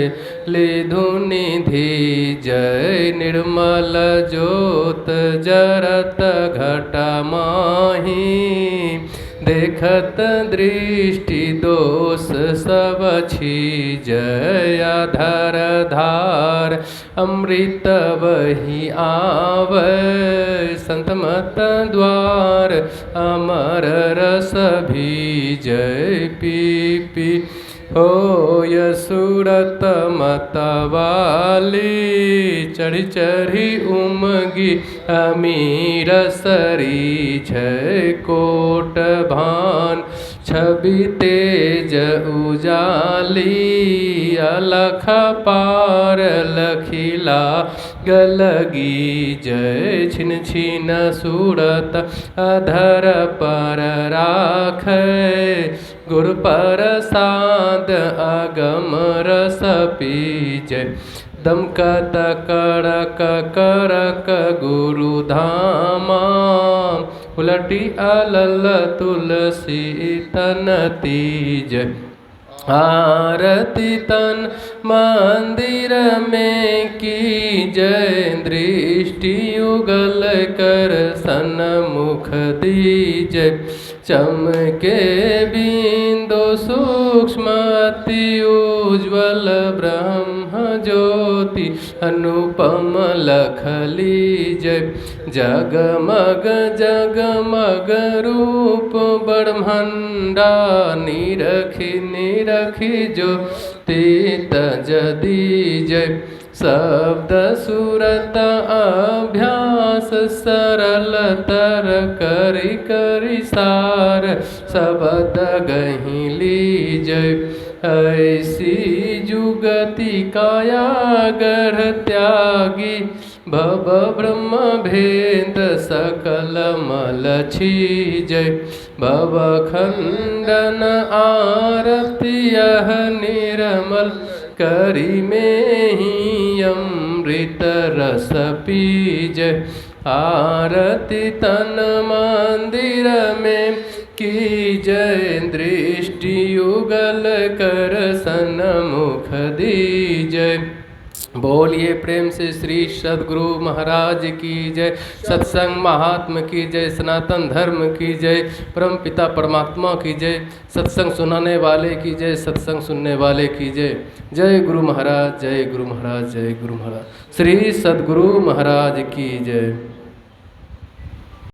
ले धुनि धी जय निर्मल ज्योत जरत घटा माही देखत दृष्टि दोष सब जय आधार धार अमृत वही आवे संत मत द्वार अमर रस भी जय पी पी होय सूरत मतवाली चढ़ी चढ़ी उमगी अमीर सरी जय कोट भान छवि तेज उजाली अलख पार लखिला गलगी जय छिन छिन सूरत अधर पर राख गुरु प्रसाद अगम रस पीजय दमकत करक करक गुरु धामा उलटी अलल तुलसी तन तीजय आरती तन मंदिर में की जय दृष्टि युगल कर सन्मुख दीजय चमके बिंदु सूक्ष्म अति उज्ज्वल ब्रह्म ज्योति अनुपम लखली जय जगमग जगमग रूप ब्रह्मंडा निरखी निरखी ज्योति तजदी जय शब्द सूरत अभ्यास सरल तर करि करि सार शब्द गही लीजय ऐसी जुगति काया गर्भ त्यागी भव ब्रह्म भेद सकल मल छीजय भव खंडन आरती यह निर्मल करी में ही अमृत रस पीजय आरती तन मंदिर में की जय दृष्टि युगल कर सन्मुख दीजय बोलिए प्रेम से श्री सद्गुरु महाराज की जय सत्संग महात्मा की जय सनातन धर्म की जय परम पिता परमात्मा की जय सत्संग सुनाने वाले की जय सत्संग सुनने वाले की जय जय गुरु महाराज जय गुरु महाराज जय गुरु महाराज श्री सद्गुरु महाराज की जय।